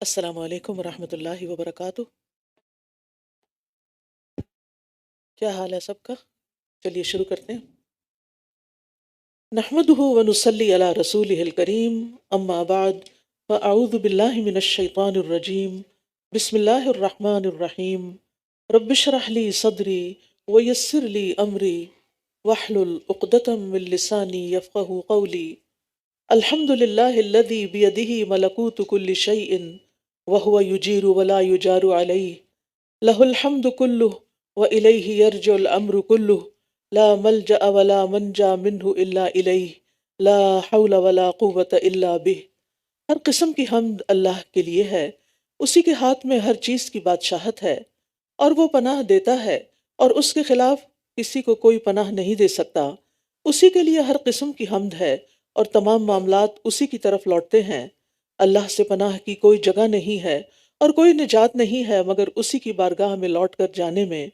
السلام علیکم ورحمۃ اللہ وبرکاتہ۔ کیا حال ہے سب کا؟ چلیے شروع کرتے ہیں۔ نحمدہ ونصلی علی رسولہ الکریم، اما بعد فاعوذ باللہ من الشیطان الرجیم، بسم اللہ الرحمن الرحیم۔ رب اشرح لی صدری ویسر لی امری واحلل عقدۃ من لسانی یفقہوا قولی۔ الحمد للہ الذی بیدہ ملکوت کل شیء وہو یجیر ولا یجار علیہ، لہ الحمد کلہ وإلیہ یرجع الامر کلہ، لا ملجأ ولا منجا منہ الا الیہ، لا حول ولا قوة الا بہ۔ ہر قسم کی حمد اللہ کے لیے ہے، اسی کے ہاتھ میں ہر چیز کی بادشاہت ہے، اور وہ پناہ دیتا ہے اور اس کے خلاف کسی کو کوئی پناہ نہیں دے سکتا۔ اسی کے لیے ہر قسم کی حمد ہے اور تمام معاملات اسی کی طرف لوٹتے ہیں۔ اللہ سے پناہ کی کوئی جگہ نہیں ہے اور کوئی نجات نہیں ہے مگر اسی کی بارگاہ میں لوٹ کر جانے میں۔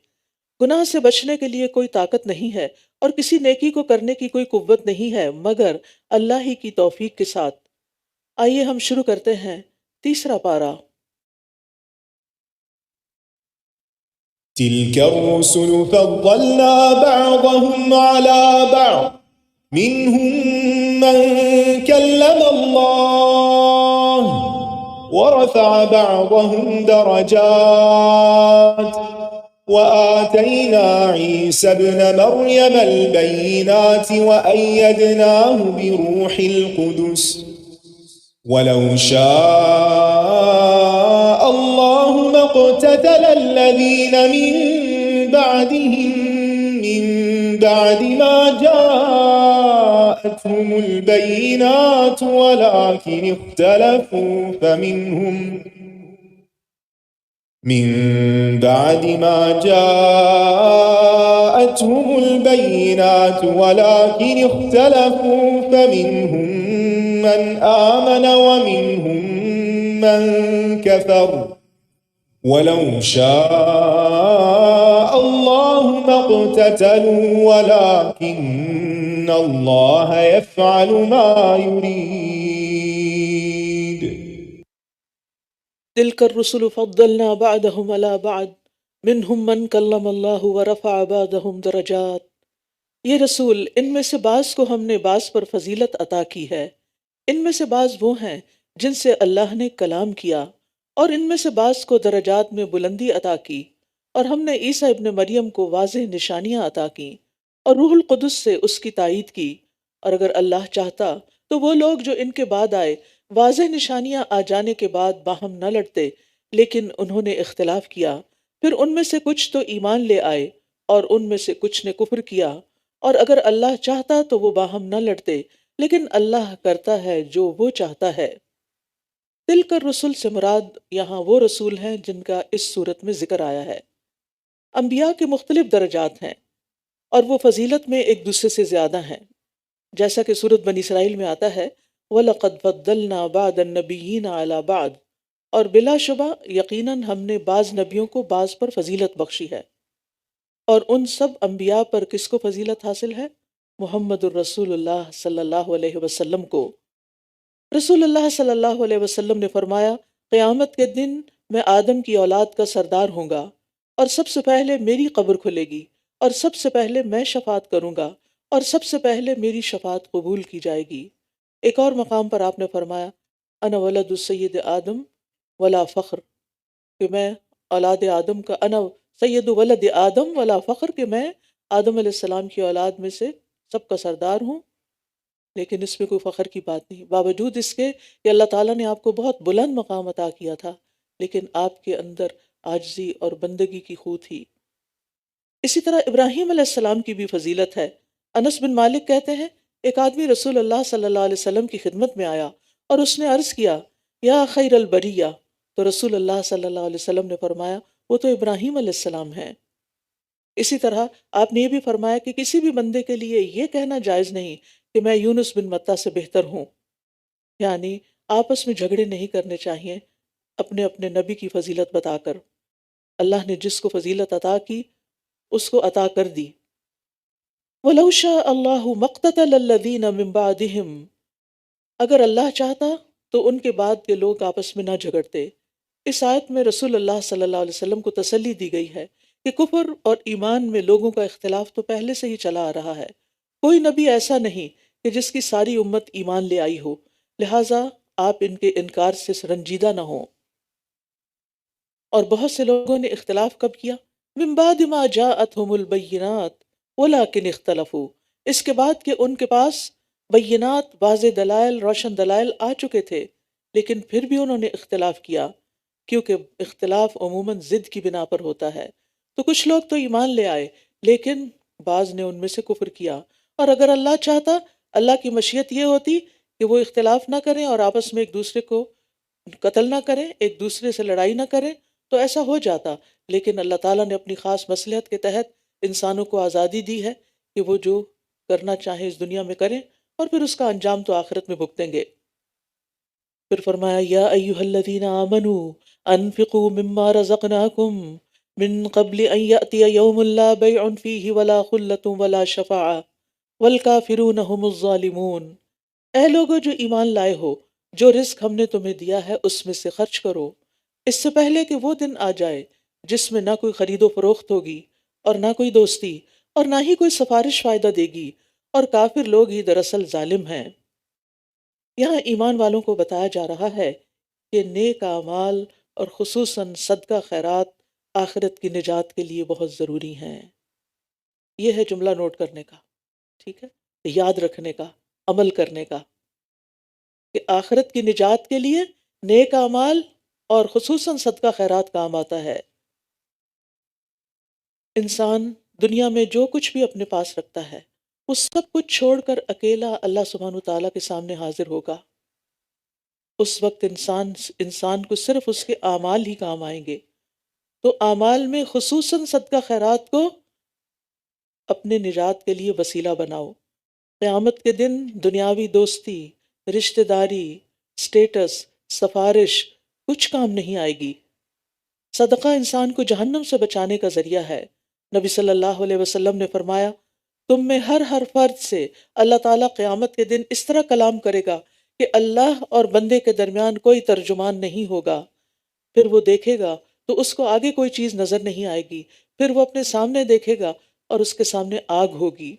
گناہ سے بچنے کے لیے کوئی طاقت نہیں ہے اور کسی نیکی کو کرنے کی کوئی قوت نہیں ہے مگر اللہ ہی کی توفیق کے ساتھ۔ آئیے ہم شروع کرتے ہیں تیسرا پارہ۔ تلك الرسل فضلنا بعضهم على بعض منهم من كلم الله ورفع بعضهم درجات وآتينا عيسى ابن مريم البينات وأيدناه بروح القدس ولو شاء الله ما اقتتل الذين من بعد ما جاءتهم البينات ولكن اختلفوا من بعد ما جاءتهم البينات ولكن اختلفوا فمنهم من آمن ومنهم من كفر ولو شاء الله ما اقتتلوا ولكن الله يفعل ما يريد۔ تلک الرسل فضلنا بعضهم على بعض منهم من کلم اللہ ورفع بعضهم درجات۔ یہ رسول ان میں سے بعض کو ہم نے بعض پر فضیلت عطا کی ہے، ان میں سے بعض وہ ہیں جن سے اللہ نے کلام کیا، اور ان میں سے بعض کو درجات میں بلندی عطا کی، اور ہم نے عیسیٰ ابن مریم کو واضح نشانیاں عطا کی اور روح القدس سے اس کی تائید کی۔ اور اگر اللہ چاہتا تو وہ لوگ جو ان کے بعد آئے واضح نشانیاں آ جانے کے بعد باہم نہ لڑتے، لیکن انہوں نے اختلاف کیا۔ پھر ان میں سے کچھ تو ایمان لے آئے اور ان میں سے کچھ نے کفر کیا، اور اگر اللہ چاہتا تو وہ باہم نہ لڑتے، لیکن اللہ کرتا ہے جو وہ چاہتا ہے۔ تلک الرسل سے مراد یہاں وہ رسول ہیں جن کا اس صورت میں ذکر آیا ہے۔ انبیاء کے مختلف درجات ہیں اور وہ فضیلت میں ایک دوسرے سے زیادہ ہیں، جیسا کہ سورۃ بنی اسرائیل میں آتا ہے وَلَقَدْ فَضَّلْنَا بَعْضَ النَّبِيِّينَ عَلَى بَعْضٍ، اور بلا شبہ یقیناً ہم نے بعض نبیوں کو بعض پر فضیلت بخشی ہے۔ اور ان سب انبیاء پر کس کو فضیلت حاصل ہے؟ محمد الرسول اللہ صلی اللہ علیہ وسلم کو۔ رسول اللہ صلی اللہ علیہ وسلم نے فرمایا، قیامت کے دن میں آدم کی اولاد کا سردار ہوں گا، اور سب سے پہلے میری قبر کھلے گی، اور سب سے پہلے میں شفاعت کروں گا، اور سب سے پہلے میری شفاعت قبول کی جائے گی۔ ایک اور مقام پر آپ نے فرمایا، انا ولد السید آدم ولا فخر، کہ میں اولاد آدم کا، انا سید ولد آدم ولا فخر، کہ میں آدم علیہ السلام کی اولاد میں سے سب کا سردار ہوں، لیکن اس میں کوئی فخر کی بات نہیں، باوجود اس کے کہ اللہ تعالیٰ نے آپ کو بہت بلند مقام عطا کیا تھا، لیکن آپ کے اندر عاجزی اور بندگی کی خو تھی۔ اسی طرح ابراہیم علیہ السلام کی بھی فضیلت ہے۔ انس بن مالک کہتے ہیں، ایک آدمی رسول اللہ صلی اللہ علیہ وسلم کی خدمت میں آیا اور اس نے عرض کیا، یا خیر البریہ، تو رسول اللہ صلی اللہ علیہ وسلم نے فرمایا، وہ تو ابراہیم علیہ السلام ہیں۔ اسی طرح آپ نے یہ بھی فرمایا کہ کسی بھی بندے کے لیے یہ کہنا جائز نہیں کہ میں یونس بن متا سے بہتر ہوں، یعنی آپس میں جھگڑے نہیں کرنے چاہیے اپنے اپنے نبی کی فضیلت بتا کر۔ اللہ نے جس کو فضیلت عطا کی اس کو عطا کر دی۔ وَلَوْ شَاءَ اللَّهُ مَا اقْتَتَلَ الَّذِينَ مِن بَعْدِهِمْ، اگر اللہ چاہتا تو ان کے بعد کے لوگ آپس میں نہ جھگڑتے۔ اس آیت میں رسول اللہ صلی اللہ علیہ وسلم کو تسلی دی گئی ہے کہ کفر اور ایمان میں لوگوں کا اختلاف تو پہلے سے ہی چلا آ رہا ہے۔ کوئی نبی ایسا نہیں کہ جس کی ساری امت ایمان لے آئی ہو، لہٰذا آپ ان کے انکار سے رنجیدہ نہ ہوں۔ اور بہت سے لوگوں نے اختلاف کب کیا؟ من بعد ما جاءتهم البینات ولکن اختلفوا، اس کے بعد کہ ان کے پاس بینات، واضح دلائل، روشن دلائل آ چکے تھے، لیکن پھر بھی انہوں نے اختلاف کیا، کیونکہ اختلاف عموماً ضد کی بنا پر ہوتا ہے۔ تو کچھ لوگ تو ایمان لے آئے، لیکن بعض نے ان میں سے کفر کیا، اور اگر اللہ چاہتا، اللہ کی مشیت یہ ہوتی کہ وہ اختلاف نہ کریں اور آپس میں ایک دوسرے کو قتل نہ کریں، ایک دوسرے سے لڑائی نہ کریں، تو ایسا ہو جاتا، لیکن اللہ تعالیٰ نے اپنی خاص مصلحت کے تحت انسانوں کو آزادی دی ہے کہ وہ جو کرنا چاہیں اس دنیا میں کریں، اور پھر اس کا انجام تو آخرت میں بھگتیں گے۔ پھر فرمایا یا ایھا الذین آمنوا انفقوا مما رزقناکم من قبل ان یأتی یوم لا بیع فیہ ولا خلۃ ولا شفاعہ والکافرون ھم الظالمون۔ اے لوگو جو ایمان لائے ہو، جو رزق ہم نے تمہیں دیا ہے اس میں سے خرچ کرو، اس سے پہلے کہ وہ دن آ جائے جس میں نہ کوئی خرید و فروخت ہوگی اور نہ کوئی دوستی اور نہ ہی کوئی سفارش فائدہ دے گی، اور کافر لوگ ہی دراصل ظالم ہیں۔ یہاں ایمان والوں کو بتایا جا رہا ہے کہ نیک اعمال اور خصوصاً صدقہ خیرات آخرت کی نجات کے لیے بہت ضروری ہیں۔ یہ ہے جملہ نوٹ کرنے کا، ٹھیک ہے، یاد رکھنے کا، عمل کرنے کا، کہ آخرت کی نجات کے لیے نیک اعمال اور خصوصاً صدقہ خیرات کام آتا ہے۔ انسان دنیا میں جو کچھ بھی اپنے پاس رکھتا ہے وہ سب کچھ چھوڑ کر اکیلا اللہ سبحانہ تعالیٰ کے سامنے حاضر ہوگا۔ اس وقت انسان کو صرف اس کے اعمال ہی کام آئیں گے۔ تو اعمال میں خصوصاً صدقہ خیرات کو اپنے نجات کے لیے وسیلہ بناؤ۔ قیامت کے دن دنیاوی دوستی، رشتہ داری، سٹیٹس، سفارش کچھ کام نہیں آئے گی۔ صدقہ انسان کو جہنم سے بچانے کا ذریعہ ہے۔ نبی صلی اللہ علیہ وسلم نے فرمایا، تم میں ہر فرد سے اللہ تعالیٰ قیامت کے دن اس طرح کلام کرے گا کہ اللہ اور بندے کے درمیان کوئی ترجمان نہیں ہوگا۔ پھر وہ دیکھے گا تو اس کو آگے کوئی چیز نظر نہیں آئے گی، پھر وہ اپنے سامنے دیکھے گا اور اس کے سامنے آگ ہوگی۔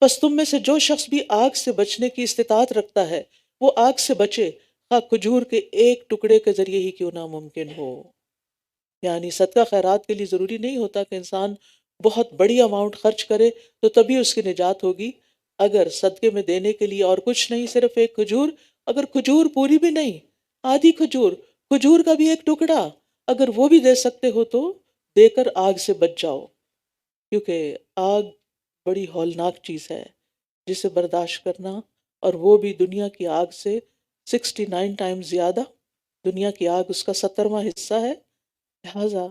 بس تم میں سے جو شخص بھی آگ سے بچنے کی استطاعت رکھتا ہے وہ آگ سے بچے، خواہ کھجور کے ایک ٹکڑے کے ذریعے ہی کیوں ناممکن ہو۔ یعنی صدقہ خیرات کے لیے ضروری نہیں ہوتا کہ انسان بہت بڑی اماؤنٹ خرچ کرے تو تبھی اس کی نجات ہوگی۔ اگر صدقے میں دینے کے لیے اور کچھ نہیں، صرف ایک کھجور، اگر کھجور پوری بھی نہیں، آدھی کھجور، کھجور کا بھی ایک ٹکڑا اگر وہ بھی دے سکتے ہو تو دے کر آگ سے بچ جاؤ، کیونکہ آگ بڑی ہولناک چیز ہے جسے برداشت کرنا، اور وہ بھی دنیا کی آگ سے 69 ٹائم زیادہ۔ دنیا کی آگ اس کا 70واں حصہ ہے، لہٰذا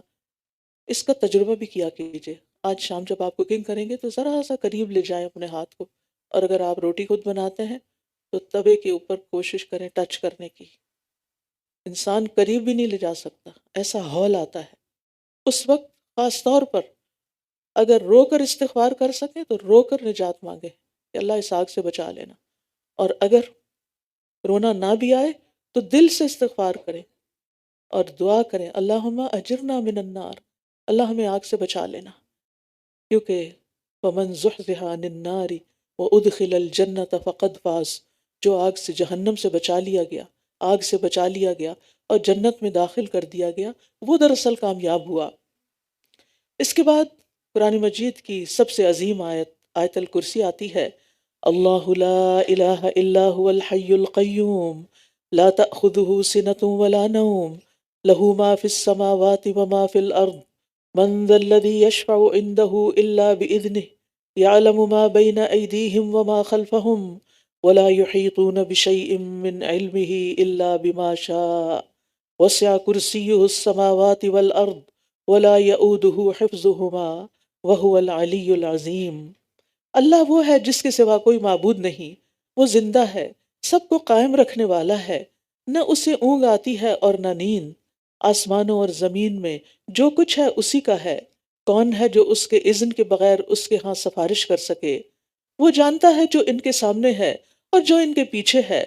اس کا تجربہ بھی کیا کیجیے۔ آج شام جب آپ کوکنگ کریں گے تو ذرا سا قریب لے جائیں اپنے ہاتھ کو، اور اگر آپ روٹی خود بناتے ہیں تو توے کے اوپر کوشش کریں ٹچ کرنے کی۔ انسان قریب بھی نہیں لے جا سکتا، ایسا ہول آتا ہے۔ اس وقت خاص طور پر اگر رو کر استغفار کر سکیں تو رو کر نجات مانگے کہ اللہ اس آگ سے بچا لینا، اور اگر رونا نہ بھی آئے تو دل سے استغفار کریں اور دعا کریں، اللہم اجرنا من النار، اللہ ہمیں آگ سے بچا لینا، کیونکہ ومن زحزح عن النار وادخل الجنۃ فقد فاز، جو آگ سے، جہنم سے بچا لیا گیا، آگ سے بچا لیا گیا اور جنت میں داخل کر دیا گیا، وہ دراصل کامیاب ہوا۔ اس کے بعد قرآن مجید کی سب سے عظیم آیت، آیت الکرسی آتی ہے، اللہ لا الہ الا هو الحی القیوم لا تأخذہ سنۃ ولا نوم لہ ما فی السماوات وما فی الارض من ذا الذی یشفع عنده الا بإذنہ یعلم ما بین ایدیہم وما خلفہم ولا یحیطون بشیء من علمہ الا بما شاء وسع کرسیہ السماوات والارض ولا یؤودہ حفظہما وہو العلی العظیم۔ اللہ وہ ہے جس کے سوا کوئی معبود نہیں، وہ زندہ ہے، سب کو قائم رکھنے والا ہے، نہ اسے اونگ آتی ہے اور نہ نیند۔ آسمانوں اور زمین میں جو کچھ ہے اسی کا ہے، کون ہے جو اس کے اذن کے بغیر اس کے ہاں سفارش کر سکے؟ وہ جانتا ہے جو ان کے سامنے ہے اور جو ان کے پیچھے ہے،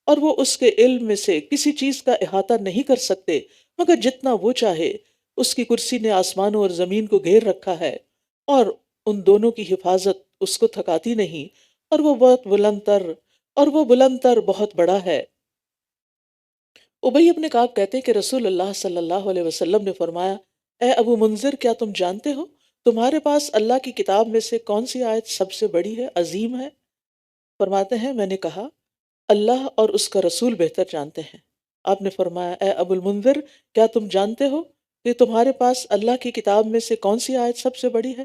اور وہ اس کے علم میں سے کسی چیز کا احاطہ نہیں کر سکتے مگر جتنا وہ چاہے۔ اس کی کرسی نے آسمانوں اور زمین کو گھیر رکھا ہے، اور ان دونوں کی حفاظت اس کو تھکاتی نہیں، اور وہ بلند تر بہت بڑا ہے۔ ابی بن کعب کہتے کہ رسول اللہ صلی اللہ علیہ وسلم نے فرمایا، اے ابو منذر، کیا تم جانتے ہو تمہارے پاس اللہ کی کتاب میں سے کون سی آیت سب سے بڑی ہے، عظیم ہے؟ فرماتے ہیں میں نے کہا اللہ اور اس کا رسول بہتر جانتے ہیں۔ آپ نے فرمایا اے ابو المنذر، کیا تم جانتے ہو کہ تمہارے پاس اللہ کی کتاب میں سے کون سی آیت سب سے بڑی ہے؟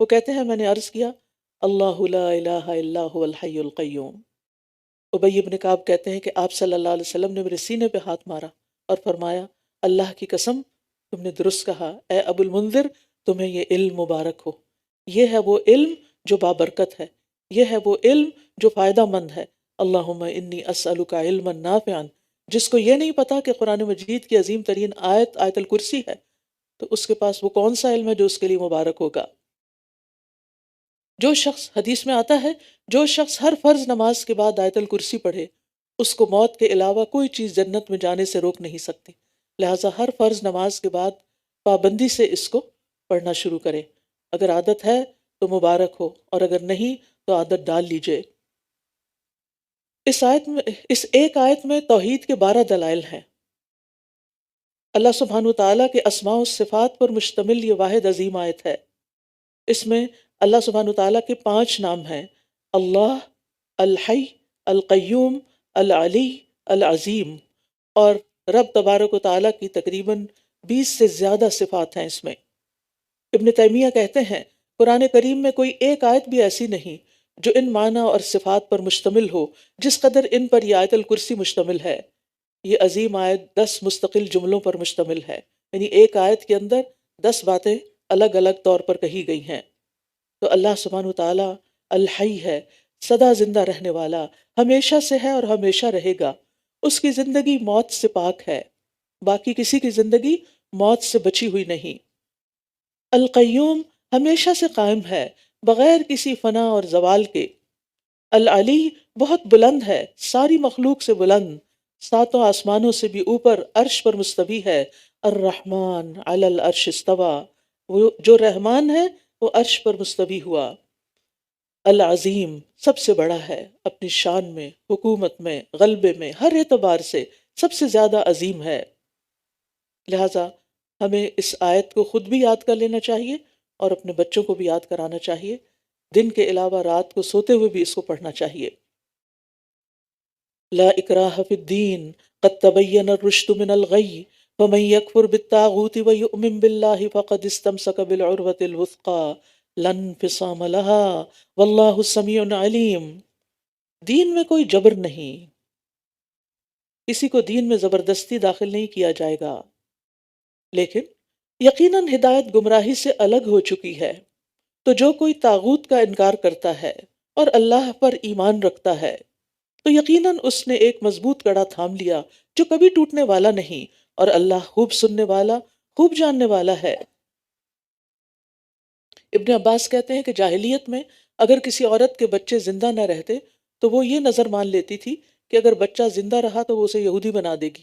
وہ کہتے ہیں میں نے عرض کیا اللہ لا الہ الا هو الحی القیوم۔ ابی بن کعب کہتے ہیں کہ آپ صلی اللہ علیہ وسلم نے میرے سینے پہ ہاتھ مارا اور فرمایا اللہ کی قسم تم نے درست کہا، اے ابو المنذر تمہیں یہ علم مبارک ہو۔ یہ ہے وہ علم جو بابرکت ہے، یہ ہے وہ علم جو فائدہ مند ہے۔ اللہم انی اسألک علما نافعا، جس کو یہ نہیں پتا کہ قرآن مجید کی عظیم ترین آیت آیت الکرسی ہے، تو اس کے پاس وہ کون سا علم ہے جو اس کے لیے مبارک ہوگا۔ جو شخص، حدیث میں آتا ہے، جو شخص ہر فرض نماز کے بعد آیت الکرسی پڑھے اس کو موت کے علاوہ کوئی چیز جنت میں جانے سے روک نہیں سکتی، لہٰذا ہر فرض نماز کے بعد پابندی سے اس کو پڑھنا شروع کرے۔ اگر عادت ہے تو مبارک ہو، اور اگر نہیں تو عادت ڈال لیجئے۔ اس ایک آیت میں توحید کے 12 دلائل ہیں۔ اللہ سبحانہ وتعالیٰ کے اسماء و صفات پر مشتمل یہ واحد عظیم آیت ہے۔ اس میں اللہ سبحانہ وتعالیٰ کے 5 نام ہیں، اللہ، الحی، القیوم، العلی، العظیم، اور رب تبارک و تعالیٰ کی تقریباً 20 سے زیادہ صفات ہیں اس میں۔ ابن تیمیہ کہتے ہیں قرآن کریم میں کوئی ایک آیت بھی ایسی نہیں جو ان معنی اور صفات پر مشتمل ہو جس قدر ان پر یہ آیت الکرسی مشتمل ہے۔ یہ عظیم آیت 10 مستقل جملوں پر مشتمل ہے، یعنی ایک آیت کے اندر 10 باتیں الگ الگ طور پر کہی گئی ہیں۔ تو اللہ سبحانہ وتعالیٰ الحی ہے، سدا زندہ رہنے والا، ہمیشہ سے ہے اور ہمیشہ رہے گا۔ اس کی زندگی موت سے پاک ہے، باقی کسی کی زندگی موت سے بچی ہوئی نہیں۔ القیوم، ہمیشہ سے قائم ہے بغیر کسی فنا اور زوال کے۔ العلی، بہت بلند ہے، ساری مخلوق سے بلند، 7 آسمانوں سے بھی اوپر، عرش پر مستوی ہے۔ الرحمن علی العرش استوی، وہ جو رحمان ہے وہ عرش پر مستوی ہوا۔ العظیم، سب سے بڑا ہے، اپنی شان میں، حکومت میں، غلبے میں، ہر اعتبار سے سب سے زیادہ عظیم ہے۔ لہٰذا ہمیں اس آیت کو خود بھی یاد کر لینا چاہیے اور اپنے بچوں کو بھی یاد کرانا چاہیے، دن کے علاوہ رات کو سوتے ہوئے بھی اس کو پڑھنا چاہیے۔ لا اکراہ فی الدین قد تبین الرشد من الغی فمن یکفر بالطاغوت ویؤمن باللہ فقد استمسک بالعروۃ الوثقی لا انفصام لها واللہ سمیع علیم۔ دین میں کوئی جبر نہیں، کسی کو دین میں زبردستی داخل نہیں کیا جائے گا، لیکن یقیناً ہدایت گمراہی سے الگ ہو چکی ہے۔ تو جو کوئی طاغوت کا انکار کرتا ہے اور اللہ پر ایمان رکھتا ہے تو یقیناً اس نے ایک مضبوط کڑا تھام لیا جو کبھی ٹوٹنے والا نہیں، اور اللہ خوب سننے والا، خوب جاننے والا ہے۔ ابن عباس کہتے ہیں کہ جاہلیت میں اگر کسی عورت کے بچے زندہ نہ رہتے تو وہ یہ نظر مان لیتی تھی کہ اگر بچہ زندہ رہا تو وہ اسے یہودی بنا دے گی۔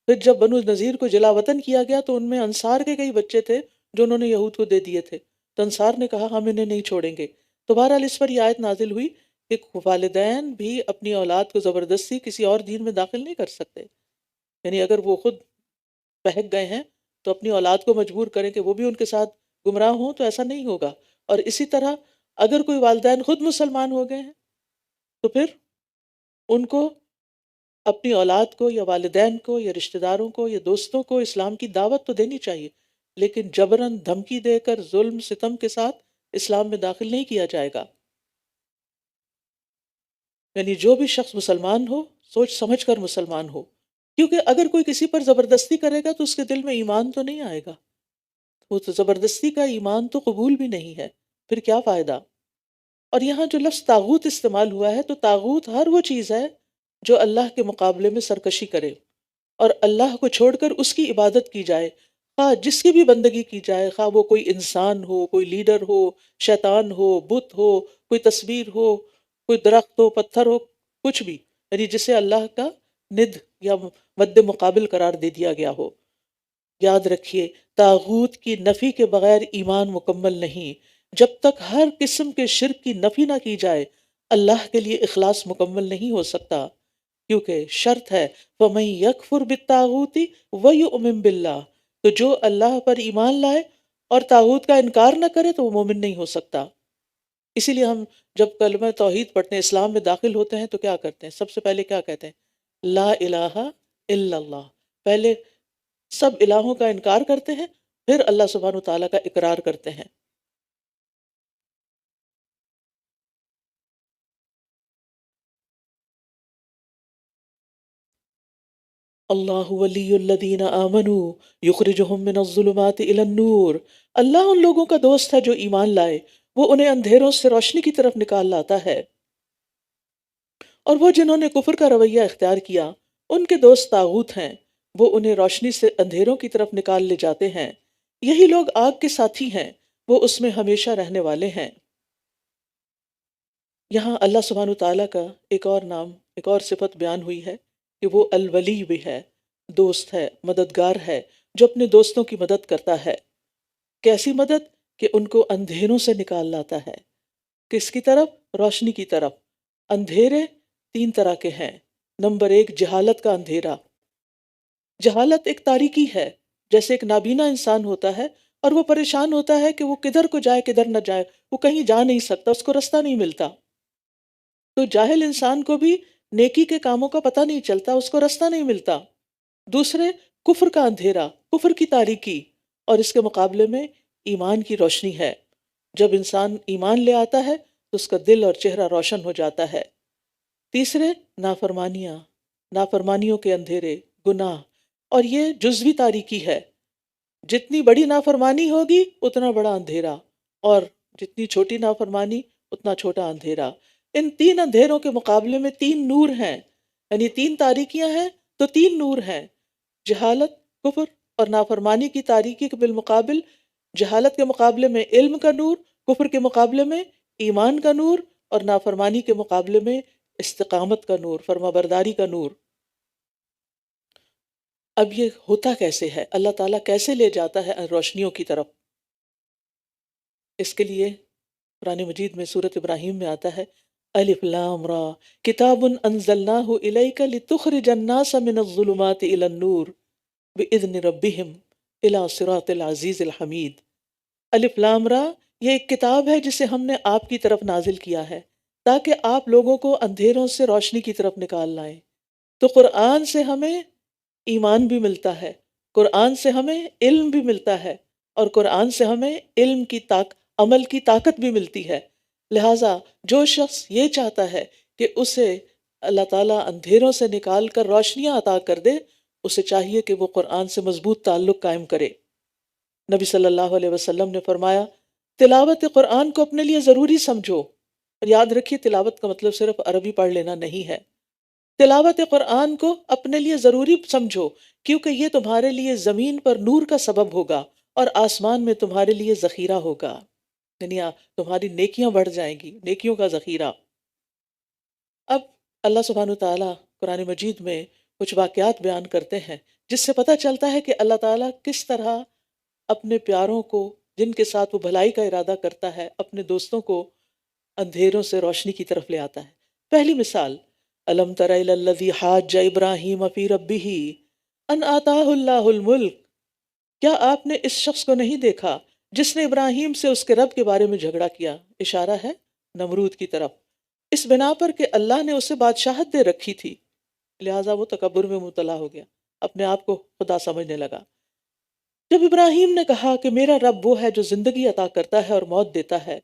پھر جب بنو نذیر کو جلا وطن کیا گیا تو ان میں انصار کے کئی بچے تھے جو انہوں نے یہود کو دے دیے تھے، تو انصار نے کہا ہم انہیں نہیں چھوڑیں گے۔ تو بہرحال اس پر یہ آیت نازل ہوئی کہ والدین بھی اپنی اولاد کو زبردستی کسی اور دین میں داخل نہیں کر سکتے، یعنی اگر وہ خود بہک گئے ہیں تو اپنی اولاد کو مجبور کریں کہ وہ بھی ان کے ساتھ گمراہ ہوں، تو ایسا نہیں ہوگا۔ اور اسی طرح اگر کوئی والدین خود مسلمان ہو گئے ہیں تو پھر ان کو اپنی اولاد کو یا والدین کو یا رشتہ داروں کو یا دوستوں کو اسلام کی دعوت تو دینی چاہیے، لیکن جبراً دھمکی دے کر ظلم ستم کے ساتھ اسلام میں داخل نہیں کیا جائے گا۔ یعنی جو بھی شخص مسلمان ہو سوچ سمجھ کر مسلمان ہو، کیونکہ اگر کوئی کسی پر زبردستی کرے گا تو اس کے دل میں ایمان تو نہیں آئے گا، وہ تو زبردستی کا ایمان تو قبول بھی نہیں ہے، پھر کیا فائدہ۔ اور یہاں جو لفظ طاغوت استعمال ہوا ہے تو طاغوت ہر وہ چیز ہے جو اللہ کے مقابلے میں سرکشی کرے اور اللہ کو چھوڑ کر اس کی عبادت کی جائے، خواہ جس کی بھی بندگی کی جائے، خواہ وہ کوئی انسان ہو، کوئی لیڈر ہو، شیطان ہو، بت ہو، کوئی تصویر ہو، کوئی درخت ہو، پتھر ہو، کچھ بھی، یعنی جسے اللہ کا ند یا مد مقابل قرار دے دیا گیا ہو۔ یاد رکھیے طاغوت کی نفی کے بغیر ایمان مکمل نہیں۔ جب تک ہر قسم کے شرک کی نفی نہ کی جائے اللہ کے لیے اخلاص مکمل نہیں ہو سکتا، کیونکہ شرط ہے فَمَن يَكْفُرْ بِالطَّاغُوتِ وَيُؤْمِن بِاللَّهِ، تو جو اللہ پر ایمان لائے اور طاغوت کا انکار نہ کرے تو وہ مومن نہیں ہو سکتا۔ اسی لیے ہم جب کلمہ توحید پڑھتے ہیں، اسلام میں داخل ہوتے ہیں تو کیا کرتے ہیں؟ سب سے پہلے کیا کہتے ہیں؟ لا الہ الا اللہ۔ پہلے سب الہوں کا انکار کرتے ہیں، پھر اللہ سبحانہ تعالیٰ کا اقرار کرتے ہیں۔ اللہ ولی الذین آمنوا یخرجہم من الظلمات الی النور، اللہ ان لوگوں کا دوست ہے جو ایمان لائے، وہ انہیں اندھیروں سے روشنی کی طرف نکال لاتا ہے۔ اور وہ جنہوں نے کفر کا رویہ اختیار کیا ان کے دوست طاغوت ہیں، وہ انہیں روشنی سے اندھیروں کی طرف نکال لے جاتے ہیں۔ یہی لوگ آگ کے ساتھی ہیں، وہ اس میں ہمیشہ رہنے والے ہیں۔ یہاں اللہ سبحانہ تعالیٰ کا ایک اور نام، ایک اور صفت بیان ہوئی ہے کہ وہ الولی بھی ہے، دوست ہے، مددگار ہے، جو اپنے دوستوں کی مدد کرتا ہے۔ کیسی مدد؟ کہ ان کو اندھیروں سے نکال لاتا ہے۔ کس کی طرف؟ روشنی کی طرف۔ اندھیرے تین طرح کے ہیں۔ نمبر ایک، جہالت کا اندھیرا۔ جہالت ایک تاریکی ہے، جیسے ایک نابینا انسان ہوتا ہے اور وہ پریشان ہوتا ہے کہ وہ کدھر کو جائے کدھر نہ جائے، وہ کہیں جا نہیں سکتا، اس کو رستہ نہیں ملتا۔ تو جاہل انسان کو بھی نیکی کے کاموں کا پتہ نہیں چلتا، اس کو رستہ نہیں ملتا۔ دوسرے، کفر کا اندھیرا، کفر کی تاریکی، اور اس کے مقابلے میں ایمان کی روشنی ہے۔ جب انسان ایمان لے آتا ہے تو اس کا دل اور چہرہ روشن ہو جاتا ہے۔ تیسرے، نافرمانیاں، نافرمانیوں کے اندھیرے، گناہ، اور یہ جزوی تاریکی ہے۔ جتنی بڑی نافرمانی ہوگی اتنا بڑا اندھیرا، اور جتنی چھوٹی نافرمانی اتنا چھوٹا اندھیرا۔ ان تین اندھیروں کے مقابلے میں تین نور ہیں، یعنی تین تاریکیاں ہیں تو تین نور ہیں۔ جہالت، کفر اور نافرمانی کی تاریکی کے بالمقابل جہالت کے مقابلے میں علم کا نور، کفر کے مقابلے میں ایمان کا نور، اور نافرمانی کے مقابلے میں استقامت کا نور، فرما برداری کا نور۔ اب یہ ہوتا کیسے ہے؟ اللہ تعالیٰ کیسے لے جاتا ہے روشنیوں کی طرف؟ اس کے لیے قرآن مجید میں سورۃ ابراہیم میں آتا ہے الف لام را کتاب انزلناہ الیک لتخرج الناس من الظلمات الی النور باذن ربہم الی صراط العزیز الحمید۔ الف لام را، یہ ایک کتاب ہے جسے ہم نے آپ کی طرف نازل کیا ہے تاکہ آپ لوگوں کو اندھیروں سے روشنی کی طرف نکال لائیں۔ تو قرآن سے ہمیں ایمان بھی ملتا ہے، قرآن سے ہمیں علم بھی ملتا ہے، اور قرآن سے ہمیں علم کی عمل کی طاقت بھی ملتی ہے۔ لہٰذا جو شخص یہ چاہتا ہے کہ اسے اللہ تعالیٰ اندھیروں سے نکال کر روشنیاں عطا کر دے، اسے چاہیے کہ وہ قرآن سے مضبوط تعلق قائم کرے۔ نبی صلی اللہ علیہ وسلم نے فرمایا تلاوت قرآن کو اپنے لیے ضروری سمجھو۔ اور یاد رکھیے تلاوت کا مطلب صرف عربی پڑھ لینا نہیں ہے۔ تلاوت قرآن کو اپنے لیے ضروری سمجھو، کیونکہ یہ تمہارے لیے زمین پر نور کا سبب ہوگا اور آسمان میں تمہارے لیے ذخیرہ ہوگا، یعنی تمہاری نیکیاں بڑھ جائیں گی، نیکیوں کا ذخیرہ۔ اب اللہ سبحانہ تعالیٰ قرآن مجید میں کچھ واقعات بیان کرتے ہیں جس سے پتہ چلتا ہے کہ اللہ تعالیٰ کس طرح اپنے پیاروں کو، جن کے ساتھ وہ بھلائی کا ارادہ کرتا ہے، اپنے دوستوں کو اندھیروں سے روشنی کی طرف لے آتا ہے۔ پہلی مثال، الم تر الی الذی حاج ابراہیم فی ربہ ان آتاہ اللہ الملک، کیا آپ نے اس شخص کو نہیں دیکھا جس نے ابراہیم سے اس کے رب کے بارے میں جھگڑا کیا؟ اشارہ ہے نمرود کی طرف، اس بنا پر کہ اللہ نے اسے بادشاہت دے رکھی تھی، لہٰذا وہ تکبر میں مبتلا ہو گیا، اپنے آپ کو خدا سمجھنے لگا۔ جب ابراہیم نے کہا کہ میرا رب وہ ہے جو زندگی عطا کرتا ہے اور موت دیتا ہے،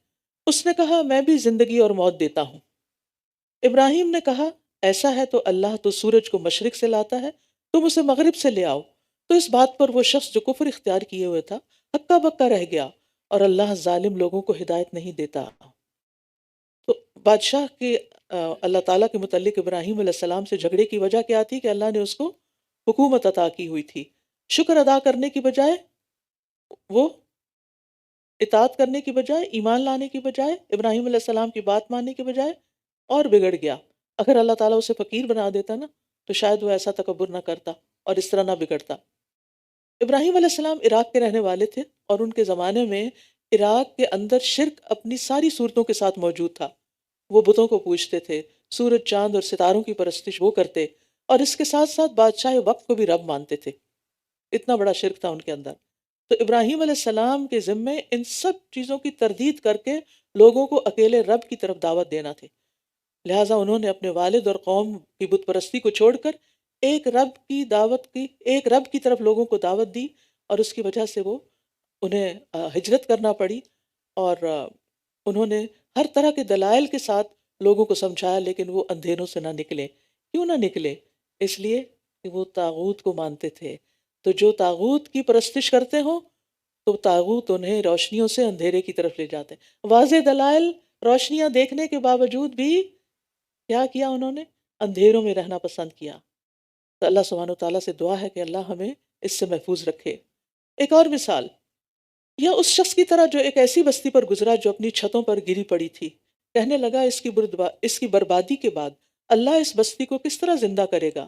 اس نے کہا میں بھی زندگی اور موت دیتا ہوں۔ ابراہیم نے کہا ایسا ہے تو اللہ تو سورج کو مشرق سے لاتا ہے، تم اسے مغرب سے لے آؤ۔ تو اس بات پر وہ شخص جو کفر اختیار کیے ہوئے تھا ہکا بکا رہ گیا، اور اللہ ظالم لوگوں کو ہدایت نہیں دیتا۔ تو بادشاہ کے اللہ تعالیٰ کے متعلق ابراہیم علیہ السلام سے جھگڑے کی وجہ کیا تھی؟ کہ اللہ نے اس کو حکومت عطا کی ہوئی تھی۔ شکر ادا کرنے کی بجائے، وہ اطاعت کرنے کی بجائے، ایمان لانے کی بجائے، ابراہیم علیہ السلام کی بات ماننے کی بجائے اور بگڑ گیا۔ اگر اللہ تعالیٰ اسے فقیر بنا دیتا نا تو شاید وہ ایسا تکبر نہ کرتا اور اس طرح نہ بگڑتا۔ ابراہیم علیہ السلام عراق کے رہنے والے تھے، اور ان کے زمانے میں عراق کے اندر شرک اپنی ساری صورتوں کے ساتھ موجود تھا۔ وہ بتوں کو پوجتے تھے، سورج چاند اور ستاروں کی پرستش وہ کرتے، اور اس کے ساتھ ساتھ بادشاہ وقت کو بھی رب مانتے تھے۔ اتنا بڑا شرک تھا ان کے اندر۔ تو ابراہیم علیہ السلام کے ذمے ان سب چیزوں کی تردید کر کے لوگوں کو اکیلے رب کی طرف دعوت دینا تھے۔ لہٰذا انہوں نے اپنے والد اور قوم کی بت پرستی کو چھوڑ کر ایک رب کی طرف لوگوں کو دعوت دی، اور اس کی وجہ سے وہ انہیں ہجرت کرنا پڑی، اور انہوں نے ہر طرح کے دلائل کے ساتھ لوگوں کو سمجھایا، لیکن وہ اندھیروں سے نہ نکلے۔ کیوں نہ نکلے؟ اس لیے کہ وہ طاغوت کو مانتے تھے۔ تو جو طاغوت کی پرستش کرتے ہوں تو طاغوت انہیں روشنیوں سے اندھیرے کی طرف لے جاتے ہیں۔ واضح دلائل، روشنیاں دیکھنے کے باوجود بھی کیا کیا انہوں نے؟ اندھیروں میں رہنا پسند کیا۔ تو اللہ سبحانہ و تعالیٰ سے دعا ہے کہ اللہ ہمیں اس سے محفوظ رکھے۔ ایک اور مثال، یا اس شخص کی طرح جو ایک ایسی بستی پر گزرا جو اپنی چھتوں پر گری پڑی تھی، کہنے لگا اس کی بربادی کے بعد اللہ اس بستی کو کس طرح زندہ کرے گا؟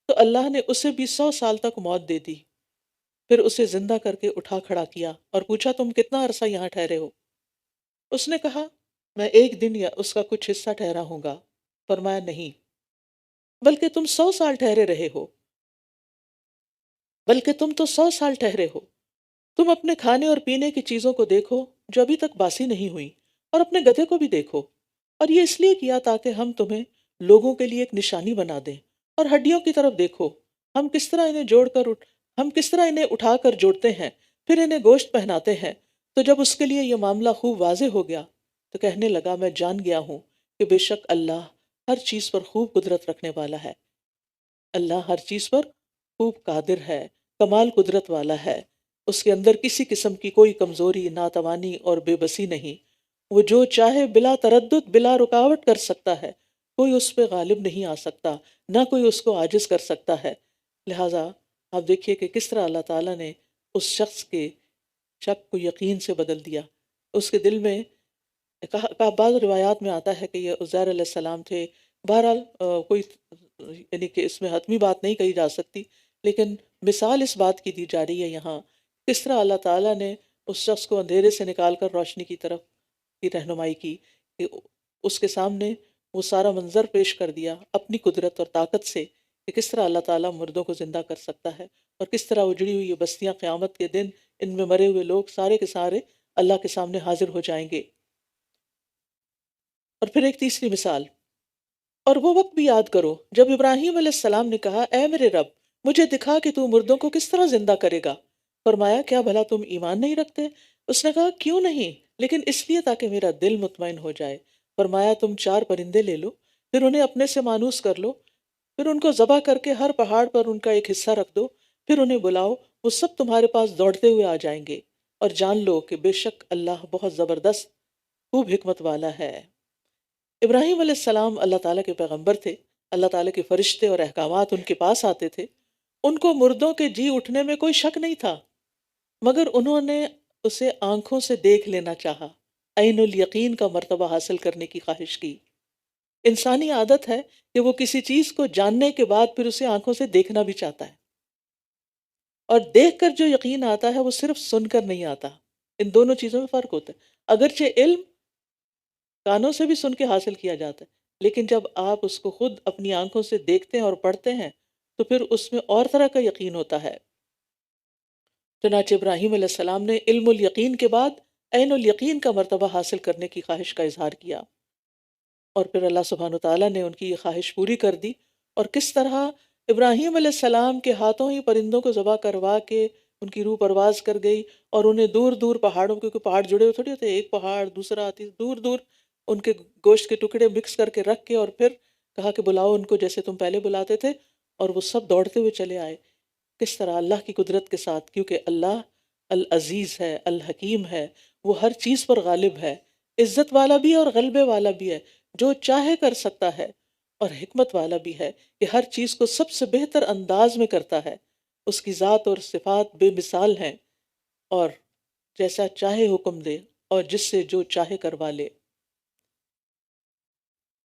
تو اللہ نے اسے بھی 100 سال تک موت دے دی، پھر اسے زندہ کر کے اٹھا کھڑا کیا اور پوچھا تم کتنا عرصہ یہاں ٹھہرے ہو؟ اس نے کہا میں ایک دن یا اس کا کچھ حصہ ٹھہرا ہوں گا۔ فرمایا نہیں، بلکہ تم 100 سال ٹھہرے رہے ہو، بلکہ تم تو 100 سال ٹھہرے ہو۔ تم اپنے کھانے اور پینے کی چیزوں کو دیکھو جو ابھی تک باسی نہیں ہوئی، اور اپنے گدھے کو بھی دیکھو، اور یہ اس لیے کیا تاکہ ہم تمہیں لوگوں کے لیے ایک نشانی بنا دیں۔ اور ہڈیوں کی طرف دیکھو، ہم کس طرح انہیں اٹھا کر جوڑتے ہیں، پھر انہیں گوشت پہناتے ہیں۔ تو جب اس کے لیے یہ معاملہ خوب واضح ہو گیا تو کہنے لگا میں جان گیا ہوں کہ بے شک اللہ ہر چیز پر خوب قدرت رکھنے والا ہے۔ اللہ ہر چیز پر خوب قادر ہے، کمال قدرت والا ہے۔ اس کے اندر کسی قسم کی کوئی کمزوری، ناتوانی اور بے بسی نہیں۔ وہ جو چاہے بلا تردد، بلا رکاوٹ کر سکتا ہے، کوئی اس پہ غالب نہیں آ سکتا، نہ کوئی اس کو عاجز کر سکتا ہے۔ لہٰذا آپ دیکھیے کہ کس طرح اللہ تعالیٰ نے اس شخص کے شک کو یقین سے بدل دیا۔ اس کے دل میں بعض روایات میں آتا ہے کہ یہ عزیر علیہ السلام تھے۔ بہرحال کوئی یعنی کہ اس میں حتمی بات نہیں کہی جا سکتی، لیکن مثال اس بات کی دی جا رہی ہے یہاں کس طرح اللہ تعالیٰ نے اس شخص کو اندھیرے سے نکال کر روشنی کی طرف کی رہنمائی کی، کہ اس کے سامنے وہ سارا منظر پیش کر دیا اپنی قدرت اور طاقت سے، کہ کس طرح اللہ تعالیٰ مردوں کو زندہ کر سکتا ہے، اور کس طرح اجڑی ہوئی یہ بستیاں قیامت کے دن ان میں مرے ہوئے لوگ سارے کے سارے اللہ کے سامنے حاضر ہو جائیں گے۔ اور پھر ایک تیسری مثال، اور وہ وقت بھی یاد کرو جب ابراہیم علیہ السلام نے کہا اے میرے رب مجھے دکھا کہ تو مردوں کو کس طرح زندہ کرے گا۔ فرمایا کیا بھلا تم ایمان نہیں رکھتے؟ اس نے کہا کیوں نہیں، لیکن اس لیے تاکہ میرا دل مطمئن ہو جائے۔ فرمایا تم 4 پرندے لے لو، پھر انہیں اپنے سے مانوس کر لو، پھر ان کو ذبح کر کے ہر پہاڑ پر ان کا ایک حصہ رکھ دو، پھر انہیں بلاؤ، وہ سب تمہارے پاس دوڑتے ہوئے آ جائیں گے، اور جان لو کہ بے شک اللہ بہت زبردست خوب حکمت والا ہے۔ ابراہیم علیہ السلام اللہ تعالیٰ کے پیغمبر تھے، اللہ تعالیٰ کے فرشتے اور احکامات ان کے پاس آتے تھے، ان کو مردوں کے جی اٹھنے میں کوئی شک نہیں تھا، مگر انہوں نے اسے آنکھوں سے دیکھ لینا چاہا، عین الیقین کا مرتبہ حاصل کرنے کی خواہش کی۔ انسانی عادت ہے کہ وہ کسی چیز کو جاننے کے بعد پھر اسے آنکھوں سے دیکھنا بھی چاہتا ہے، اور دیکھ کر جو یقین آتا ہے وہ صرف سن کر نہیں آتا۔ ان دونوں چیزوں میں فرق ہوتا ہے۔ اگرچہ علم کانوں سے بھی سن کے حاصل کیا جاتا ہے، لیکن جب آپ اس کو خود اپنی آنکھوں سے دیکھتے ہیں اور پڑھتے ہیں تو پھر اس میں اور طرح کا یقین ہوتا ہے۔ چنانچہ ابراہیم علیہ السلام نے علم الیقین کے بعد عین الیقین کا مرتبہ حاصل کرنے کی خواہش کا اظہار کیا، اور پھر اللہ سبحانہ تعالیٰ نے ان کی یہ خواہش پوری کر دی، اور کس طرح ابراہیم علیہ السلام کے ہاتھوں ہی پرندوں کو ذبح کروا کے ان کی روح پرواز کر گئی، اور انہیں دور دور پہاڑوں، کیونکہ پہاڑ جڑے ہوئے تھوڑے ہوتے، ایک پہاڑ دوسرا آتی، دور دور ان کے گوشت کے ٹکڑے مکس کر کے رکھ کے، اور پھر کہا کہ بلاؤ ان کو جیسے تم پہلے بلاتے تھے، اور وہ سب دوڑتے ہوئے چلے آئے۔ کس طرح اللہ کی قدرت کے ساتھ، کیونکہ اللہ العزیز ہے، الحکیم ہے، وہ ہر چیز پر غالب ہے، عزت والا بھی ہے اور غلبے والا بھی ہے، جو چاہے کر سکتا ہے، اور حکمت والا بھی ہے کہ ہر چیز کو سب سے بہتر انداز میں کرتا ہے۔ اس کی ذات اور صفات بے مثال ہیں، اور جیسا چاہے حکم دے اور جس سے جو چاہے کروا لے۔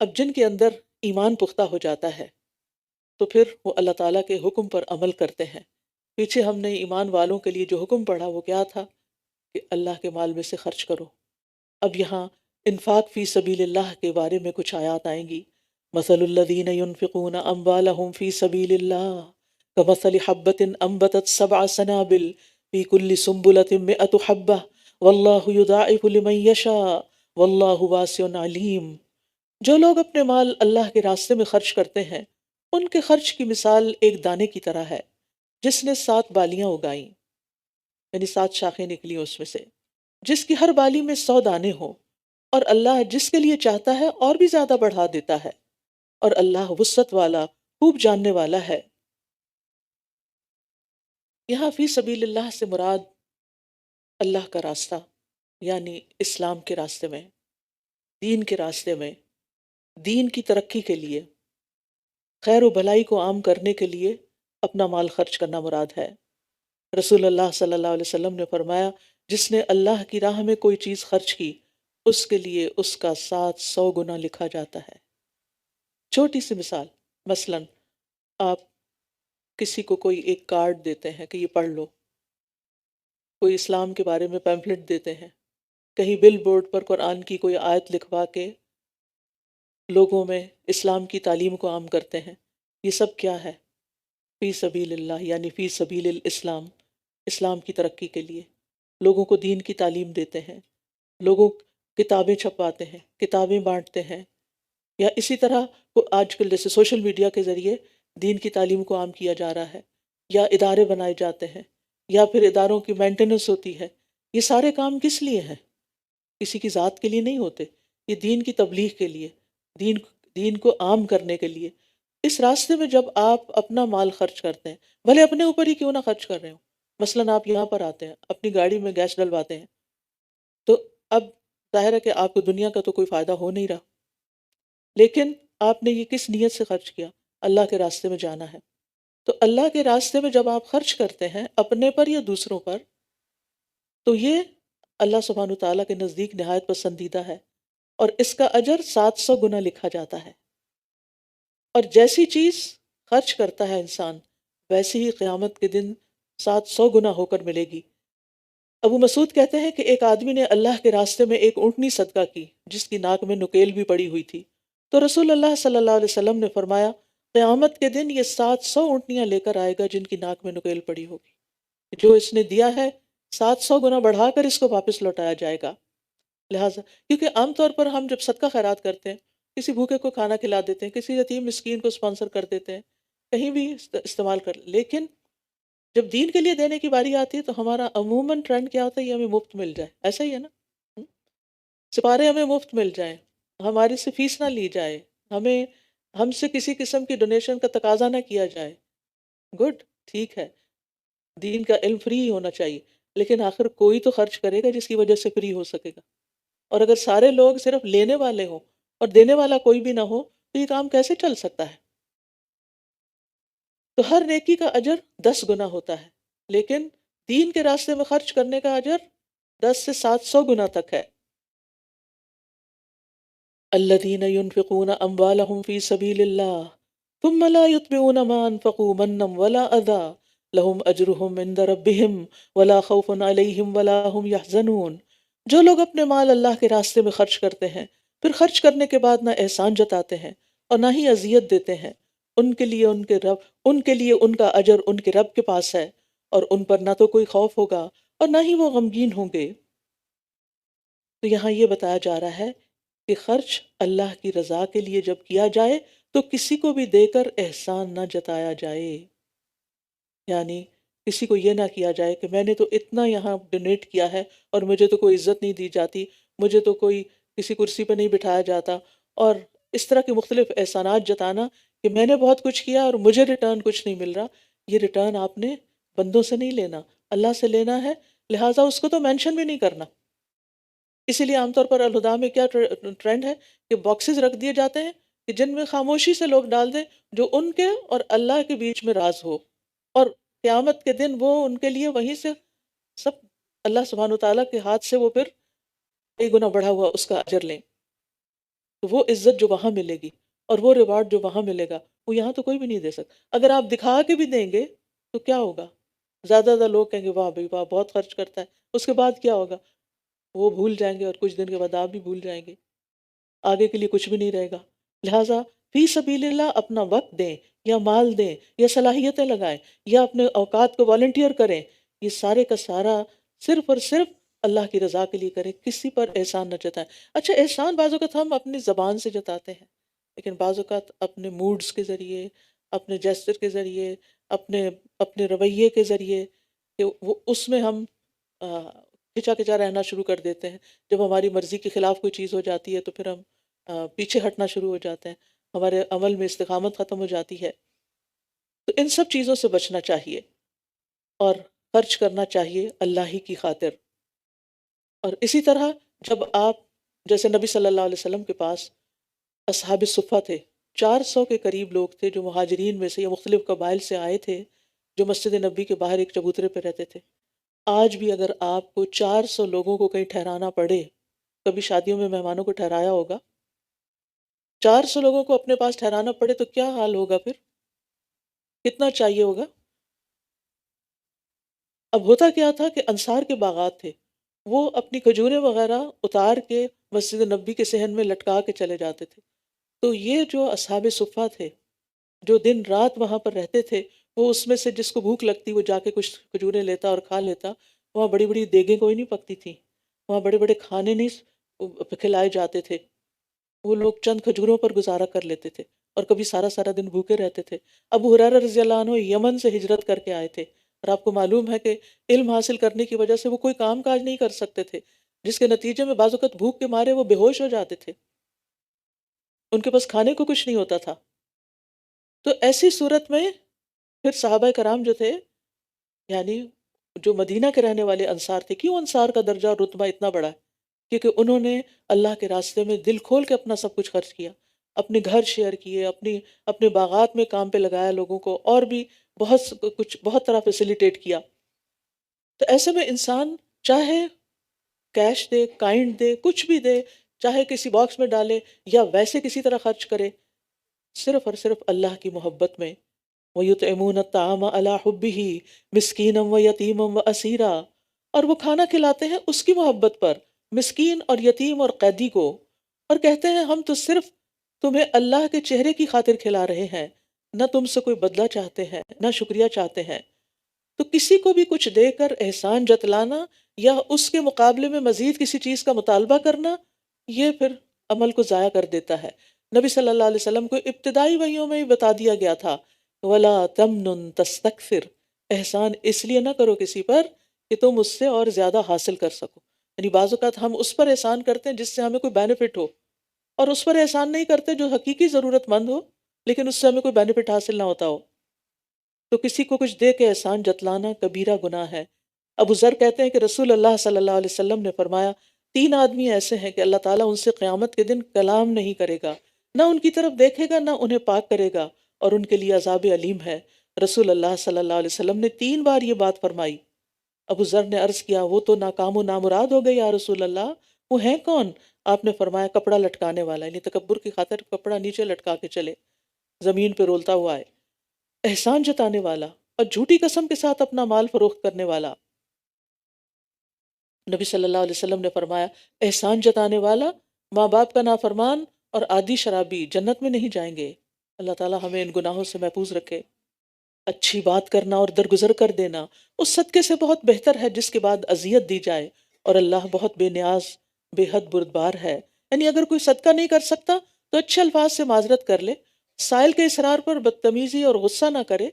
اب جن کے اندر ایمان پختہ ہو جاتا ہے تو پھر وہ اللہ تعالیٰ کے حکم پر عمل کرتے ہیں۔ پیچھے ہم نے ایمان والوں کے لیے جو حکم پڑھا وہ کیا تھا کہ اللہ کے مال میں سے خرچ کرو۔ اب یہاں انفاق فی سبیل اللہ کے بارے میں کچھ آیات آئیں گی۔ مثل الذین ينفقون اموالهم فی سبیل اللہ کمثل حبۃ انبتت سبع سنابل فی کل سنبلۃ مئۃ حبہ واللہ یضاعف لمن یشاء واللہ واسع علیم۔ جو لوگ اپنے مال اللہ کے راستے میں خرچ کرتے ہیں ان کے خرچ کی مثال ایک دانے کی طرح ہے جس نے 7 بالیاں اگائیں، یعنی 7 شاخیں نکلی اس میں سے، جس کی ہر بالی میں 100 دانے ہوں، اور اللہ جس کے لیے چاہتا ہے اور بھی زیادہ بڑھا دیتا ہے، اور اللہ وسعت والا خوب جاننے والا ہے۔ یہاں فی سبیل اللہ سے مراد اللہ کا راستہ، یعنی اسلام کے راستے میں، دین کے راستے میں، دین کی ترقی کے لیے، خیر و بھلائی کو عام کرنے کے لیے اپنا مال خرچ کرنا مراد ہے۔ رسول اللہ صلی اللہ علیہ وسلم نے فرمایا جس نے اللہ کی راہ میں کوئی چیز خرچ کی اس کے لیے اس کا 700 گنا لکھا جاتا ہے۔ چھوٹی سی مثال، مثلا آپ کسی کو کوئی ایک کارڈ دیتے ہیں کہ یہ پڑھ لو، کوئی اسلام کے بارے میں پیمفلٹ دیتے ہیں، کہیں بل بورڈ پر قرآن کی کوئی آیت لکھوا کے لوگوں میں اسلام کی تعلیم کو عام کرتے ہیں، یہ سب کیا ہے؟ فی سبیل اللہ، یعنی فی سبیل الاسلام، اسلام کی ترقی کے لیے لوگوں کو دین کی تعلیم دیتے ہیں، لوگوں کتابیں چھپواتے ہیں، کتابیں بانٹتے ہیں، یا اسی طرح آج کل جیسے سوشل میڈیا کے ذریعے دین کی تعلیم کو عام کیا جا رہا ہے، یا ادارے بنائے جاتے ہیں، یا پھر اداروں کی مینٹیننس ہوتی ہے۔ یہ سارے کام کس لیے ہیں؟ کسی کی ذات کے لیے نہیں ہوتے، یہ دین کی تبلیغ کے لیے، دین کو عام کرنے کے لیے۔ اس راستے میں جب آپ اپنا مال خرچ کرتے ہیں، بھلے اپنے اوپر ہی کیوں نہ خرچ کر رہے ہو، مثلا آپ یہاں پر آتے ہیں، اپنی گاڑی میں گیس ڈلواتے ہیں، تو اب ظاہر ہے کہ آپ کو دنیا کا تو کوئی فائدہ ہو نہیں رہا، لیکن آپ نے یہ کس نیت سے خرچ کیا؟ اللہ کے راستے میں جانا ہے۔ تو اللہ کے راستے میں جب آپ خرچ کرتے ہیں اپنے پر یا دوسروں پر، تو یہ اللہ سبحانہ تعالیٰ کے نزدیک نہایت پسندیدہ ہے، اور اس کا اجر 700 گنا لکھا جاتا ہے۔ اور جیسی چیز خرچ کرتا ہے انسان ویسی ہی قیامت کے دن 700 گنا ہو کر ملے گی۔ ابو مسعود کہتے ہیں کہ ایک آدمی نے اللہ کے راستے میں ایک اونٹنی صدقہ کی جس کی ناک میں نکیل بھی پڑی ہوئی تھی، تو رسول اللہ صلی اللہ علیہ وسلم نے فرمایا قیامت کے دن یہ 700 اونٹنیاں لے کر آئے گا جن کی ناک میں نکیل پڑی ہوگی، جو اس نے دیا ہے 700 گنا بڑھا کر اس کو واپس لوٹایا جائے گا۔ لہٰذا کیونکہ عام طور پر ہم جب صدقہ خیرات کرتے ہیں، کسی بھوکے کو کھانا کھلا دیتے ہیں، کسی یتیم مسکین کو اسپانسر کر دیتے ہیں، کہیں بھی استعمال کر، لیکن جب دین کے لیے دینے کی باری آتی ہے تو ہمارا عموماً ٹرینڈ کیا ہوتا ہے؟ یہ ہمیں مفت مل جائے، ایسا ہی ہے نا؟ سپارے ہمیں مفت مل جائیں، ہماری سے فیس نہ لی جائے، ہم سے کسی قسم کی ڈونیشن کا تقاضا نہ کیا جائے۔ گڈ، ٹھیک ہے، دین کا علم فری ہی ہونا چاہیے، لیکن آخر کوئی تو خرچ کرے گا جس کی وجہ سے فری ہو سکے گا۔ اور اگر سارے لوگ صرف لینے والے ہوں اور دینے والا کوئی بھی نہ ہو تو یہ کام کیسے چل سکتا ہے؟ تو ہر نیکی کا اجر 10 گنا ہوتا ہے، لیکن دین کے راستے میں خرچ کرنے کا اجر 10 سے 700 گنا تک ہے۔ الذین ينفقون اموالهم فی سبیل اللہ ثم لا يتبعون ما انفقوا منا ولا اذى لهم اجرهم عند ربهم ولا خوف علیہم ولا هم يحزنون۔ جو لوگ اپنے مال اللہ کے راستے میں خرچ کرتے ہیں پھر خرچ کرنے کے بعد نہ احسان جتاتے ہیں اور نہ ہی اذیت دیتے ہیں، ان کے لیے ان کا اجر ان کے رب کے پاس ہے، اور ان پر نہ تو کوئی خوف ہوگا اور نہ ہی وہ غمگین ہوں گے۔ تو یہاں یہ بتایا جا رہا ہے کہ خرچ اللہ کی رضا کے لیے جب کیا جائے تو کسی کو بھی دے کر احسان نہ جتایا جائے، یعنی کسی کو یہ نہ کیا جائے کہ میں نے تو اتنا یہاں ڈونیٹ کیا ہے اور مجھے تو کوئی عزت نہیں دی جاتی، مجھے تو کوئی کسی کرسی پہ نہیں بٹھایا جاتا، اور اس طرح کے مختلف احسانات جتانا کہ میں نے بہت کچھ کیا اور مجھے ریٹرن کچھ نہیں مل رہا۔ یہ ریٹرن آپ نے بندوں سے نہیں لینا، اللہ سے لینا ہے، لہٰذا اس کو تو مینشن بھی نہیں کرنا۔ اسی لیے عام طور پر الہدا میں کیا ٹرینڈ ہے کہ باکسز رکھ دیے جاتے ہیں کہ جن میں خاموشی سے لوگ ڈال دیں جو ان کے اور اللہ کے بیچ میں راز ہو، اور قیامت کے دن وہ ان کے لیے وہیں سے سب اللہ سبحانہ تعالیٰ کے ہاتھ سے وہ پھر 1 گنا بڑھا ہوا اس کا اجر لیں، تو وہ عزت جو وہاں ملے گی۔ اور وہ ریوارڈ جو وہاں ملے گا وہ یہاں تو کوئی بھی نہیں دے سکتا۔ اگر آپ دکھا کے بھی دیں گے تو کیا ہوگا؟ زیادہ زیادہ لوگ کہیں گے واہ بھائی واہ بہت خرچ کرتا ہے، اس کے بعد کیا ہوگا؟ وہ بھول جائیں گے اور کچھ دن کے بعد آپ بھی بھول جائیں گے، آگے کے لیے کچھ بھی نہیں رہے گا۔ لہٰذا فی سبیل اللہ اپنا وقت دیں یا مال دیں یا صلاحیتیں لگائیں یا اپنے اوقات کو والنٹیئر کریں، یہ سارے کا سارا صرف اور صرف اللہ کی رضا کے لیے کریں، کسی پر احسان نہ جتائیں۔ اچھا، احسان بعض اوقات ہم اپنی زبان سے جتاتے ہیں، لیکن بعض اوقات اپنے موڈز کے ذریعے، اپنے جیسچر کے ذریعے، اپنے اپنے رویے کے ذریعے، کہ وہ اس میں ہم کھچا کھچا رہنا شروع کر دیتے ہیں۔ جب ہماری مرضی کے خلاف کوئی چیز ہو جاتی ہے تو پھر ہم پیچھے ہٹنا شروع ہو جاتے ہیں، ہمارے عمل میں استقامت ختم ہو جاتی ہے۔ تو ان سب چیزوں سے بچنا چاہیے اور خرچ کرنا چاہیے اللہ ہی کی خاطر۔ اور اسی طرح جب آپ، جیسے نبی صلی اللہ علیہ وسلم کے پاس اصحاب صفہ تھے، 400 کے قریب لوگ تھے جو مہاجرین میں سے یا مختلف قبائل سے آئے تھے، جو مسجد نبی کے باہر ایک چبوترے پہ رہتے تھے۔ آج بھی اگر آپ کو 400 لوگوں کو کہیں ٹھہرانا پڑے، کبھی شادیوں میں مہمانوں کو ٹھہرایا ہوگا، 400 لوگوں کو اپنے پاس ٹھہرانا پڑے تو کیا حال ہوگا پھر؟ کتنا چاہیے ہوگا؟ اب ہوتا کیا تھا کہ انصار کے باغات تھے، وہ اپنی کھجوریں وغیرہ اتار کے مسجد نبی کے صحن میں لٹکا کے چلے جاتے تھے۔ تو یہ جو اصحاب صفہ تھے، جو دن رات وہاں پر رہتے تھے، وہ اس میں سے جس کو بھوک لگتی وہ جا کے کچھ کھجوریں لیتا اور کھا لیتا۔ وہاں بڑی بڑی دیگیں کوئی نہیں پکتی تھیں، وہاں بڑے بڑے کھانے نہیں کھلائے جاتے تھے، وہ لوگ چند کھجوروں پر گزارا کر لیتے تھے اور کبھی سارا سارا دن بھوکے رہتے تھے۔ ابو ہریرہ رضی اللہ عنہ یمن سے ہجرت کر کے آئے تھے، اور آپ کو معلوم ہے کہ علم حاصل کرنے کی وجہ سے وہ کوئی کام کاج نہیں کر سکتے تھے، جس کے نتیجے میں بعض اوقات بھوک کے مارے وہ بے ہوش ہو جاتے تھے، ان کے پاس کھانے کو کچھ نہیں ہوتا تھا۔ تو ایسی صورت میں پھر صحابہ کرام جو تھے، یعنی جو مدینہ کے رہنے والے انصار تھے، کیوں انصار کا درجہ اور رتبہ اتنا بڑا ہے؟ کیونکہ انہوں نے اللہ کے راستے میں دل کھول کے اپنا سب کچھ خرچ کیا، اپنے گھر شیئر کیے، اپنے باغات میں کام پہ لگایا لوگوں کو، اور بھی بہت طرح فیسیلیٹیٹ کیا۔ تو ایسے میں انسان چاہے کیش دے، کائنڈ دے، کچھ بھی دے، چاہے کسی باکس میں ڈالے یا ویسے کسی طرح خرچ کرے، صرف اور صرف اللہ کی محبت میں۔ وَيُطْعِمُونَ الطَّعَامَ عَلَىٰ حُبِّهِ مِسْكِينًا وَيَتِيمًا وَأَسِيرًا، اور وہ کھانا کھلاتے ہیں اس کی محبت پر، مسکین اور یتیم اور قیدی کو، اور کہتے ہیں ہم تو صرف تمہیں اللہ کے چہرے کی خاطر کھلا رہے ہیں، نہ تم سے کوئی بدلہ چاہتے ہیں، نہ شکریہ چاہتے ہیں۔ تو کسی کو بھی کچھ دے کر احسان جتلانا یا اس کے مقابلے میں مزید کسی چیز کا مطالبہ کرنا، یہ پھر عمل کو ضائع کر دیتا ہے۔ نبی صلی اللہ علیہ وسلم کو ابتدائی وحیوں میں ہی بتا دیا گیا تھا، وَلَا تَمْنُن تَسْتَكْثِرْ، احسان اس لیے نہ کرو کسی پر کہ تم اس سے اور زیادہ حاصل کر سکو۔ یعنی بعض اوقات ہم اس پر احسان کرتے ہیں جس سے ہمیں کوئی بینیفٹ ہو، اور اس پر احسان نہیں کرتے جو حقیقی ضرورت مند ہو لیکن اس سے ہمیں کوئی بینیفٹ حاصل نہ ہوتا ہو۔ تو کسی کو کچھ دے کے احسان جتلانا کبیرہ گناہ ہے۔ ابو ذر کہتے ہیں کہ رسول اللہ صلی اللہ علیہ وسلم نے فرمایا، 3 آدمی ایسے ہیں کہ اللہ تعالیٰ ان سے قیامت کے دن کلام نہیں کرے گا، نہ ان کی طرف دیکھے گا، نہ انہیں پاک کرے گا، اور ان کے لیے عذاب علیم ہے۔ رسول اللہ صلی اللہ علیہ وسلم نے 3 بار یہ بات فرمائی۔ ابو ذر نے عرض کیا، وہ تو ناکام و نامراد ہو گئے یا رسول اللہ، وہ ہیں کون؟ آپ نے فرمایا، کپڑا لٹکانے والا، یعنی تکبر کی خاطر کپڑا نیچے لٹکا کے چلے، زمین پہ رولتا ہوا ہے، احسان جتانے والا، اور جھوٹی قسم کے ساتھ اپنا مال فروخت کرنے والا۔ نبی صلی اللہ علیہ وسلم نے فرمایا، احسان جتانے والا، ماں باپ کا نافرمان اور عادی شرابی جنت میں نہیں جائیں گے۔ اللہ تعالیٰ ہمیں ان گناہوں سے محفوظ رکھے۔ اچھی بات کرنا اور درگزر کر دینا اس صدقے سے بہت بہتر ہے جس کے بعد اذیت دی جائے، اور اللہ بہت بے نیاز، بے حد بردبار ہے۔ یعنی اگر کوئی صدقہ نہیں کر سکتا تو اچھے الفاظ سے معذرت کر لے، سائل کے اصرار پر بدتمیزی اور غصہ نہ کرے،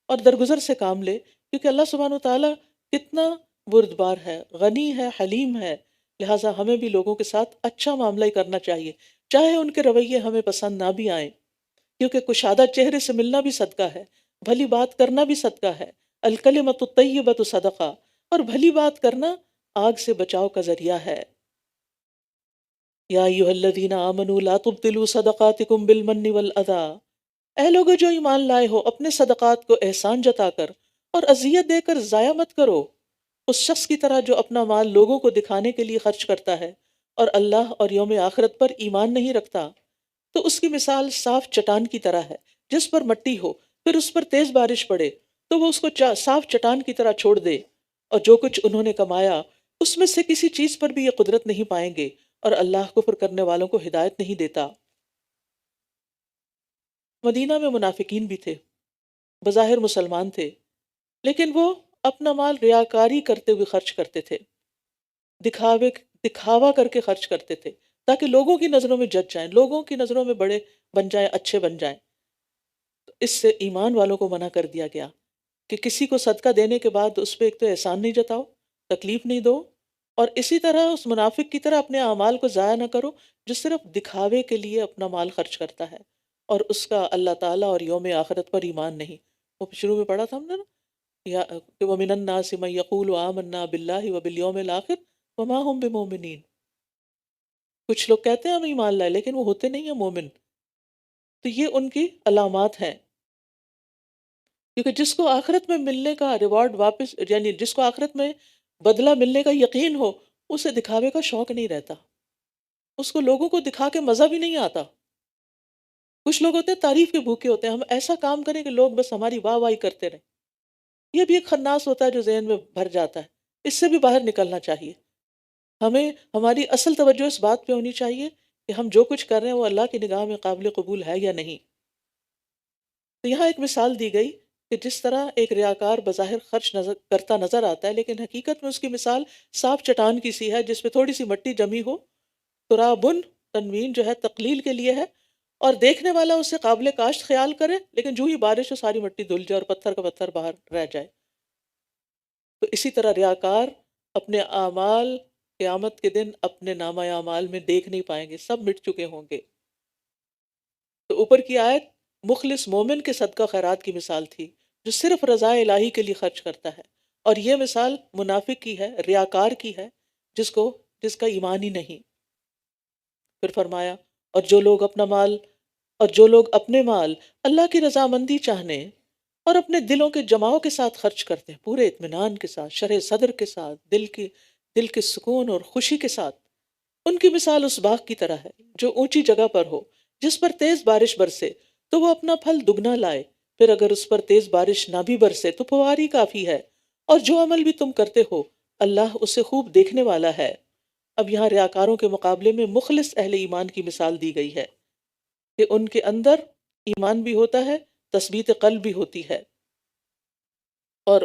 اور درگزر سے کام لے، کیونکہ اللہ سبحانہ و تعالیٰ کتنا بردبار ہے، غنی ہے، حلیم ہے۔ لہٰذا ہمیں بھی لوگوں کے ساتھ اچھا معاملہ ہی کرنا چاہیے، چاہے ان کے رویے ہمیں پسند نہ بھی آئیں، کیونکہ کشادہ چہرے سے ملنا بھی صدقہ ہے، بھلی بات کرنا بھی صدقہ ہے۔ الکلمۃ الطیبۃ صدقہ، اور بھلی بات کرنا آگ سے بچاؤ کا ذریعہ ہے۔ یا ایھا الذین آمنوا لا تبطلوا صدقاتکم بالمن والاذی، اے لوگو جو ایمان لائے ہو، اپنے صدقات کو احسان جتا کر اور اذیت دے کر ضائع مت کرو، اس شخص کی طرح جو اپنا مال لوگوں کو دکھانے کے لیے خرچ کرتا ہے اور اللہ اور یوم آخرت پر ایمان نہیں رکھتا۔ تو اس کی مثال صاف چٹان کی طرح ہے، جس پر مٹی ہو پھر اس پر تیز بارش پڑے تو وہ اس کو صاف چٹان کی طرح چھوڑ دے، اور جو کچھ انہوں نے کمایا اس میں سے کسی چیز پر بھی یہ قدرت نہیں پائیں گے، اور اللہ کفر کرنے والوں کو ہدایت نہیں دیتا۔ مدینہ میں منافقین بھی تھے، بظاہر مسلمان تھے، لیکن وہ اپنا مال ریاکاری کرتے ہوئے خرچ کرتے تھے، دکھاوے دکھاوا کر کے خرچ کرتے تھے تاکہ لوگوں کی نظروں میں جج جائیں، لوگوں کی نظروں میں بڑے بن جائیں، اچھے بن جائیں۔ اس سے ایمان والوں کو منع کر دیا گیا کہ کسی کو صدقہ دینے کے بعد اس پہ ایک تو احسان نہیں جتاؤ، تکلیف نہیں دو، اور اسی طرح اس منافق کی طرح اپنے اعمال کو ضائع نہ کرو جو صرف دکھاوے کے لیے اپنا مال خرچ کرتا ہے اور اس کا اللہ تعالیٰ اور یوم آخرت پر ایمان نہیں۔ وہ شروع میں پڑھا تھا ہم نے نا، یا کہ وَمِنَ النَّاسِ مَن يَقُولُ آمَنَّا بِاللَّهِ وَبِالْيَوْمِ الْآخِرِ وَمَا هُمْ بِمُؤْمِنِينَ۔ کچھ لوگ کہتے ہیں ہم ایمان لائے لیکن وہ ہوتے نہیں ہیں مومن۔ تو یہ ان کی علامات ہیں، کیونکہ جس کو آخرت میں ملنے کا ریوارڈ واپس، یعنی جس کو آخرت میں بدلہ ملنے کا یقین ہو، اسے دکھاوے کا شوق نہیں رہتا، اس کو لوگوں کو دکھا کے مزہ بھی نہیں آتا۔ کچھ لوگ ہوتے ہیں تعریف کے بھوکے ہوتے ہیں، ہم ایسا کام کریں کہ لوگ بس ہماری واہ واہی کرتے رہیں۔ یہ بھی ایک خناس ہوتا ہے جو ذہن میں بھر جاتا ہے، اس سے بھی باہر نکلنا چاہیے۔ ہمیں ہماری اصل توجہ اس بات پہ ہونی چاہیے کہ ہم جو کچھ کر رہے ہیں وہ اللہ کی نگاہ میں قابل قبول ہے یا نہیں۔ تو یہاں ایک مثال دی گئی کہ جس طرح ایک ریاکار بظاہر خرچ کرتا نظر آتا ہے، لیکن حقیقت میں اس کی مثال صاف چٹان کی سی ہے جس پہ تھوڑی سی مٹی جمی ہو۔ ترابن، تنوین جو ہے تقلیل کے لیے ہے، اور دیکھنے والا اسے قابل کاشت خیال کرے، لیکن جو ہی بارش ہو ساری مٹی دھل جائے اور پتھر کا پتھر باہر رہ جائے۔ تو اسی طرح ریاکار اپنے اعمال قیامت کے دن اپنے نامہ اعمال میں دیکھ نہیں پائیں گے، سب مٹ چکے ہوں گے۔ تو اوپر کی آیت مخلص مومن کے صدقہ خیرات کی مثال تھی جو صرف رضا الہی کے لیے خرچ کرتا ہے، اور یہ مثال منافق کی ہے، ریاکار کی ہے، جس کا ایمان ہی نہیں۔ پھر فرمایا اور جو لوگ اپنے مال اللہ کی رضامندی چاہنے اور اپنے دلوں کے جماؤ کے ساتھ خرچ کرتے ہیں، پورے اطمینان کے ساتھ، شرح صدر کے ساتھ، دل کے سکون اور خوشی کے ساتھ، ان کی مثال اس باغ کی طرح ہے جو اونچی جگہ پر ہو، جس پر تیز بارش برسے تو وہ اپنا پھل دگنا لائے، پھر اگر اس پر تیز بارش نہ بھی برسے تو فواری کافی ہے، اور جو عمل بھی تم کرتے ہو اللہ اسے خوب دیکھنے والا ہے۔ اب یہاں ریاکاروں کے مقابلے میں مخلص اہل ایمان کی مثال دی گئی ہے کہ ان کے اندر ایمان بھی ہوتا ہے، تثبیت قلب بھی ہوتی ہے، اور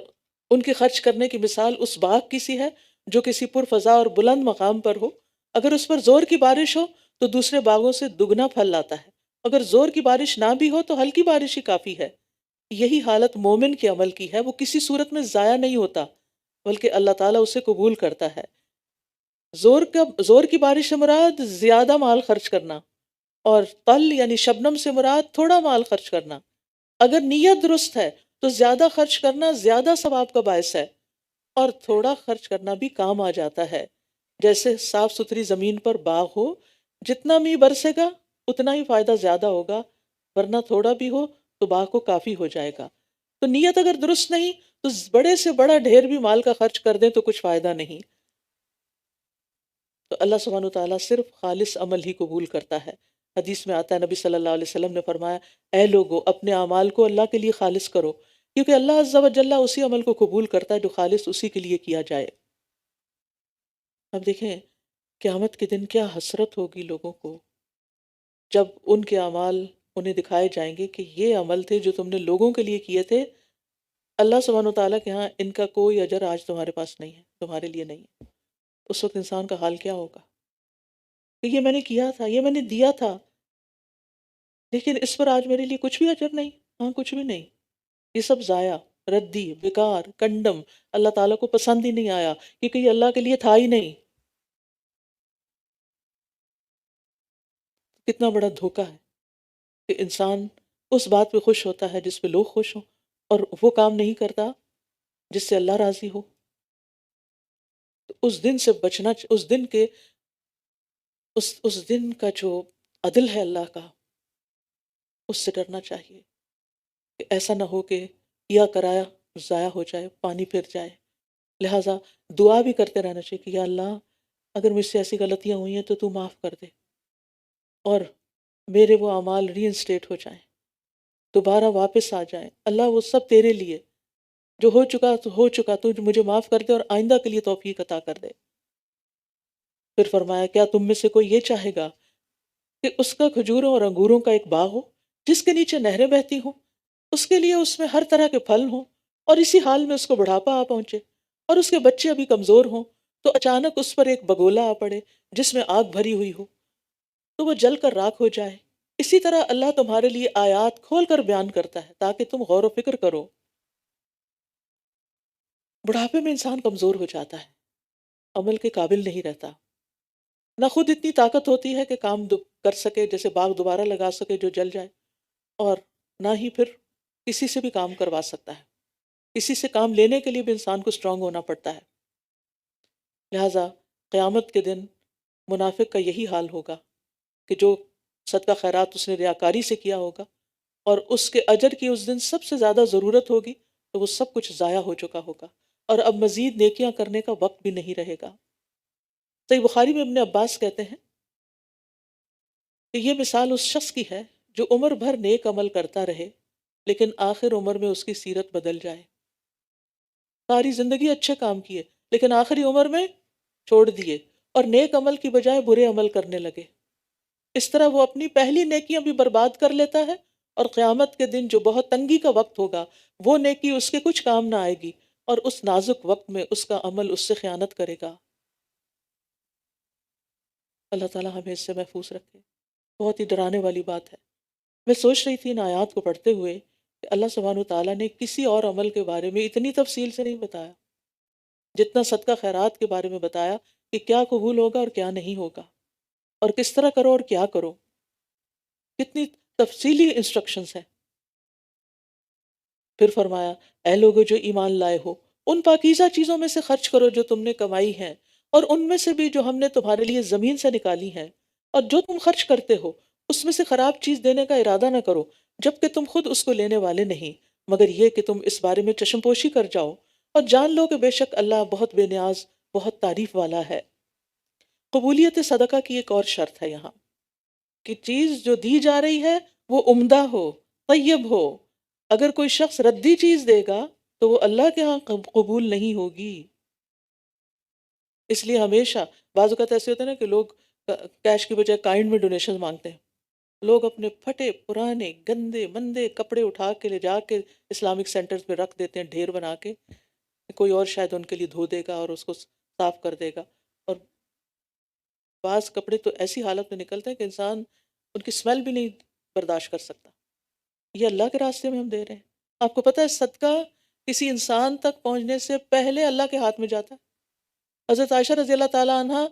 ان کے خرچ کرنے کی مثال اس باغ کی سی ہے جو کسی پرفضا اور بلند مقام پر ہو، اگر اس پر زور کی بارش ہو تو دوسرے باغوں سے دگنا پھل لاتا ہے، اگر زور کی بارش نہ بھی ہو تو ہلکی بارش ہی کافی ہے۔ یہی حالت مومن کے عمل کی ہے، وہ کسی صورت میں ضائع نہیں ہوتا بلکہ اللہ تعالیٰ اسے قبول کرتا ہے۔ زور کی بارش سے مراد زیادہ مال خرچ کرنا، اور طل یعنی شبنم سے مراد تھوڑا مال خرچ کرنا۔ اگر نیت درست ہے تو زیادہ خرچ کرنا زیادہ ثواب کا باعث ہے، اور تھوڑا خرچ کرنا بھی کام آ جاتا ہے۔ جیسے صاف ستھری زمین پر باغ ہو، جتنا می برسے گا اتنا ہی فائدہ زیادہ ہوگا، ورنہ تھوڑا بھی ہو تو باغ کو کافی ہو جائے گا۔ تو نیت اگر درست نہیں تو بڑے سے بڑا ڈھیر بھی مال کا خرچ کر دیں تو کچھ فائدہ نہیں۔ تو اللہ سبحانہ وتعالیٰ صرف خالص عمل ہی قبول کرتا ہے۔ حدیث میں آتا ہے، نبی صلی اللہ علیہ وسلم نے فرمایا، اے لوگو اپنے اعمال کو اللہ کے لیے خالص کرو، کیونکہ اللہ عز و جل اسی عمل کو قبول کرتا ہے جو خالص اسی کے لیے کیا جائے۔ اب دیکھیں قیامت کے دن کیا حسرت ہوگی لوگوں کو جب ان کے اعمال انہیں دکھائے جائیں گے کہ یہ عمل تھے جو تم نے لوگوں کے لیے کیے تھے، اللہ سبحانہ وتعالیٰ کے ہاں ان کا کوئی اجر آج تمہارے پاس نہیں ہے، تمہارے لیے نہیں ہے۔ اس وقت انسان کا حال کیا ہوگا کہ یہ میں نے کیا تھا، یہ میں نے دیا تھا، لیکن اس پر آج میرے لیے کچھ بھی اجر نہیں، ہاں کچھ بھی نہیں، یہ سب ضائع، ردی، بیکار، کنڈم، اللہ تعالیٰ کو پسند ہی نہیں آیا کیونکہ یہ اللہ کے لیے تھا ہی نہیں۔ کتنا بڑا دھوکہ ہے کہ انسان اس بات پہ خوش ہوتا ہے جس پہ لوگ خوش ہوں، اور وہ کام نہیں کرتا جس سے اللہ راضی ہو۔ تو اس دن سے بچنا، اس دن کا جو عدل ہے اللہ کا، اس سے ڈرنا چاہیے کہ ایسا نہ ہو کہ کیا کرایا ضائع ہو جائے، پانی پھر جائے۔ لہٰذا دعا بھی کرتے رہنا چاہیے کہ یا اللہ اگر مجھ سے ایسی غلطیاں ہوئی ہیں تو تو معاف کر دے، اور میرے وہ اعمال ری انسٹیٹ ہو جائیں، دوبارہ واپس آ جائیں۔ اللہ وہ سب تیرے لیے، جو ہو چکا تو ہو چکا، تو مجھے معاف کر دے اور آئندہ کے لیے توفیق عطا کر دے۔ پھر فرمایا کیا تم میں سے کوئی یہ چاہے گا کہ اس کا کھجوروں اور انگوروں کا ایک باغ ہو جس کے نیچے نہریں بہتی ہوں، اس کے لیے اس میں ہر طرح کے پھل ہوں، اور اسی حال میں اس کو بڑھاپا آ پہنچے اور اس کے بچے ابھی کمزور ہوں، تو اچانک اس پر ایک بگولا آ پڑے جس میں آگ بھری ہوئی ہو، تو وہ جل کر راکھ ہو جائے۔ اسی طرح اللہ تمہارے لیے آیات کھول کر بیان کرتا ہے تاکہ تم غور و فکر کرو۔ بڑھاپے میں انسان کمزور ہو جاتا ہے، عمل کے قابل نہیں رہتا، نہ خود اتنی طاقت ہوتی ہے کہ کام کر سکے، جیسے باغ دوبارہ لگا سکے جو جل جائے، اور نہ ہی پھر کسی سے بھی کام کروا سکتا ہے۔ کسی سے کام لینے کے لیے بھی انسان کو اسٹرانگ ہونا پڑتا ہے۔ لہٰذا قیامت کے دن منافق کا یہی حال ہوگا کہ جو صدقہ خیرات اس نے ریاکاری سے کیا ہوگا اور اس کے اجر کی اس دن سب سے زیادہ ضرورت ہوگی، تو وہ سب کچھ ضائع ہو چکا ہوگا اور اب مزید نیکیاں کرنے کا وقت بھی نہیں رہے گا۔ صحیح بخاری میں ابن عباس کہتے ہیں کہ یہ مثال اس شخص کی ہے جو عمر بھر نیک عمل کرتا رہے لیکن آخر عمر میں اس کی سیرت بدل جائے۔ ساری زندگی اچھے کام کیے لیکن آخری عمر میں چھوڑ دیے اور نیک عمل کی بجائے برے عمل کرنے لگے۔ اس طرح وہ اپنی پہلی نیکیاں بھی برباد کر لیتا ہے، اور قیامت کے دن جو بہت تنگی کا وقت ہوگا وہ نیکی اس کے کچھ کام نہ آئے گی، اور اس نازک وقت میں اس کا عمل اس سے خیانت کرے گا۔ اللہ تعالیٰ ہمیں اس سے محفوظ رکھے۔ بہت ہی ڈرانے والی بات ہے۔ میں سوچ رہی تھی ان آیات کو پڑھتے ہوئے کہ اللہ سبحانہ وتعالیٰ نے کسی اور عمل کے بارے میں اتنی تفصیل سے نہیں بتایا جتنا صدقہ خیرات کے بارے میں بتایا، کہ کیا قبول ہوگا اور کیا نہیں ہوگا، اور کس طرح کرو اور کیا کرو۔ کتنی تفصیلی انسٹرکشنز ہیں۔ پھر فرمایا اے لوگو جو ایمان لائے ہو، ان پاکیزہ چیزوں میں سے خرچ کرو جو تم نے کمائی ہیں، اور ان میں سے بھی جو ہم نے تمہارے لیے زمین سے نکالی ہیں، اور جو تم خرچ کرتے ہو اس میں سے خراب چیز دینے کا ارادہ نہ کرو جبکہ تم خود اس کو لینے والے نہیں، مگر یہ کہ تم اس بارے میں چشم پوشی کر جاؤ اور جان لو کہ بے شک اللہ بہت بے نیاز، بہت تعریف والا ہے۔ قبولیت صدقہ کی ایک اور شرط ہے یہاں، کہ چیز جو دی جا رہی ہے وہ عمدہ ہو، طیب ہو۔ اگر کوئی شخص ردی چیز دے گا تو وہ اللہ کے ہاں قبول نہیں ہوگی۔ اس لیے ہمیشہ بعض اوقات ایسے ہوتے ہیں نا کہ لوگ کیش کی بجائے کائنڈ میں ڈونیشن مانگتے ہیں۔ لوگ اپنے پھٹے پرانے گندے مندے کپڑے اٹھا کے لے جا کے اسلامک سینٹرز میں رکھ دیتے ہیں ڈھیر بنا کے، کوئی اور شاید ان کے لیے دھو دے گا اور اس کو صاف کر دے گا، اور بعض کپڑے تو ایسی حالت میں نکلتے ہیں کہ انسان ان کی اسمیل بھی نہیں برداشت کر سکتا۔ یہ اللہ کے راستے میں ہم دے رہے ہیں۔ آپ کو پتہ ہے صدقہ کسی انسان تک پہنچنے سے پہلے اللہ کے ہاتھ میں جاتا ہے۔ حضرت عائشہ رضی اللہ تعالیٰ عنہ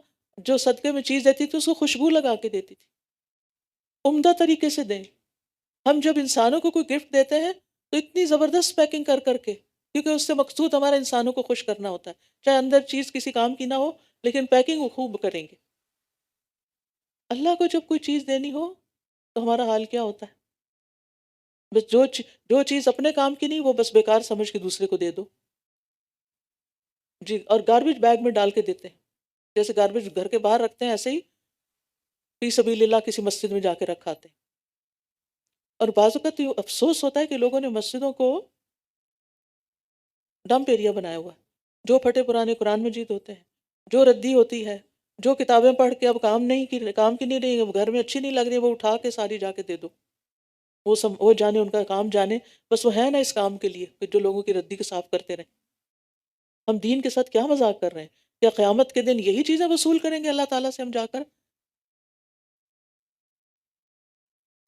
جو صدقے میں چیز دیتی تھی اس کو خوشبو لگا کے دیتی تھی، عمدہ طریقے سے دیں۔ ہم جب انسانوں کو کوئی گفٹ دیتے ہیں تو اتنی زبردست پیکنگ کر کر کے، کیونکہ اس سے مقصود ہمارا انسانوں کو خوش کرنا ہوتا ہے، چاہے اندر چیز کسی کام کی نہ ہو لیکن پیکنگ وہ خوب کریں گے۔ اللہ کو جب کوئی چیز دینی ہو تو ہمارا حال کیا ہوتا ہے؟ بس جو چیز اپنے کام کی نہیں وہ بس بیکار سمجھ کے دوسرے کو دے دو جی، اور گاربیج بیگ میں ڈال کے دیتے ہیں، جیسے گاربیج گھر کے باہر رکھتے ہیں ایسے ہی فی سبیل اللہ کسی مسجد میں جا کے رکھاتے ہیں۔ اور بعض اوقات یہ افسوس ہوتا ہے کہ لوگوں نے مسجدوں کو ڈمپ ایریا بنایا ہوا ہے۔ جو پھٹے پرانے قرآن مجید ہوتے ہیں، جو ردی ہوتی ہے، جو کتابیں پڑھ کے اب کام کی نہیں رہی، گھر میں اچھی نہیں لگ رہی، وہ اٹھا کے ساری جا کے دے دو۔ وہ جانے ان کا کام جانے، بس وہ ہے نا اس کام کے لیے کہ جو لوگوں کی ردی کو صاف کرتے رہیں۔ ہم دین کے ساتھ کیا مذاق کر رہے ہیں؟ کیا قیامت کے دن یہی چیزیں وصول کریں گے اللہ تعالیٰ سے ہم جا کر؟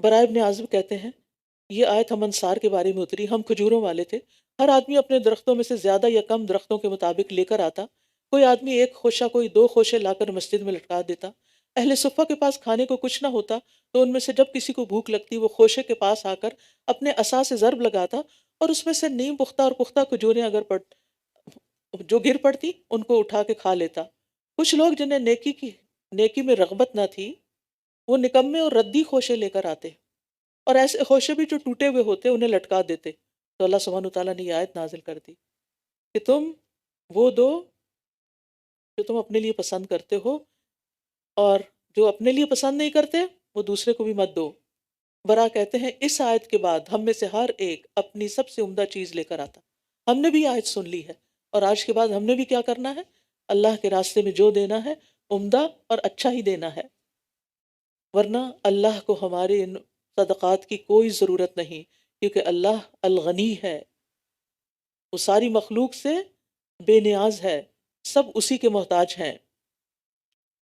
برائے ابن عازب کہتے ہیں یہ آیت ہم انصار کے بارے میں اتری، ہم کھجوروں والے تھے، ہر آدمی اپنے درختوں میں سے زیادہ یا کم درختوں کے مطابق لے کر آتا، کوئی آدمی ایک خوشہ کوئی دو خوشے لا کر مسجد میں لٹکا دیتا۔ اہل صفہ کے پاس کھانے کو کچھ نہ ہوتا تو ان میں سے جب کسی کو بھوک لگتی وہ خوشے کے پاس آ کر اپنے عصا سے ضرب لگاتا اور اس میں سے نیم پختہ اور پختہ کھجوریں جو گر پڑتی ان کو اٹھا کے کھا لیتا۔ کچھ لوگ جنہیں نیکی میں رغبت نہ تھی وہ نکمے اور ردی خوشے لے کر آتے، اور ایسے خوشے بھی جو ٹوٹے ہوئے ہوتے انہیں لٹکا دیتے۔ تو اللہ سبحانہ وتعالیٰ نے یہ آیت نازل کر دی کہ تم وہ دو جو تم اپنے لیے پسند کرتے ہو، اور جو اپنے لیے پسند نہیں کرتے وہ دوسرے کو بھی مت دو۔ برا کہتے ہیں اس آیت کے بعد ہم میں سے ہر ایک اپنی سب سے عمدہ چیز لے کر آتا۔ ہم نے بھی آیت سن لی ہے، اور آج کے بعد ہم نے بھی کیا کرنا ہے؟ اللہ کے راستے میں جو دینا ہے عمدہ اور اچھا ہی دینا ہے، ورنہ اللہ کو ہمارے ان صدقات کی کوئی ضرورت نہیں، کیونکہ اللہ الغنی ہے، وہ ساری مخلوق سے بے نیاز ہے، سب اسی کے محتاج ہیں۔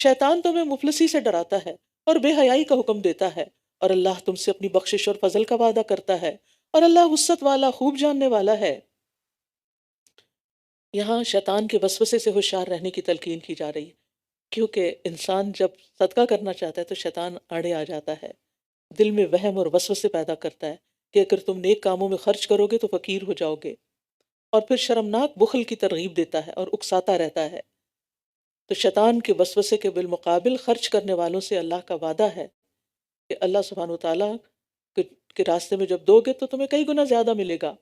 شیطان تمہیں مفلسی سے ڈراتا ہے اور بے حیائی کا حکم دیتا ہے، اور اللہ تم سے اپنی بخشش اور فضل کا وعدہ کرتا ہے، اور اللہ وسعت والا خوب جاننے والا ہے۔ یہاں شیطان کے وسوسے سے ہوشیار رہنے کی تلقین کی جا رہی ہے، کیونکہ انسان جب صدقہ کرنا چاہتا ہے تو شیطان آڑے آ جاتا ہے، دل میں وہم اور وسوسے پیدا کرتا ہے کہ اگر تم نیک کاموں میں خرچ کرو گے تو فقیر ہو جاؤ گے، اور پھر شرمناک بخل کی ترغیب دیتا ہے اور اکساتا رہتا ہے۔ تو شیطان کے وسوسے کے بالمقابل خرچ کرنے والوں سے اللہ کا وعدہ ہے کہ اللہ سبحانہ وتعالیٰ کے راستے میں جب دو گے تو تمہیں کئی گنا زیادہ ملے گا۔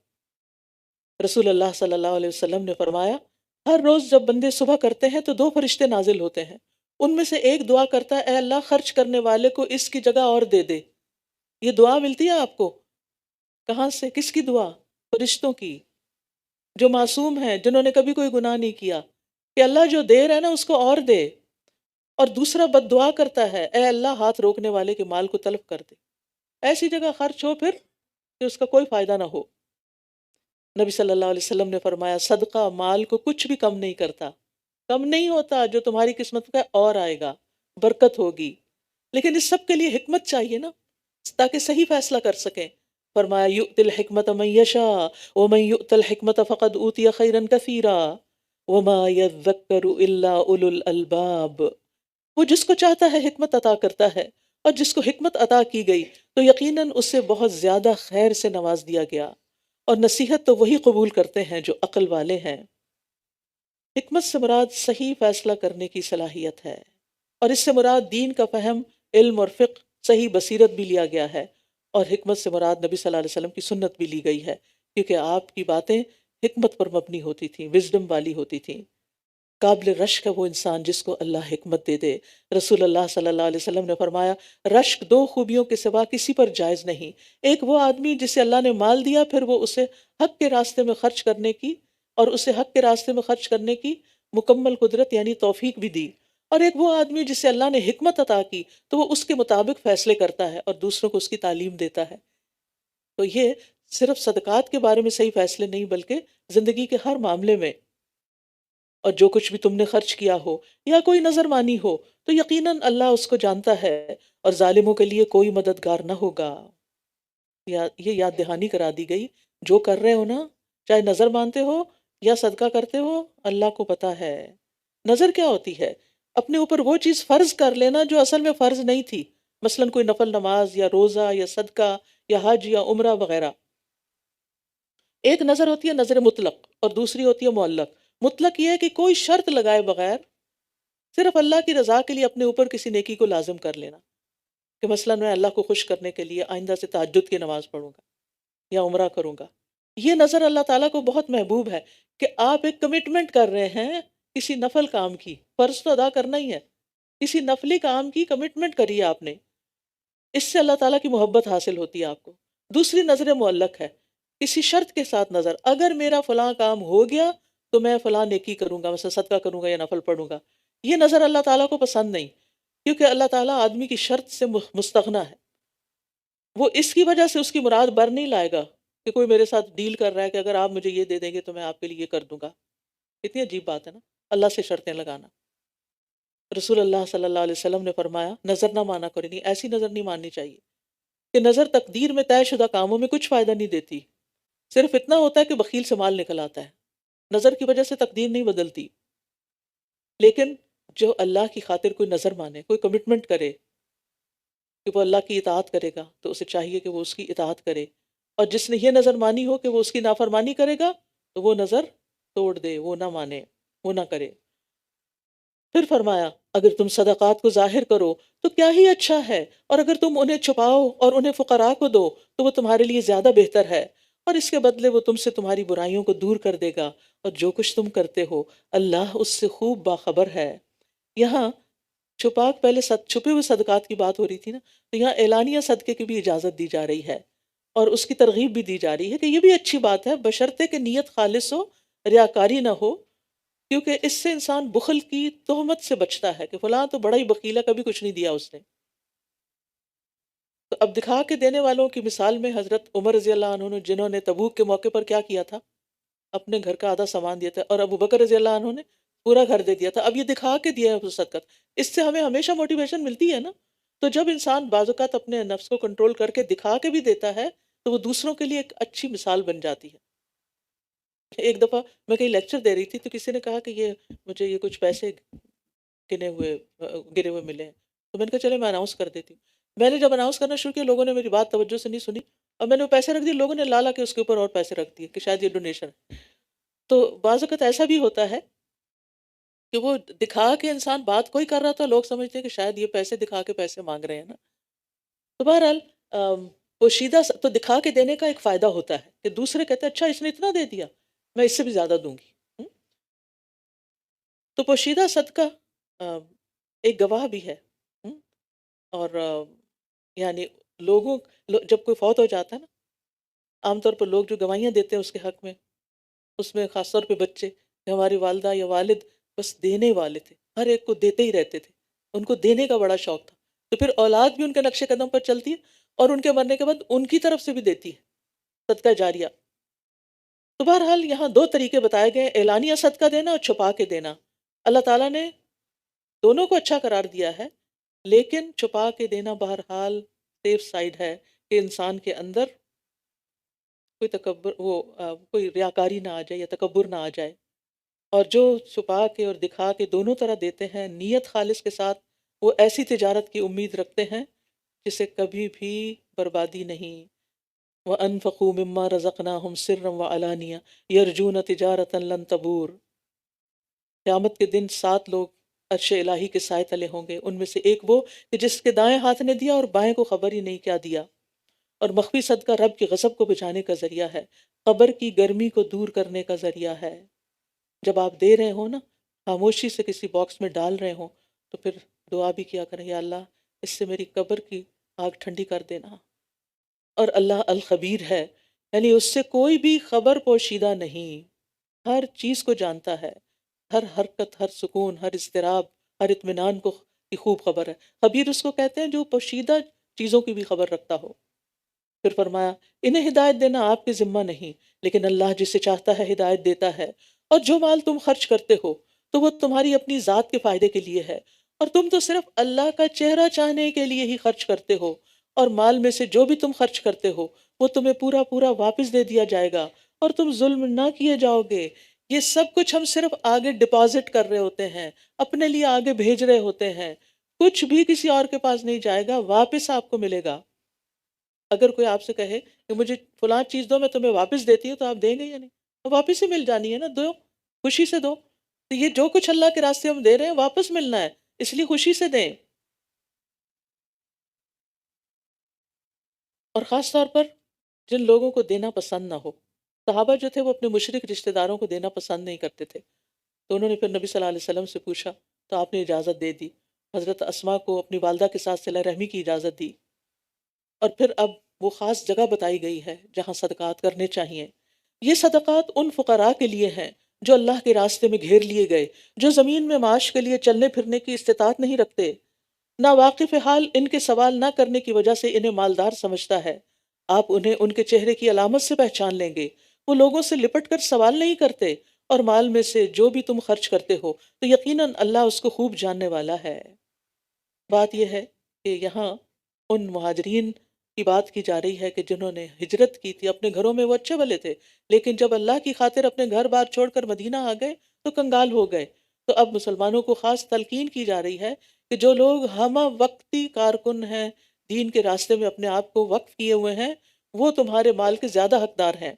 رسول اللہ صلی اللہ علیہ وسلم نے فرمایا، ہر روز جب بندے صبح کرتے ہیں تو دو فرشتے نازل ہوتے ہیں، ان میں سے ایک دعا کرتا ہے، اے اللہ خرچ کرنے والے کو اس کی جگہ اور دے دے۔ یہ دعا ملتی ہے آپ کو کہاں سے؟ کس کی دعا؟ فرشتوں کی، جو معصوم ہیں، جنہوں نے کبھی کوئی گناہ نہیں کیا، کہ اللہ جو دے رہا ہے نا اس کو اور دے۔ اور دوسرا بد دعا کرتا ہے، اے اللہ ہاتھ روکنے والے کے مال کو تلف کر دے، ایسی جگہ خرچ ہو پھر کہ اس کا کوئی فائدہ نہ ہو۔ نبی صلی اللہ علیہ وسلم نے فرمایا، صدقہ مال کو کچھ بھی کم نہیں کرتا، کم نہیں ہوتا، جو تمہاری قسمت کا اور آئے گا، برکت ہوگی۔ لیکن اس سب کے لیے حکمت چاہیے نا، تاکہ صحیح فیصلہ کر سکیں۔ فرمایا، یؤتی الحکمت من یشاء ومن یؤت الحکمت فقد اوتی خیرا کثیرا وما یذکر الا اولو الالباب۔ وہ جس کو چاہتا ہے حکمت عطا کرتا ہے، اور جس کو حکمت عطا کی گئی تو یقیناً اسے بہت زیادہ خیر سے نواز دیا گیا، اور نصیحت تو وہی قبول کرتے ہیں جو عقل والے ہیں۔ حکمت سے مراد صحیح فیصلہ کرنے کی صلاحیت ہے، اور اس سے مراد دین کا فہم، علم اور فقہ، صحیح بصیرت بھی لیا گیا ہے، اور حکمت سے مراد نبی صلی اللہ علیہ وسلم کی سنت بھی لی گئی ہے، کیونکہ آپ کی باتیں حکمت پر مبنی ہوتی تھیں، وزڈم والی ہوتی تھیں۔ قابل رشک ہے وہ انسان جس کو اللہ حکمت دے دے۔ رسول اللہ صلی اللہ علیہ وسلم نے فرمایا، رشک دو خوبیوں کے سوا کسی پر جائز نہیں، ایک وہ آدمی جسے اللہ نے مال دیا، پھر وہ اسے حق کے راستے میں خرچ کرنے کی، اور اسے حق کے راستے میں خرچ کرنے کی مکمل قدرت یعنی توفیق بھی دی، اور ایک وہ آدمی جسے اللہ نے حکمت عطا کی تو وہ اس کے مطابق فیصلے کرتا ہے اور دوسروں کو اس کی تعلیم دیتا ہے۔ تو یہ صرف صدقات کے بارے میں صحیح فیصلے نہیں، بلکہ زندگی کے ہر معاملے میں، اور جو کچھ بھی تم نے خرچ کیا ہو یا کوئی نظر مانی ہو تو یقیناً اللہ اس کو جانتا ہے، اور ظالموں کے لیے کوئی مددگار نہ ہوگا۔ یہ یاد دہانی کرا دی گئی، جو کر رہے ہو نا، چاہے نظر مانتے ہو یا صدقہ کرتے ہو، اللہ کو پتا ہے۔ نظر کیا ہوتی ہے؟ اپنے اوپر وہ چیز فرض کر لینا جو اصل میں فرض نہیں تھی، مثلاً کوئی نفل نماز یا روزہ یا صدقہ یا حج یا عمرہ وغیرہ۔ ایک نظر ہوتی ہے نظر مطلق، اور دوسری ہوتی ہے معلق۔ مطلق یہ ہے کہ کوئی شرط لگائے بغیر صرف اللہ کی رضا کے لیے اپنے اوپر کسی نیکی کو لازم کر لینا، کہ مثلا میں اللہ کو خوش کرنے کے لیے آئندہ سے تہجد کی نماز پڑھوں گا یا عمرہ کروں گا۔ یہ نظر اللہ تعالیٰ کو بہت محبوب ہے، کہ آپ ایک کمٹمنٹ کر رہے ہیں کسی نفل کام کی، فرض تو ادا کرنا ہی ہے، کسی نفلی کام کی کمٹمنٹ کری ہے آپ نے، اس سے اللہ تعالیٰ کی محبت حاصل ہوتی ہے آپ کو۔ دوسری نظر معلق ہے، کسی شرط کے ساتھ نظر، اگر میرا فلاں کام ہو گیا تو میں فلاں نیکی کروں گا، مثلا صدقہ کروں گا یا نفل پڑھوں گا۔ یہ نظر اللہ تعالیٰ کو پسند نہیں، کیونکہ اللہ تعالیٰ آدمی کی شرط سے مستغنی ہے، وہ اس کی وجہ سے اس کی مراد بر نہیں لائے گا کہ کوئی میرے ساتھ ڈیل کر رہا ہے کہ اگر آپ مجھے یہ دے دیں گے تو میں آپ کے لیے یہ کر دوں گا۔ کتنی عجیب بات ہے نا، اللہ سے شرطیں لگانا۔ رسول اللہ صلی اللہ علیہ وسلم نے فرمایا، نظر نہ مانا کرو، نہیں ایسی نظر نہیں ماننی چاہیے کہ نظر تقدیر میں طے شدہ کاموں میں کچھ فائدہ نہیں دیتی، صرف اتنا ہوتا ہے کہ بخیل سے مال نکل آتا ہے، نظر کی وجہ سے تقدیر نہیں بدلتی۔ لیکن جو اللہ کی خاطر کوئی نظر مانے، کوئی کمٹمنٹ کرے کہ وہ اللہ کی اطاعت کرے گا، تو اسے چاہیے کہ وہ اس کی اطاعت کرے، اور جس نے یہ نظر مانی ہو کہ وہ اس کی نافرمانی کرے گا تو وہ نظر توڑ دے، وہ نہ مانے، وہ نہ کرے۔ پھر فرمایا، اگر تم صدقات کو ظاہر کرو تو کیا ہی اچھا ہے، اور اگر تم انہیں چھپاؤ اور انہیں فقراء کو دو تو وہ تمہارے لیے زیادہ بہتر ہے، اور اس کے بدلے وہ تم سے تمہاری برائیوں کو دور کر دے گا، اور جو کچھ تم کرتے ہو اللہ اس سے خوب باخبر ہے۔ یہاں پہلے چھپے ہوئے صدقات کی بات ہو رہی تھی نا، تو یہاں اعلانیہ صدقے کی بھی اجازت دی جا رہی ہے، اور اس کی ترغیب بھی دی جا رہی ہے کہ یہ بھی اچھی بات ہے، بشرطے کہ نیت خالص ہو، ریاکاری نہ ہو، کیونکہ اس سے انسان بخل کی تہمت سے بچتا ہے کہ فلاں تو بڑا ہی بخیلا، کبھی کچھ نہیں دیا اس نے۔ تو اب دکھا کے دینے والوں کی مثال میں حضرت عمر رضی اللہ عنہ نے، جنہوں نے تبوک کے موقع پر کیا کیا تھا، اپنے گھر کا آدھا سامان دیا تھا، اور ابو بکر رضی اللہ عنہ نے پورا گھر دے دیا تھا۔ اب یہ دکھا کے دیا ہے صدقہ، اس سے ہمیں ہمیشہ موٹیویشن ملتی ہے نا۔ تو جب انسان بعض اوقات اپنے نفس کو کنٹرول کر کے دکھا کے بھی دیتا ہے، تو وہ دوسروں کے لیے ایک اچھی مثال بن جاتی ہے۔ ایک دفعہ میں کہیں لیکچر دے رہی تھی، تو کسی نے کہا کہ مجھے یہ کچھ پیسے گرے ہوئے ملے ہیں، تو میں نے کہا چلے میں اناؤنس کر دیتی ہوں۔ میں نے جب اناؤنس کرنا شروع کیا، لوگوں نے میری بات توجہ سے نہیں سنی، اور میں نے وہ پیسے رکھ دیے، لوگوں نے لا کے اس کے اوپر اور پیسے رکھ دیے کہ شاید یہ ڈونیشن ہے۔ تو بعض اوقات ایسا بھی ہوتا ہے کہ وہ دکھا کے انسان بات کوئی کر رہا تھا، لوگ سمجھتے ہیں کہ شاید یہ پیسے دکھا کے پیسے مانگ رہے ہیں نا۔ تو بہرحال پوشیدہ تو دکھا کے دینے کا ایک فائدہ ہوتا ہے کہ دوسرے کہتے ہیں اچھا اس نے اتنا دے دیا، میں اس سے بھی زیادہ دوں گی۔ تو پوشیدہ صدقہ ایک گواہ بھی ہے، اور یعنی جب کوئی فوت ہو جاتا ہے نا، عام طور پر لوگ جو گواہیاں دیتے ہیں اس کے حق میں، اس میں خاص طور پہ بچے، کہ ہماری والدہ یا والد بس دینے والے تھے، ہر ایک کو دیتے ہی رہتے تھے، ان کو دینے کا بڑا شوق تھا، تو پھر اولاد بھی ان کے نقش قدم پر چلتی ہے، اور ان کے مرنے کے بعد ان کی طرف سے بھی دیتی ہے صدقہ جاریہ۔ تو بہرحال یہاں دو طریقے بتائے گئے، اعلانیہ صدقہ دینا اور چھپا کے دینا۔ اللہ تعالیٰ نے دونوں کو اچھا قرار دیا ہے، لیکن چھپا کے دینا بہرحال سیف سائیڈ ہے کہ انسان کے اندر کوئی کوئی ریاکاری نہ آ جائے یا تکبر نہ آ جائے۔ اور جو چھپا کے اور دکھا کے دونوں طرح دیتے ہیں، نیت خالص کے ساتھ، وہ ایسی تجارت کی امید رکھتے ہیں جسے کبھی بھی بربادی نہیں۔ وَأَنفَقُوا مِمَّا رَزَقْنَاهُمْ سِرًّا وَعَلَانِيَةً يَرْجُونَ تِجَارَةً لَن تَبُورَ۔ قیامت کے دن 7 لوگ عرش الہی کے سائے تلے ہوں گے، ان میں سے ایک وہ کہ جس کے دائیں ہاتھ نے دیا اور بائیں کو خبر ہی نہیں کیا دیا۔ اور مخفی صدقہ رب کے غضب کو بچانے کا ذریعہ ہے، قبر کی گرمی کو دور کرنے کا ذریعہ ہے۔ جب آپ دے رہے ہوں نا، خاموشی سے کسی باکس میں ڈال رہے ہوں، تو پھر دعا بھی کیا کریں، یا اللہ اس سے میری قبر کی آگ ٹھنڈی کر دینا۔ اور اللہ الخبیر ہے، یعنی اس سے کوئی بھی خبر پوشیدہ نہیں، ہر چیز کو جانتا ہے، ہر حرکت، ہر سکون، ہر اضطراب، ہر اطمینان کی خوب خبر ہے۔ خبیر اس کو کہتے ہیں جو پوشیدہ چیزوں کی بھی خبر رکھتا ہو۔ پھر فرمایا انہیں ہدایت دینا آپ کے ذمہ نہیں، لیکن اللہ جسے چاہتا ہے ہدایت دیتا ہے، اور جو مال تم خرچ کرتے ہو تو وہ تمہاری اپنی ذات کے فائدے کے لیے ہے، اور تم تو صرف اللہ کا چہرہ چاہنے کے لیے ہی خرچ کرتے ہو، اور مال میں سے جو بھی تم خرچ کرتے ہو وہ تمہیں پورا پورا واپس دے دیا جائے گا، اور تم ظلم نہ کیے جاؤ گے۔ یہ سب کچھ ہم صرف آگے ڈپازٹ کر رہے ہوتے ہیں، اپنے لیے آگے بھیج رہے ہوتے ہیں، کچھ بھی کسی اور کے پاس نہیں جائے گا، واپس آپ کو ملے گا۔ اگر کوئی آپ سے کہے کہ مجھے فلاں چیز دو میں تمہیں واپس دیتی ہوں، تو آپ دیں گے یا نہیں؟ واپس ہی مل جانی ہے نا، دو، خوشی سے دو۔ تو یہ جو کچھ اللہ کے راستے ہم دے رہے ہیں واپس ملنا ہے، اس لیے خوشی سے دیں۔ اور خاص طور پر جن لوگوں کو دینا پسند نہ ہو، صحابہ جو تھے وہ اپنے مشرک رشتہ داروں کو دینا پسند نہیں کرتے تھے، تو انہوں نے پھر نبی صلی اللہ علیہ وسلم سے پوچھا تو آپ نے اجازت دے دی۔ حضرت اسماء کو اپنی والدہ کے ساتھ صلہ رحمی کی اجازت دی، اور پھر اب وہ خاص جگہ بتائی گئی ہے جہاں صدقات کرنے چاہیے۔ یہ صدقات ان فقراء کے لیے ہیں جو اللہ کے راستے میں گھیر لیے گئے، جو زمین میں معاش کے لیے چلنے پھرنے کی استطاعت نہیں رکھتے۔ ناواقف حال ان کے سوال نہ کرنے کی وجہ سے انہیں مالدار سمجھتا ہے۔ آپ انہیں ان کے چہرے کی علامت سے پہچان لیں گے، وہ لوگوں سے لپٹ کر سوال نہیں کرتے، اور مال میں سے جو بھی تم خرچ کرتے ہو تو یقیناً اللہ اس کو خوب جاننے والا ہے۔ بات یہ ہے کہ یہاں ان مہاجرین کی بات کی جا رہی ہے کہ جنہوں نے ہجرت کی تھی، اپنے گھروں میں وہ اچھے بھلے تھے، لیکن جب اللہ کی خاطر اپنے گھر بار چھوڑ کر مدینہ آ گئے تو کنگال ہو گئے۔ تو اب مسلمانوں کو خاص تلقین کی جا رہی ہے کہ جو لوگ ہمہ وقتی کارکن ہیں، دین کے راستے میں اپنے آپ کو وقف کیے ہوئے ہیں، وہ تمہارے مال کے زیادہ حقدار ہیں۔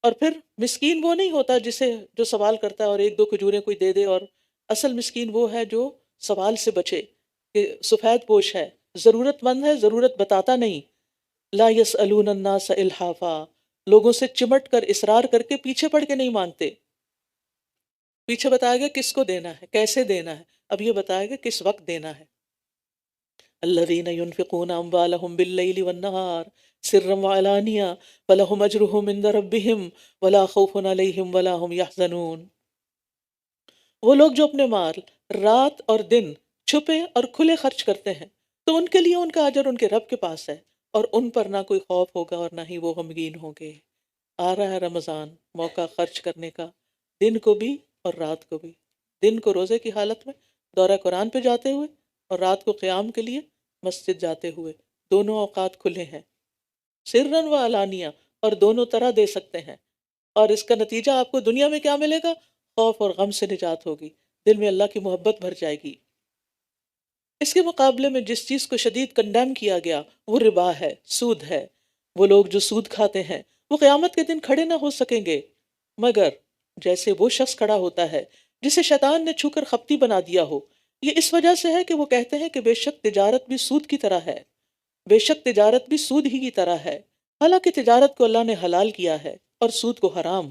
اور پھر مسکین وہ نہیں ہوتا جو سوال کرتا ہے اور ایک دو کھجوریں کوئی دے دے، اور اصل مسکین وہ ہے جو سوال سے بچے، کہ سفید پوش ہے، ضرورت مند ہے، ضرورت بتاتا نہیں۔ لا یسألون الناس الحافا، لوگوں سے چمٹ کر اصرار کر کے پیچھے پڑ کے نہیں مانگتے۔ پیچھے بتایا گیا کس کو دینا ہے، کیسے دینا ہے، اب یہ بتایا گیا کس وقت دینا ہے۔ الذین ينفقون اموالهم باللیل والنہار سرا وعلانیہ فلہم اجرہم عند ربہم ولا خوف علیہم ولا هم يحزنون۔ وہ لوگ جو اپنے مال رات اور دن چھپے اور کھلے خرچ کرتے ہیں تو ان کے لیے ان کا اجر ان کے رب کے پاس ہے، اور ان پر نہ کوئی خوف ہوگا اور نہ ہی وہ غمگین ہوں گے۔ آ رہا ہے رمضان، موقع خرچ کرنے کا، دن کو بھی اور رات کو بھی۔ دن کو روزے کی حالت میں دورہ قرآن پہ جاتے ہوئے، اور رات کو قیام کے لیے مسجد جاتے ہوئے، دونوں اوقات کھلے ہیں، سرن و علانیہ، اور دونوں طرح دے سکتے ہیں۔ اور اس کا نتیجہ آپ کو دنیا میں کیا ملے گا؟ خوف اور غم سے نجات ہوگی، دل میں اللہ کی محبت بھر جائے گی۔ اس کے مقابلے میں جس چیز کو شدید کنڈیم کیا گیا وہ ربا ہے، سود ہے۔ وہ لوگ جو سود کھاتے ہیں وہ قیامت کے دن کھڑے نہ ہو سکیں گے مگر جیسے وہ شخص کھڑا ہوتا ہے جسے شیطان نے چھو کر خپتی بنا دیا ہو۔ یہ اس وجہ سے ہے کہ وہ کہتے ہیں کہ بے شک تجارت بھی سود کی طرح ہے، بے شک تجارت بھی سود ہی کی طرح ہے، حالانکہ تجارت کو اللہ نے حلال کیا ہے اور سود کو حرام۔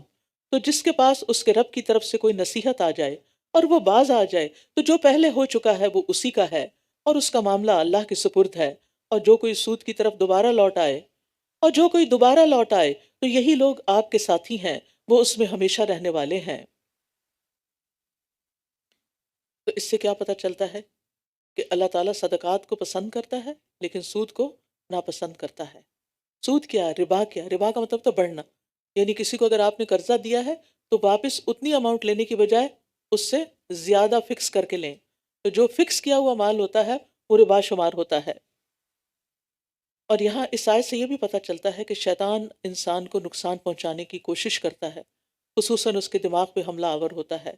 تو جس کے پاس اس کے رب کی طرف سے کوئی نصیحت آ جائے اور وہ باز آ جائے تو جو پہلے ہو چکا ہے وہ اسی کا ہے، اور اس کا معاملہ اللہ کے سپرد ہے۔ اور جو کوئی سود کی طرف دوبارہ لوٹ آئے تو یہی لوگ آپ کے ساتھی ہیں، وہ اس میں ہمیشہ رہنے والے ہیں۔ تو اس سے کیا پتہ چلتا ہے کہ اللہ تعالیٰ صدقات کو پسند کرتا ہے لیکن سود کو ناپسند کرتا ہے۔ سود کیا ہے؟ ربا کیا ہے؟ ربا کا مطلب تو بڑھنا، یعنی کسی کو اگر آپ نے قرضہ دیا ہے تو واپس اتنی اماؤنٹ لینے کی بجائے اس سے زیادہ فکس کر کے لیں، تو جو فکس کیا ہوا مال ہوتا ہے وہ ربا شمار ہوتا ہے۔ اور یہاں اس آیت سے یہ بھی پتہ چلتا ہے کہ شیطان انسان کو نقصان پہنچانے کی کوشش کرتا ہے، خصوصاً اس کے دماغ پہ حملہ آور ہوتا ہے،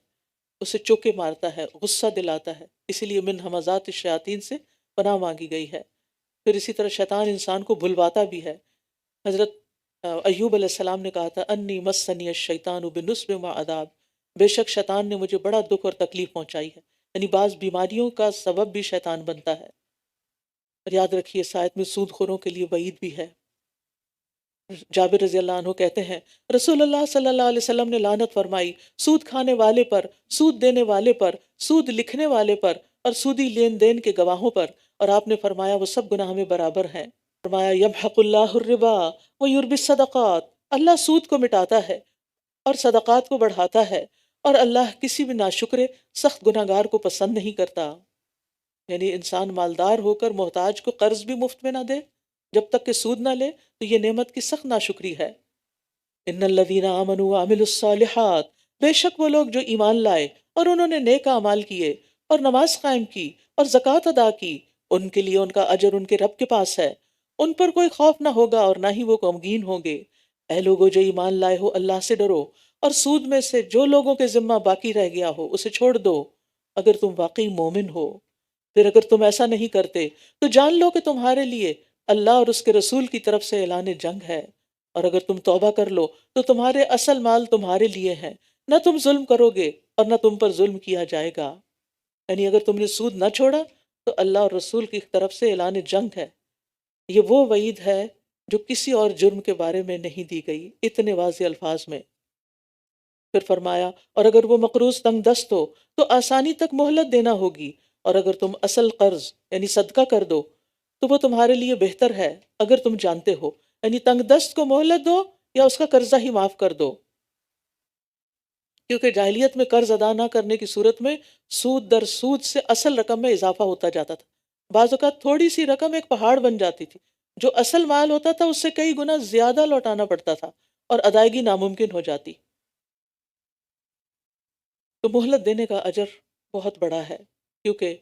اسے چوکے مارتا ہے، غصہ دلاتا ہے، اسی لیے من ہمزات الشیاطین سے پناہ مانگی گئی ہے۔ پھر اسی طرح شیطان انسان کو بھلواتا بھی ہے۔ حضرت ایوب علیہ السلام نے کہا تھا انی مسنی الشیطان بنصب و عذاب، بے شک شیطان نے مجھے بڑا دکھ اور تکلیف پہنچائی ہے، یعنی بعض بیماریوں کا سبب بھی شیطان بنتا ہے۔ اور یاد رکھیے اس آیت میں سود خوروں کے لیے وعید بھی ہے۔ جابر رضی اللہ عنہ کہتے ہیں رسول اللہ صلی اللہ علیہ وسلم نے لعنت فرمائی سود کھانے والے پر، سود دینے والے پر، سود لکھنے والے پر، اور سودی لین دین کے گواہوں پر، اور آپ نے فرمایا وہ سب گناہ میں برابر ہیں۔ فرمایا یمحق اللہ الربا ویربی الصدقات، اللہ سود کو مٹاتا ہے اور صدقات کو بڑھاتا ہے، اور اللہ کسی بھی ناشکرے سخت گناہگار کو پسند نہیں کرتا۔ یعنی انسان مالدار ہو کر محتاج کو قرض بھی مفت میں نہ دے، جب تک کہ سود نہ لے، تو یہ نعمت کی سخت ناشکری ہے۔ ان الذین آمنوا وعملوا الصالحات، بے شک وہ لوگ جو ایمان لائے اور انہوں نے نیک اعمال کیے اور نماز قائم کی اور زکوٰۃ ادا کی، ان کے لیے ان کا اجر ان کے رب کے پاس ہے، ان پر کوئی خوف نہ ہوگا اور نہ ہی وہ غمگین ہوں گے۔ اے لوگو جو ایمان لائے ہو اللہ سے ڈرو، اور سود میں سے جو لوگوں کے ذمہ باقی رہ گیا ہو اسے چھوڑ دو، اگر تم واقعی مومن ہو۔ پھر اگر تم ایسا نہیں کرتے تو جان لو کہ تمہارے لیے اللہ اور اس کے رسول کی طرف سے اعلان جنگ ہے، اور اگر تم توبہ کر لو تو تمہارے اصل مال تمہارے لیے ہیں، نہ تم ظلم کرو گے اور نہ تم پر ظلم کیا جائے گا۔ یعنی اگر تم نے سود نہ چھوڑا تو اللہ اور رسول کی طرف سے اعلان جنگ ہے۔ یہ وہ وعید ہے جو کسی اور جرم کے بارے میں نہیں دی گئی اتنے واضح الفاظ میں۔ پھر فرمایا اور اگر وہ مقروض تنگ دست ہو تو آسانی تک مہلت دینا ہوگی، اور اگر تم اصل قرض یعنی صدقہ کر دو تو وہ تمہارے لیے بہتر ہے اگر تم جانتے ہو، یعنی تنگ دست کو مہلت دو یا اس کا قرضہ ہی معاف کر دو، کیونکہ جاہلیت میں قرض ادا نہ کرنے کی صورت میں سود در سود سے اصل رقم میں اضافہ ہوتا جاتا تھا۔ بعض اوقات تھوڑی سی رقم ایک پہاڑ بن جاتی تھی، جو اصل مال ہوتا تھا اس سے کئی گنا زیادہ لوٹانا پڑتا تھا اور ادائیگی ناممکن ہو جاتی۔ تو مہلت دینے کا اجر بہت بڑا ہے، کیونکہ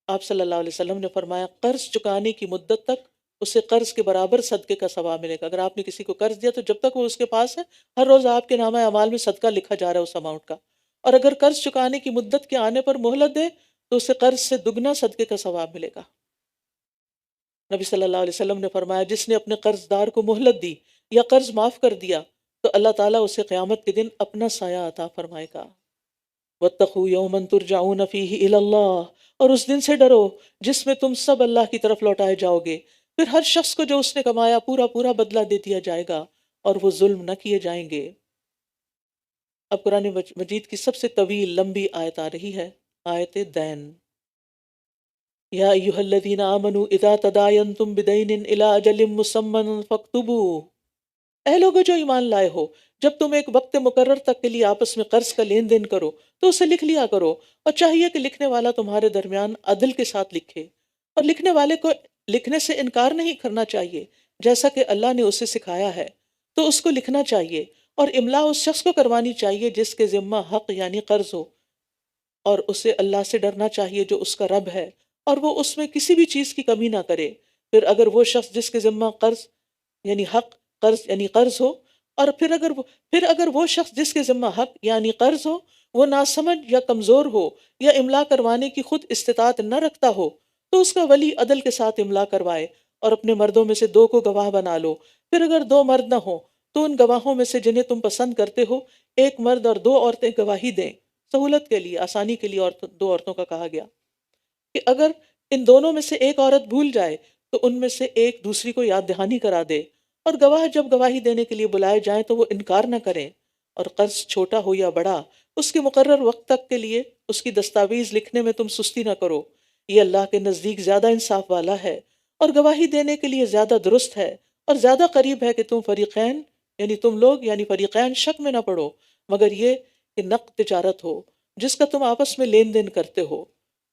آپ صلی اللہ علیہ وسلم نے فرمایا قرض چکانے کی مدت تک اسے قرض کے برابر صدقے کا ثواب ملے گا۔ اگر آپ نے کسی کو قرض دیا تو جب تک وہ اس کے پاس ہے ہر روز آپ کے نامہ اعمال میں صدقہ لکھا جا رہا ہے اس اماؤنٹ کا، اور اگر قرض چکانے کی مدت کے آنے پر مہلت دے تو اسے قرض سے دگنا صدقے کا ثواب ملے گا۔ نبی صلی اللہ علیہ وسلم نے فرمایا جس نے اپنے قرض دار کو مہلت دی یا قرض معاف کر دیا تو اللہ تعالیٰ اسے قیامت کے دن اپنا سایہ عطا فرمائے گا۔ وَاتَّقُوا يَوْمًا تُرْجَعُونَ فِيهِ إِلَى اللَّهِ، اور اس دن سے ڈرو جس میں تم سب اللہ کی طرف لوٹائے جاؤ گے، پھر ہر شخص کو جو اس نے کمایا پورا پورا بدلہ دے دیا جائے گا اور وہ ظلم نہ کیے جائیں گے۔ اب قرآن مجید کی سب سے طویل لمبی آیت آ رہی ہے، آیت دین۔ یا ایھا الذین آمنوا اذا تداینتم بدین الی اجل مسمى فاکتبوہ، اے لوگو جو ایمان لائے ہو، جب تم ایک وقت مقرر تک کے لیے آپس میں قرض کا لین دین کرو تو اسے لکھ لیا کرو، اور چاہیے کہ لکھنے والا تمہارے درمیان عدل کے ساتھ لکھے، اور لکھنے والے کو لکھنے سے انکار نہیں کرنا چاہیے، جیسا کہ اللہ نے اسے سکھایا ہے تو اس کو لکھنا چاہیے، اور املا اس شخص کو کروانی چاہیے جس کے ذمہ حق یعنی قرض ہو، اور اسے اللہ سے ڈرنا چاہیے جو اس کا رب ہے، اور وہ اس میں کسی بھی چیز کی کمی نہ کرے۔ پھر اگر وہ شخص جس کے ذمہ قرض یعنی حق قرض یعنی قرض ہو، اور پھر اگر وہ شخص جس کے ذمہ حق یعنی قرض ہو وہ ناسمجھ یا کمزور ہو یا املا کروانے کی خود استطاعت نہ رکھتا ہو، تو اس کا ولی عدل کے ساتھ املا کروائے، اور اپنے مردوں میں سے 2 کو گواہ بنا لو۔ پھر اگر 2 مرد نہ ہوں تو ان گواہوں میں سے جنہیں تم پسند کرتے ہو ایک مرد اور 2 عورتیں گواہی دیں، سہولت کے لیے، آسانی کے لیے 2 عورتوں کا کہا گیا کہ اگر ان دونوں میں سے ایک عورت بھول جائے تو ان میں سے ایک دوسری کو یاد دہانی کرا دے، اور گواہ جب گواہی دینے کے لیے بلائے جائیں تو وہ انکار نہ کریں، اور قرض چھوٹا ہو یا بڑا اس کے مقرر وقت تک کے لیے اس کی دستاویز لکھنے میں تم سستی نہ کرو، یہ اللہ کے نزدیک زیادہ انصاف والا ہے، اور گواہی دینے کے لیے زیادہ درست ہے، اور زیادہ قریب ہے کہ تم لوگ یعنی فریقین شک میں نہ پڑو، مگر یہ کہ نقد تجارت ہو جس کا تم آپس میں لین دین کرتے ہو،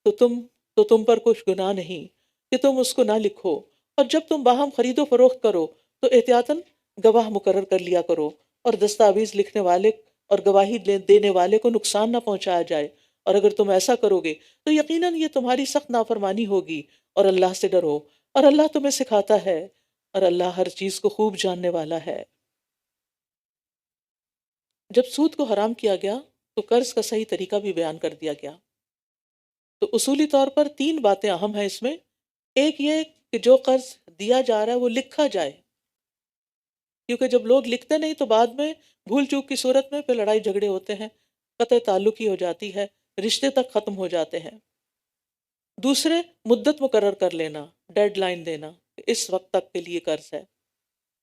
تو تم پر کچھ گناہ نہیں کہ تم اس کو نہ لکھو، اور جب تم باہم خرید و فروخت کرو تو احتیاطاً گواہ مقرر کر لیا کرو، اور دستاویز لکھنے والے اور گواہی دینے والے کو نقصان نہ پہنچایا جائے، اور اگر تم ایسا کرو گے تو یقیناً یہ تمہاری سخت نافرمانی ہوگی، اور اللہ سے ڈرو، اور اللہ تمہیں سکھاتا ہے، اور اللہ ہر چیز کو خوب جاننے والا ہے۔ جب سود کو حرام کیا گیا تو قرض کا صحیح طریقہ بھی بیان کر دیا گیا۔ تو اصولی طور پر 3 باتیں اہم ہیں اس میں۔ ایک یہ کہ جو قرض دیا جا رہا ہے وہ لکھا جائے، کیونکہ جب لوگ لکھتے نہیں تو بعد میں بھول چوک کی صورت میں پھر لڑائی جھگڑے ہوتے ہیں، قطع تعلق ہی ہو جاتی ہے، رشتے تک ختم ہو جاتے ہیں۔ دوسرے، مدت مقرر کر لینا، ڈیڈ لائن دینا کہ اس وقت تک کے لیے قرض ہے۔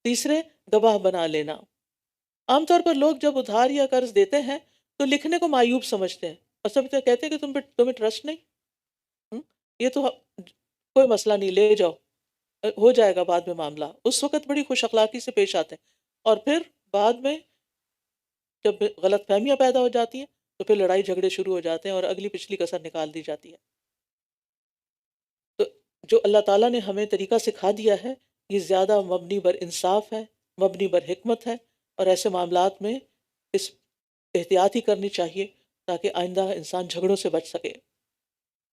تیسرے، گواہ بنا لینا۔ عام طور پر لوگ جب ادھار یا قرض دیتے ہیں تو لکھنے کو معیوب سمجھتے ہیں، اور سب کہتے ہیں کہ تمہیں ٹرسٹ نہیں، یہ تو کوئی مسئلہ نہیں، لے جاؤ، ہو جائے گا بعد میں معاملہ۔ اس وقت بڑی خوش اخلاقی سے پیش آتے ہیں، اور پھر بعد میں جب غلط فہمیاں پیدا ہو جاتی ہیں تو پھر لڑائی جھگڑے شروع ہو جاتے ہیں اور اگلی پچھلی کسر نکال دی جاتی ہے۔ تو جو اللہ تعالیٰ نے ہمیں طریقہ سکھا دیا ہے یہ زیادہ مبنی بر انصاف ہے، مبنی بر حکمت ہے، اور ایسے معاملات میں اس احتیاط ہی کرنی چاہیے تاکہ آئندہ انسان جھگڑوں سے بچ سکے۔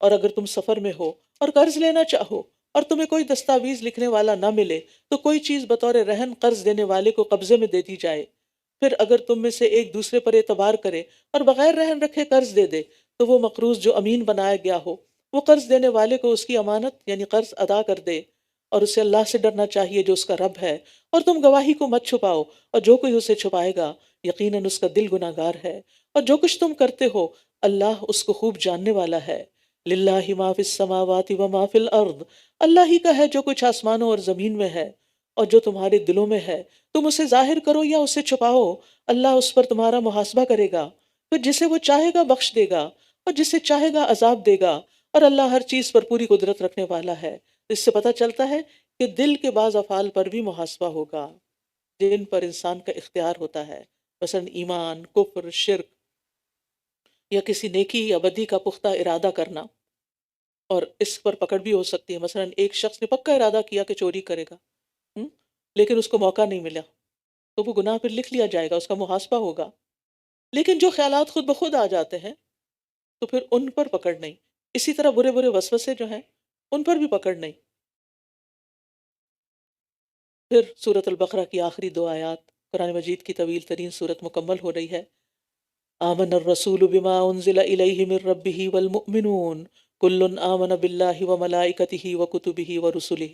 اور اگر تم سفر میں ہو اور قرض لینا چاہو اور تمہیں کوئی دستاویز لکھنے والا نہ ملے تو کوئی چیز بطور رہن قرض دینے والے کو قبضے میں دے دی جائے۔ پھر اگر تم میں سے ایک دوسرے پر اعتبار کرے اور بغیر رہن رکھے قرض دے دے تو وہ مقروض جو امین بنایا گیا ہو وہ قرض دینے والے کو اس کی امانت یعنی قرض ادا کر دے، اور اسے اللہ سے ڈرنا چاہیے جو اس کا رب ہے، اور تم گواہی کو مت چھپاؤ، اور جو کوئی اسے چھپائے گا یقیناً اس کا دل گناہگار ہے، اور جو کچھ تم کرتے ہو اللہ اس کو خوب جاننے والا ہے۔ للہ ما فی السماوات و ما فی الارض، اللہ ہی کا ہے جو کچھ آسمانوں اور زمین میں ہے، اور جو تمہارے دلوں میں ہے تم اسے ظاہر کرو یا اسے چھپاؤ، اللہ اس پر تمہارا محاسبہ کرے گا، پھر جسے وہ چاہے گا بخش دے گا اور جسے چاہے گا عذاب دے گا، اور اللہ ہر چیز پر پوری قدرت رکھنے والا ہے۔ اس سے پتہ چلتا ہے کہ دل کے بعض افعال پر بھی محاسبہ ہوگا جن پر انسان کا اختیار ہوتا ہے، مثلا ایمان، کفر، شرک، یا کسی نیکی یا بدی کا پختہ ارادہ کرنا، اور اس پر پکڑ بھی ہو سکتی ہے۔ مثلا ایک شخص نے پکا ارادہ کیا کہ چوری کرے گا، لیکن اس کو موقع نہیں ملا تو وہ گناہ پھر لکھ لیا جائے گا، اس کا محاسبہ ہوگا۔ لیکن جو خیالات خود بخود آ جاتے ہیں تو پھر ان پر پکڑ نہیں۔ اسی طرح برے برے وسوسے جو ہیں ان پر بھی پکڑ نہیں۔ پھر سورۃ البقرہ کی آخری 2 آیات، قرآن مجید کی طویل ترین سورت مکمل ہو رہی ہے۔ آمن الرسول بما انزل الیہ من ربہ والمؤمنون کل آمن باللہ وملائکتہ وکتبہ ورسلہ،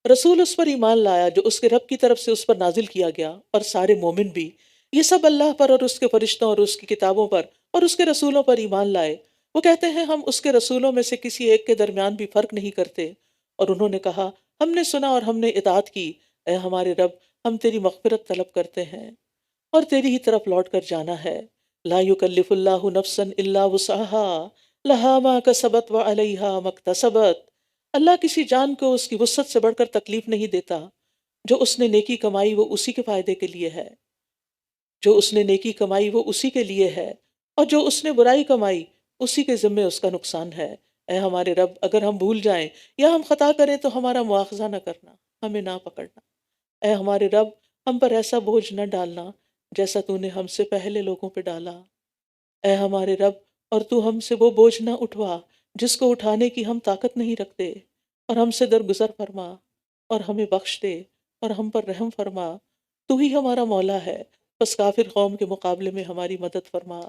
رسول اس پر ایمان لایا جو اس کے رب کی طرف سے اس پر نازل کیا گیا، اور سارے مومن بھی، یہ سب اللہ پر اور اس کے فرشتوں اور اس کی کتابوں پر اور اس کے رسولوں پر ایمان لائے۔ وہ کہتے ہیں ہم اس کے رسولوں میں سے کسی ایک کے درمیان بھی فرق نہیں کرتے، اور انہوں نے کہا ہم نے سنا اور ہم نے اطاعت کی، اے ہمارے رب ہم تیری مغفرت طلب کرتے ہیں اور تیری ہی طرف لوٹ کر جانا ہے۔ لا یکلف اللہ نفسا الا وسعها لها ما کسبت وعلیہا ما اکتسبت۔ اللہ کسی جان کو اس کی وسعت سے بڑھ کر تکلیف نہیں دیتا، جو اس نے نیکی کمائی وہ اسی کے فائدے کے لیے ہے، جو اس نے نیکی کمائی وہ اسی کے لیے ہے، اور جو اس نے برائی کمائی اسی کے ذمے اس کا نقصان ہے۔ اے ہمارے رب، اگر ہم بھول جائیں یا ہم خطا کریں تو ہمارا مواخذہ نہ کرنا، ہمیں نہ پکڑنا۔ اے ہمارے رب، ہم پر ایسا بوجھ نہ ڈالنا جیسا تو نے ہم سے پہلے لوگوں پہ ڈالا۔ اے ہمارے رب، اور تو ہم سے وہ بوجھ نہ اٹھوا جس کو اٹھانے کی ہم طاقت نہیں رکھتے، اور ہم سے درگزر فرما اور ہمیں بخش دے اور ہم پر رحم فرما۔ تو ہی ہمارا مولا ہے، بس کافر قوم کے مقابلے میں ہماری مدد فرما۔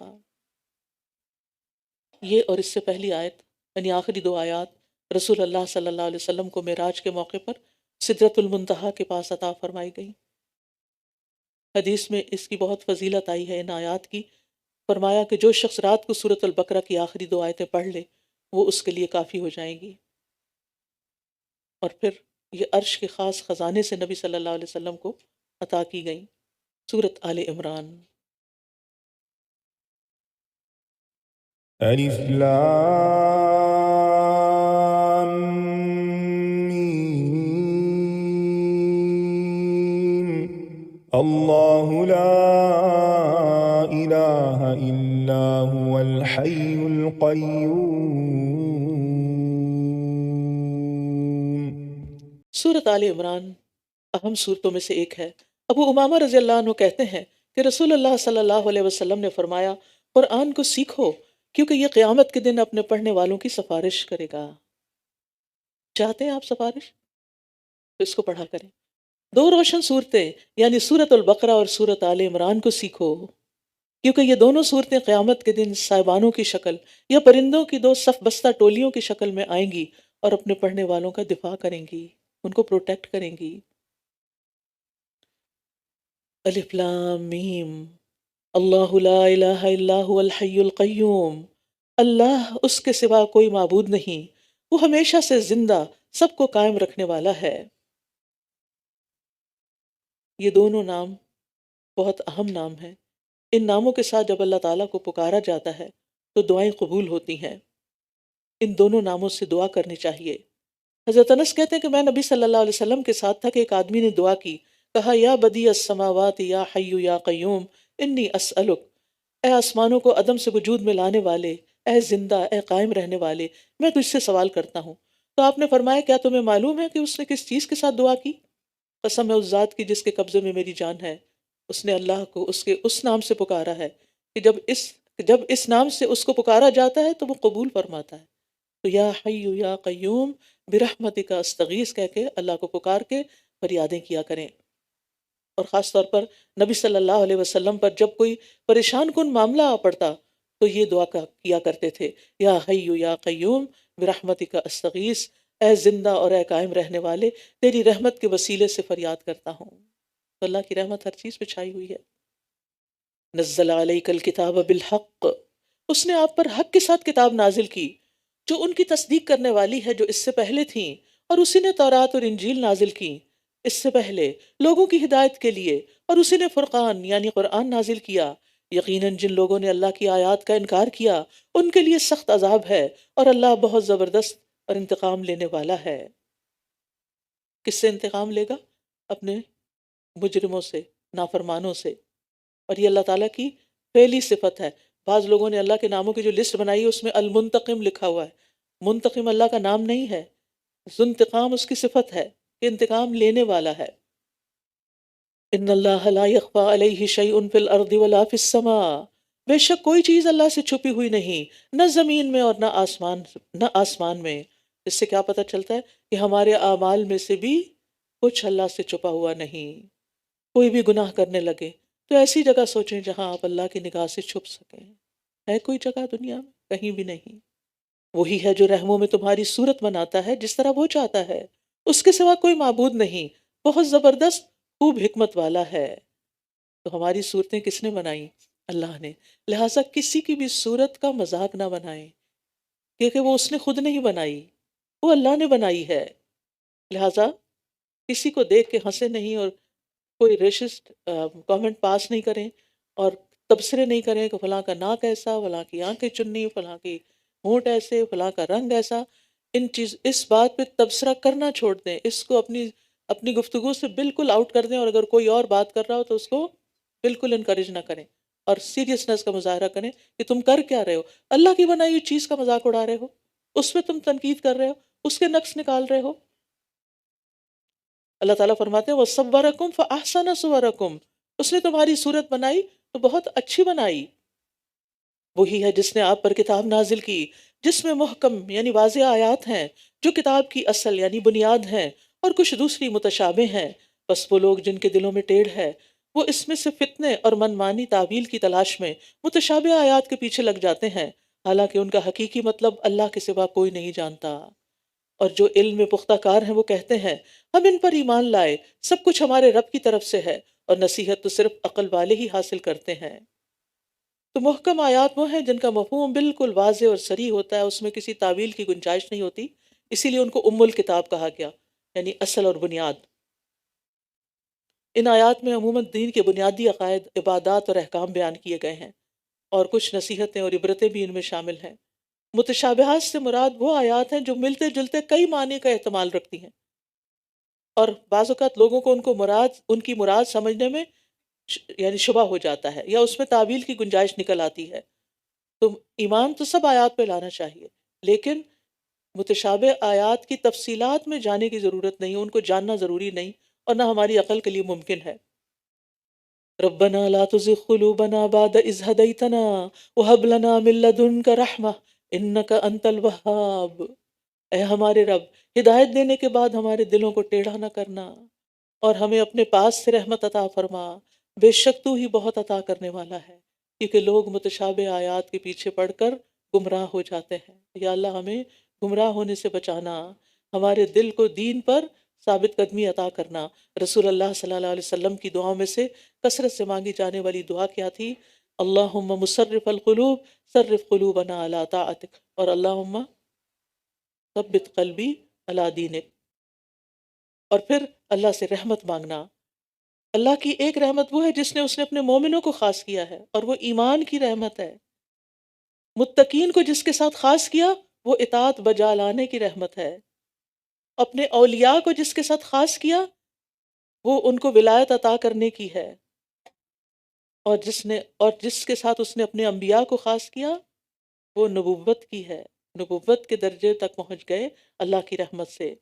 یہ اور اس سے پہلی آیت یعنی آخری دو آیات رسول اللہ صلی اللہ علیہ وسلم کو معراج کے موقع پر سدرۃ المنتہا کے پاس عطا فرمائی گئی۔ حدیث میں اس کی بہت فضیلت آئی ہے ان آیات کی۔ فرمایا کہ جو شخص رات کو سورۃ البقرہ کی آخری دو آیتیں پڑھ لے وہ اس کے لیے کافی ہو جائیں گی، اور پھر یہ عرش کے خاص خزانے سے نبی صلی اللہ علیہ وسلم کو عطا کی گئیں۔ سورۃ آل عمران۔ ألف لام ميم الله لا إله إلا هو الحي القيوم۔ سورۃ آل عمران اہم صورتوں میں سے ایک ہے۔ ابو امامہ رضی اللہ عنہ کہتے ہیں کہ رسول اللہ صلی اللہ علیہ وسلم نے فرمایا، قرآن کو سیکھو کیونکہ یہ قیامت کے دن اپنے پڑھنے والوں کی سفارش کرے گا۔ چاہتے ہیں آپ سفارش تو اس کو پڑھا کریں۔ دو روشن صورتیں یعنی سورۃ البقرہ اور سورۃ آل عمران کو سیکھو کیونکہ یہ دونوں صورتیں قیامت کے دن صائبانوں کی شکل یا پرندوں کی دو صف بستہ ٹولیوں کی شکل میں آئیں گی اور اپنے پڑھنے والوں کا دفاع کریں گی، ان کو پروٹیکٹ کریں گی۔ الف لام میم اللہ لا الہ الا هو الحی القیوم۔ اللہ، اس کے سوا کوئی معبود نہیں، وہ ہمیشہ سے زندہ سب کو قائم رکھنے والا ہے۔ یہ دونوں نام بہت اہم نام ہیں۔ ان ناموں کے ساتھ جب اللہ تعالیٰ کو پکارا جاتا ہے تو دعائیں قبول ہوتی ہیں۔ ان دونوں ناموں سے دعا کرنی چاہیے۔ حضرت انس کہتے ہیں کہ میں نبی صلی اللہ علیہ وسلم کے ساتھ تھا کہ ایک آدمی نے دعا کی، کہا یا بدیع السماوات یا حی یا قیوم انی اسألک، اے آسمانوں کو عدم سے وجود میں لانے والے، اے زندہ، اے قائم رہنے والے، میں تجھ سے سوال کرتا ہوں۔ تو آپ نے فرمایا کیا تمہیں معلوم ہے کہ اس نے کس چیز کے ساتھ دعا کی؟ قسم ہے اس ذات کی جس کے قبضے میں میری جان ہے، اس نے اللہ کو اس کے اس نام سے پکارا ہے کہ جب اس نام سے اس کو پکارا جاتا ہے تو وہ قبول فرماتا ہے۔ تو یا حی یا قیوم برحمتک استغیث کہہ کے اللہ کو پکار کے فریادیں کیا کریں۔ اور خاص طور پر نبی صلی اللہ علیہ وسلم پر جب کوئی پریشان کن معاملہ آ پڑتا تو یہ دعا کیا کرتے تھے، یا حی یا قیوم برحمتک استغیث، اے زندہ اور اے قائم رہنے والے، تیری رحمت کے وسیلے سے فریاد کرتا ہوں۔ تو اللہ کی رحمت ہر چیز پہ چھائی ہوئی ہے۔ نزل علیک الکتاب بالحق، اس نے آپ پر حق کے ساتھ کتاب نازل کی جو ان کی تصدیق کرنے والی ہے جو اس سے پہلے تھیں، اور اسی نے تورات اور انجیل نازل کی اس سے پہلے لوگوں کی ہدایت کے لیے، اور اسی نے فرقان یعنی قرآن نازل کیا۔ یقیناً جن لوگوں نے اللہ کی آیات کا انکار کیا ان کے لیے سخت عذاب ہے، اور اللہ بہت زبردست اور انتقام لینے والا ہے۔ کس سے انتقام لے گا؟ اپنے مجرموں سے، نافرمانوں سے۔ اور یہ اللہ تعالیٰ کی پہلی صفت ہے۔ بعض لوگوں نے اللہ کے ناموں کی جو لسٹ بنائی ہے اس میں المنتقم لکھا ہوا ہے۔ منتقم اللہ کا نام نہیں ہے، ذوالانتقام اس کی صفت ہے کہ انتقام لینے والا ہے۔ ان اللہ لا یخفی علیہ شیء فی الارض ولا فی السماء، بے شک کوئی چیز اللہ سے چھپی ہوئی نہیں، نہ زمین میں اور نہ آسمان میں۔ اس سے کیا پتہ چلتا ہے کہ ہمارے اعمال میں سے بھی کچھ اللہ سے چھپا ہوا نہیں۔ کوئی بھی گناہ کرنے لگے تو ایسی جگہ سوچیں جہاں آپ اللہ کی نگاہ سے چھپ سکیں۔ ہے کوئی جگہ دنیا میں؟ کہیں بھی نہیں۔ وہی ہے جو رحموں میں تمہاری صورت بناتا ہے جس طرح وہ چاہتا ہے، اس کے سوا کوئی معبود نہیں، بہت زبردست خوب حکمت والا ہے۔ تو ہماری صورتیں کس نے بنائی؟ اللہ نے۔ لہٰذا کسی کی بھی صورت کا مذاق نہ بنائیں، کیونکہ وہ اس نے خود نہیں بنائی، وہ اللہ نے بنائی ہے۔ لہٰذا کسی کو دیکھ کے ہنسے نہیں، اور کوئی ریشسٹ کامنٹ پاس نہیں کریں، اور تبصرے نہیں کریں کہ فلاں کا ناک ایسا، فلاں کی آنکھیں چنی، فلاں کی ہونٹ ایسے، فلاں کا رنگ ایسا. اس بات پہ تبصرہ کرنا چھوڑ دیں، اس کو اپنی گفتگو سے بالکل آؤٹ کر دیں، اور اگر کوئی اور بات کر رہا ہو تو اس کو بالکل انکریج نہ کریں، اور سیریسنس کا مظاہرہ کریں کہ تم کر کیا رہے ہو، اللہ کی بنائی ہوئی چیز کا مذاق اڑا رہے ہو، اس پہ تم تنقید کر رہے ہو، اس کے نقص نکال رہے ہو. اللہ تعالیٰ فرماتے ہیں وَصَوَّرَكُمْ فَأَحْسَنَ صُوَرَكُمْ، اس نے تمہاری صورت بنائی تو بہت اچھی بنائی. وہی ہے جس نے آپ پر کتاب نازل کی جس میں محکم یعنی واضح آیات ہیں جو کتاب کی اصل یعنی بنیاد ہیں، اور کچھ دوسری متشابہ ہیں. بس وہ لوگ جن کے دلوں میں ٹیڑھ ہے وہ اس میں سے فتنے اور منمانی تعویل کی تلاش میں متشابہ آیات کے پیچھے لگ جاتے ہیں، حالانکہ ان کا حقیقی مطلب اللہ کے سوا کوئی نہیں جانتا. اور جو علم میں پختہ کار ہیں وہ کہتے ہیں ہم ان پر ایمان لائے، سب کچھ ہمارے رب کی طرف سے ہے، اور نصیحت تو صرف عقل والے ہی حاصل کرتے ہیں. تو محکم آیات وہ ہیں جن کا مفہوم بالکل واضح اور صریح ہوتا ہے، اس میں کسی تعویل کی گنجائش نہیں ہوتی، اسی لیے ان کو ام الکتاب کہا گیا، یعنی اصل اور بنیاد. ان آیات میں عموماً دین کے بنیادی عقائد، عبادات اور احکام بیان کیے گئے ہیں، اور کچھ نصیحتیں اور عبرتیں بھی ان میں شامل ہیں. متشابہات سے مراد وہ آیات ہیں جو ملتے جلتے کئی معنی کا احتمال رکھتی ہیں، اور بعض اوقات لوگوں کو ان کی مراد سمجھنے میں یعنی شبہ ہو جاتا ہے، یا اس میں تعویل کی گنجائش نکل آتی ہے. تو ایمان تو سب آیات پہ لانا چاہیے، لیکن متشابہ آیات کی تفصیلات میں جانے کی ضرورت نہیں، ان کو جاننا ضروری نہیں، اور نہ ہماری عقل کے لیے ممکن ہے. ربنا لا تزغ قلوبنا بعد إذ هديتنا وهب لنا من لدنك رحمة إنك أنت الوهاب. اے ہمارے رب، ہدایت دینے کے بعد ہمارے دلوں کو ٹیڑھا نہ کرنا، اور ہمیں اپنے پاس سے رحمت عطا فرما، بے شک تو ہی بہت عطا کرنے والا ہے. کیونکہ لوگ متشابہ آیات کے پیچھے پڑھ کر گمراہ ہو جاتے ہیں. یا اللہ ہمیں گمراہ ہونے سے بچانا، ہمارے دل کو دین پر ثابت قدمی عطا کرنا. رسول اللہ صلی اللہ علیہ وسلم کی دعاؤں میں سے کثرت سے مانگی جانے والی دعا کیا تھی؟ اللہم مصرف القلوب صرف قلوبنا علی طاعتک، اور اللہم ثبت قلبی علی دینک. اور پھر اللہ سے رحمت مانگنا. اللہ کی ایک رحمت وہ ہے جس نے اپنے مومنوں کو خاص کیا ہے، اور وہ ایمان کی رحمت ہے. متقین کو جس کے ساتھ خاص کیا وہ اطاعت بجا لانے کی رحمت ہے. اپنے اولیاء کو جس کے ساتھ خاص کیا وہ ان کو ولایت عطا کرنے کی ہے، اور جس کے ساتھ اس نے اپنے انبیاء کو خاص کیا وہ نبوت کی ہے. نبوت کے درجے تک پہنچ گئے اللہ کی رحمت سے.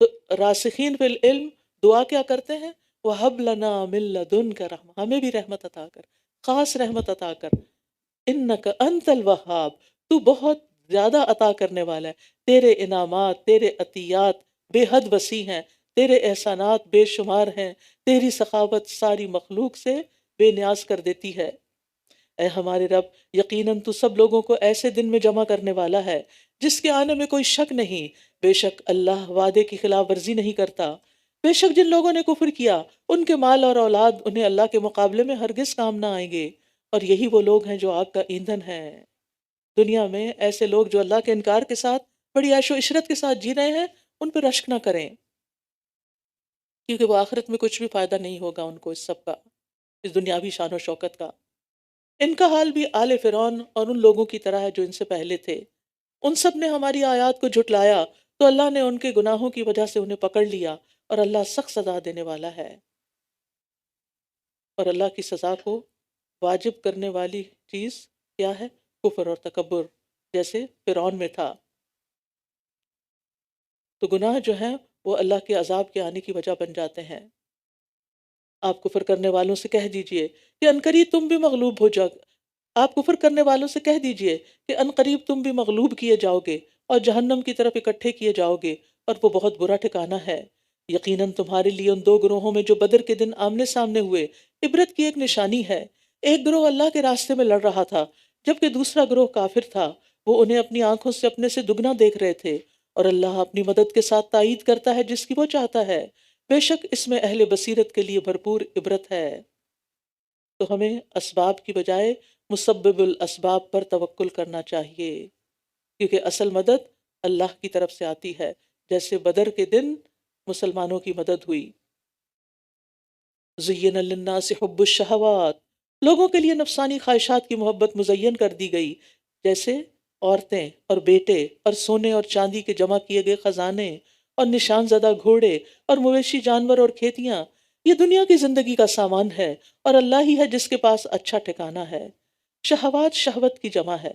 تو راسخین فی العلم دعا کیا کرتے ہیں؟ وَهَبْ لَنَا مِن لَدُنْكَ رَحْمَةً، ہمیں بھی رحمت عطا کر، خاص رحمت عطا کر. إِنَّكَ أَنْتَ الْوَهَّابُ، تو بہت زیادہ عطا کرنے والا ہے. تیرے انعامات، تیرے عطیات بے حد وسیع ہیں، تیرے احسانات بے شمار ہیں، تیری سخاوت ساری مخلوق سے بے نیاز کر دیتی ہے. اے ہمارے رب، یقیناً تو سب لوگوں کو ایسے دن میں جمع کرنے والا ہے جس کے آنے میں کوئی شک نہیں. بے شک اللہ وعدے کی خلاف ورزی نہیں کرتا. بے شک جن لوگوں نے کفر کیا ان کے مال اور اولاد انہیں اللہ کے مقابلے میں ہرگز کام نہ آئیں گے، اور یہی وہ لوگ ہیں جو آگ کا ایندھن ہیں. دنیا میں ایسے لوگ جو اللہ کے انکار کے ساتھ بڑی عیش و عشرت کے ساتھ جی رہے ہیں ان پہ رشک نہ کریں، کیونکہ وہ آخرت میں کچھ بھی فائدہ نہیں ہوگا ان کو اس سب کا، اس دنیاوی شان و شوکت کا. ان کا حال بھی آل فرعون اور ان لوگوں کی طرح ہے جو ان سے پہلے تھے. ان سب نے ہماری آیات کو جھٹلایا تو اللہ نے ان کے گناہوں کی وجہ سے انہیں پکڑ لیا، اور اللہ سخت سزا دینے والا ہے. اور اللہ کی سزا کو واجب کرنے والی چیز کیا ہے؟ کفر اور تکبر، جیسے فرعون میں تھا. تو گناہ جو ہیں وہ اللہ کے عذاب کے آنے کی وجہ بن جاتے ہیں. آپ کفر کرنے والوں سے کہہ دیجئے کہ عنقریب تم بھی مغلوب ہو جاؤ. آپ کفر کرنے والوں سے کہہ دیجئے کہ عنقریب تم بھی مغلوب کیے جاؤ گے اور جہنم کی طرف اکٹھے کیے جاؤ گے، اور وہ بہت برا ٹھکانہ ہے. یقیناً تمہارے لیے ان دو گروہوں میں جو بدر کے دن آمنے سامنے ہوئے عبرت کی ایک نشانی ہے. ایک گروہ اللہ کے راستے میں لڑ رہا تھا جبکہ دوسرا گروہ کافر تھا. وہ انہیں اپنی آنکھوں سے اپنے سے دگنا دیکھ رہے تھے، اور اللہ اپنی مدد کے ساتھ تائید کرتا ہے جس کی وہ چاہتا ہے. بے شک اس میں اہل بصیرت کے لیے بھرپور عبرت ہے. تو ہمیں اسباب کی بجائے مسبب الاسباب پر توکل کرنا چاہیے، کیونکہ اصل مدد اللہ کی طرف سے آتی ہے، جیسے بدر کے دن مسلمانوں کی مدد ہوئی. زین للناس حب الشہوات لوگوں کے لیے نفسانی خواہشات کی محبت مزین کر دی گئی، جیسے عورتیں اور بیٹے اور سونے اور چاندی کے جمع کیے گئے خزانے اور نشان زدہ گھوڑے اور مویشی جانور اور کھیتیاں۔ یہ دنیا کی زندگی کا سامان ہے، اور اللہ ہی ہے جس کے پاس اچھا ٹھکانہ ہے۔ شہوات شہوت کی جمع ہے،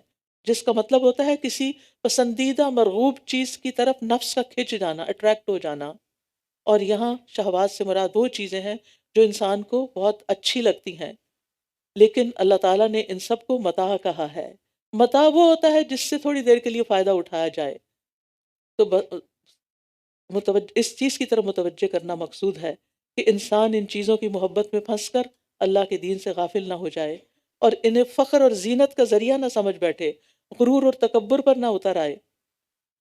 جس کا مطلب ہوتا ہے کسی پسندیدہ مرغوب چیز کی طرف نفس کا کھنچ جانا، اٹریکٹ ہو جانا۔ اور یہاں شہوات سے مراد وہ چیزیں ہیں جو انسان کو بہت اچھی لگتی ہیں، لیکن اللہ تعالیٰ نے ان سب کو متاع کہا ہے۔ متاع وہ ہوتا ہے جس سے تھوڑی دیر کے لیے فائدہ اٹھایا جائے۔ تو اس چیز کی طرف متوجہ کرنا مقصود ہے کہ انسان ان چیزوں کی محبت میں پھنس کر اللہ کے دین سے غافل نہ ہو جائے، اور انہیں فخر اور زینت کا ذریعہ نہ سمجھ بیٹھے، غرور اور تکبر پر نہ اتر آئے۔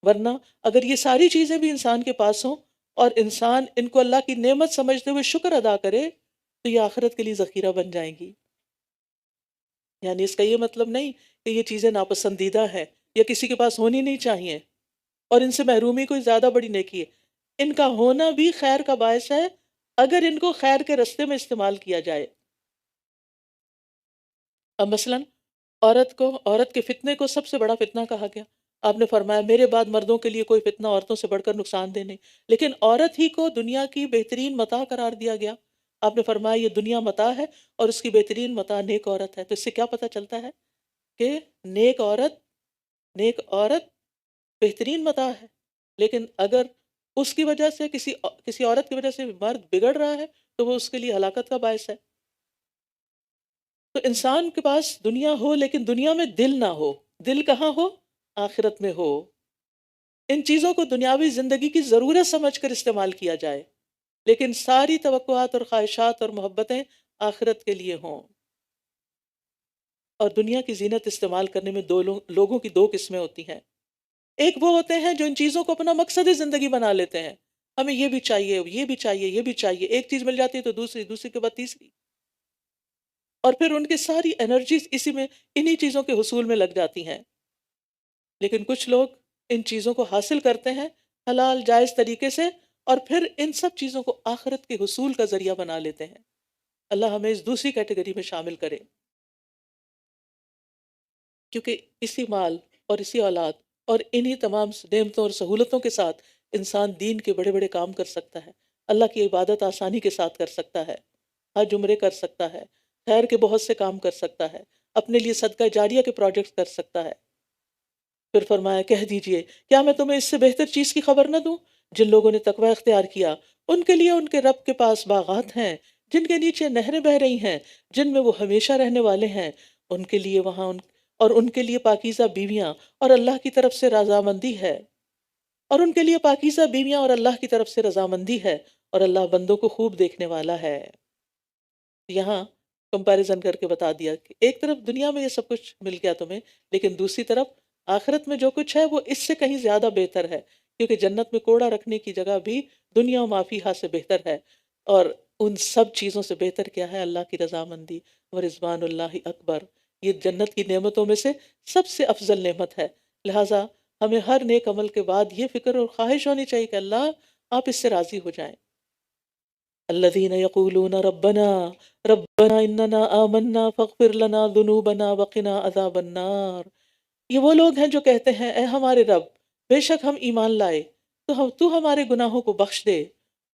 ورنہ اگر یہ ساری چیزیں بھی انسان کے پاس ہوں اور انسان ان کو اللہ کی نعمت سمجھتے ہوئے شکر ادا کرے، تو یہ آخرت کے لیے ذخیرہ بن جائیں گی۔ یعنی اس کا یہ مطلب نہیں کہ یہ چیزیں ناپسندیدہ ہیں یا کسی کے پاس ہونی نہیں چاہیے، اور ان سے محرومی کوئی زیادہ بڑی نیکی ہے۔ ان کا ہونا بھی خیر کا باعث ہے، اگر ان کو خیر کے رستے میں استعمال کیا جائے۔ اب مثلاً عورت کے فتنے کو سب سے بڑا فتنہ کہا گیا۔ آپ نے فرمایا میرے بعد مردوں کے لیے کوئی فتنہ عورتوں سے بڑھ کر نقصان دہ نہیں، لیکن عورت ہی کو دنیا کی بہترین متاع قرار دیا گیا۔ آپ نے فرمایا یہ دنیا متاع ہے اور اس کی بہترین متاع نیک عورت ہے۔ تو اس سے کیا پتہ چلتا ہے کہ نیک عورت بہترین متاع ہے، لیکن اگر اس کی وجہ سے کسی عورت کی وجہ سے مرد بگڑ رہا ہے تو وہ اس کے لیے ہلاکت کا باعث ہے۔ تو انسان کے پاس دنیا ہو لیکن دنیا میں دل نہ ہو۔ دل کہاں ہو؟ آخرت میں ہو۔ ان چیزوں کو دنیاوی زندگی کی ضرورت سمجھ کر استعمال کیا جائے، لیکن ساری توقعات اور خواہشات اور محبتیں آخرت کے لیے ہوں۔ اور دنیا کی زینت استعمال کرنے میں لوگوں کی دو قسمیں ہوتی ہیں۔ ایک وہ ہوتے ہیں جو ان چیزوں کو اپنا مقصد زندگی بنا لیتے ہیں، ہمیں یہ بھی چاہیے، یہ بھی چاہیے، یہ بھی چاہیے، ایک چیز مل جاتی ہے تو دوسری، دوسری کے بعد تیسری، اور پھر ان کی ساری انرجیز انہی چیزوں کے حصول میں لگ جاتی ہیں۔ لیکن کچھ لوگ ان چیزوں کو حاصل کرتے ہیں حلال جائز طریقے سے، اور پھر ان سب چیزوں کو آخرت کے حصول کا ذریعہ بنا لیتے ہیں۔ اللہ ہمیں اس دوسری کیٹیگری میں شامل کرے، کیونکہ اسی مال اور اسی اولاد اور انہی تمام نعمتوں اور سہولتوں کے ساتھ انسان دین کے بڑے بڑے کام کر سکتا ہے، اللہ کی عبادت آسانی کے ساتھ کر سکتا ہے، حج عمرے کر سکتا ہے، خیر کے بہت سے کام کر سکتا ہے، اپنے لیے صدقہ جاریہ کے پروجیکٹس کر سکتا ہے۔ پھر فرمایا کہہ دیجئے کیا میں تمہیں اس سے بہتر چیز کی خبر نہ دوں؟ جن لوگوں نے تقوی اختیار کیا ان کے لیے ان کے رب کے پاس باغات ہیں جن کے نیچے نہریں بہہ رہی ہیں، جن میں وہ ہمیشہ رہنے والے ہیں، ان کے لیے اور ان کے لیے پاکیزہ بیویاں اور اللہ کی طرف سے رضامندی ہے، اور ان کے لیے پاکیزہ بیویاں اور اللہ کی طرف سے رضامندی ہے، اور اللہ بندوں کو خوب دیکھنے والا ہے۔ یہاں کمپیریزن کر کے بتا دیا کہ ایک طرف دنیا میں یہ سب کچھ مل گیا تمہیں، لیکن دوسری طرف آخرت میں جو کچھ ہے وہ اس سے کہیں زیادہ بہتر ہے، کیونکہ جنت میں کوڑا رکھنے کی جگہ بھی دنیا و ما فیہا سے بہتر ہے، اور ان سب چیزوں سے بہتر کیا ہے؟ اللہ کی رضامندی، ورضوان اللہ اکبر۔ یہ جنت کی نعمتوں میں سے سب سے افضل نعمت ہے، لہٰذا ہمیں ہر نیک عمل کے بعد یہ فکر اور خواہش ہونی چاہیے کہ اللہ آپ اس سے راضی ہو جائیں۔ الذین یقولون ربنا اننا آمنا فاغفر لنا ذنوبنا وقنا عذاب النار۔ یہ وہ لوگ ہیں جو کہتے ہیں اے ہمارے رب، بے شک ہم ایمان لائے، تو ہمارے گناہوں کو بخش دے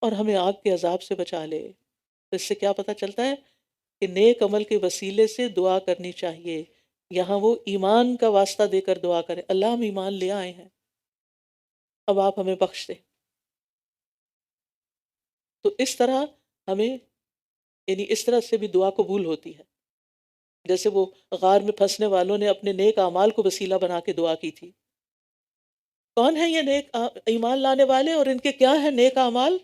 اور ہمیں آگ کے عذاب سے بچا لے۔ تو اس سے کیا پتہ چلتا ہے کہ نیک عمل کے وسیلے سے دعا کرنی چاہیے۔ یہاں وہ ایمان کا واسطہ دے کر دعا کریں، اللہ ہم ایمان لے آئے ہیں، اب آپ ہمیں بخش دیں۔ تو اس طرح ہمیں اس طرح سے بھی دعا قبول ہوتی ہے، جیسے وہ غار میں پھنسنے والوں نے اپنے نیک اعمال کو وسیلہ بنا کے دعا کی تھی۔ کون ہیں یہ نیک ایمان لانے والے اور ان کے کیا ہیں نیک اعمال؟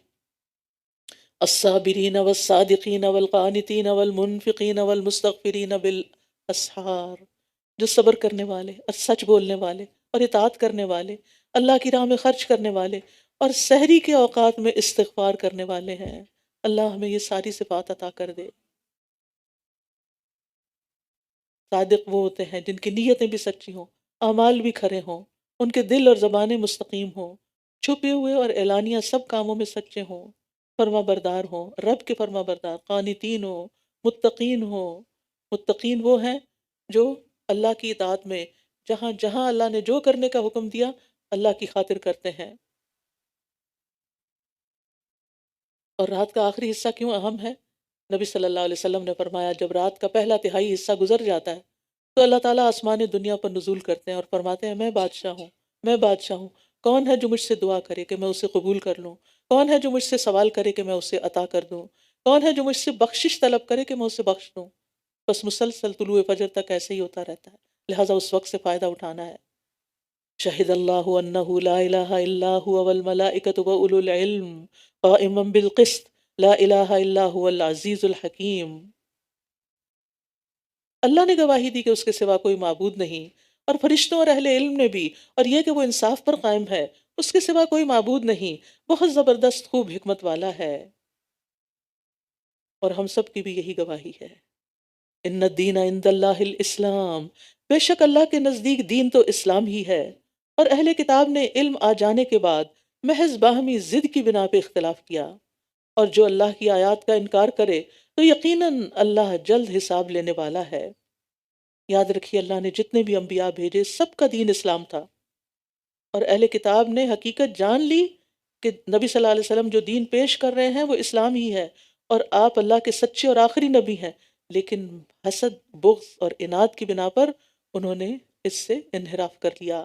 الصابرین والصادقین والقانتین والمنفقین والمستغفرین بالاسحار، جو صبر کرنے والے اور سچ بولنے والے اور اطاعت کرنے والے، اللہ کی راہ میں خرچ کرنے والے اور سحری کے اوقات میں استغفار کرنے والے ہیں۔ اللہ ہمیں یہ ساری صفات عطا کر دے۔ صادق وہ ہوتے ہیں جن کی نیتیں بھی سچی ہوں، اعمال بھی کھرے ہوں، ان کے دل اور زبانیں مستقیم ہوں، چھپے ہوئے اور اعلانیہ سب کاموں میں سچے ہوں، فرما بردار ہوں، رب کے فرما بردار، قانتین ہوں، متقین ہوں، متقین وہ ہیں جو اللہ کی اطاعت میں جہاں جہاں اللہ نے جو کرنے کا حکم دیا اللہ کی خاطر کرتے ہیں۔ اور رات کا آخری حصہ کیوں اہم ہے؟ نبی صلی اللہ علیہ وسلم نے فرمایا جب رات کا پہلا تہائی حصہ گزر جاتا ہے تو اللہ تعالیٰ آسمان دنیا پر نزول کرتے ہیں اور فرماتے ہیں میں بادشاہ ہوں، میں بادشاہ ہوں، کون ہے جو مجھ سے دعا کرے کہ میں اسے قبول کر لوں؟ کون ہے جو مجھ سے سوال کرے کہ میں اسے عطا کر دوں؟ کون ہے جو مجھ سے بخشش طلب کرے کہ میں اسے بخش دوں؟ بس مسلسل طلوع فجر تک ایسے ہی ہوتا رہتا ہے، لہٰذا اس وقت سے فائدہ اٹھانا ہے۔ شہد اللہ انہ لا الہ الا هو والملائکۃ واولو العلم قائما بالقسط لا الہ الا هو العزیز الحکیم۔ اللہ نے گواہی دی کہ اس کے سوا کوئی معبود نہیں، اور فرشتوں اور اہل علم نے بھی، اور یہ کہ وہ انصاف پر قائم ہے، اس کے سوا کوئی معبود نہیں، بہت زبردست خوب حکمت والا ہے۔ اور ہم سب کی بھی یہی گواہی ہے۔ ان الدین عند اللہ الاسلام، بے شک اللہ کے نزدیک دین تو اسلام ہی ہے۔ اور اہل کتاب نے علم آ جانے کے بعد محض باہمی ضد کی بنا پہ اختلاف کیا، اور جو اللہ کی آیات کا انکار کرے تو یقیناً اللہ جلد حساب لینے والا ہے۔ یاد رکھیے اللہ نے جتنے بھی انبیاء بھیجے سب کا دین اسلام تھا، اور اہل کتاب نے حقیقت جان لی کہ نبی صلی اللہ علیہ وسلم جو دین پیش کر رہے ہیں وہ اسلام ہی ہے، اور آپ اللہ کے سچے اور آخری نبی ہیں، لیکن حسد، بغض اور اناد کی بنا پر انہوں نے اس سے انحراف کر لیا۔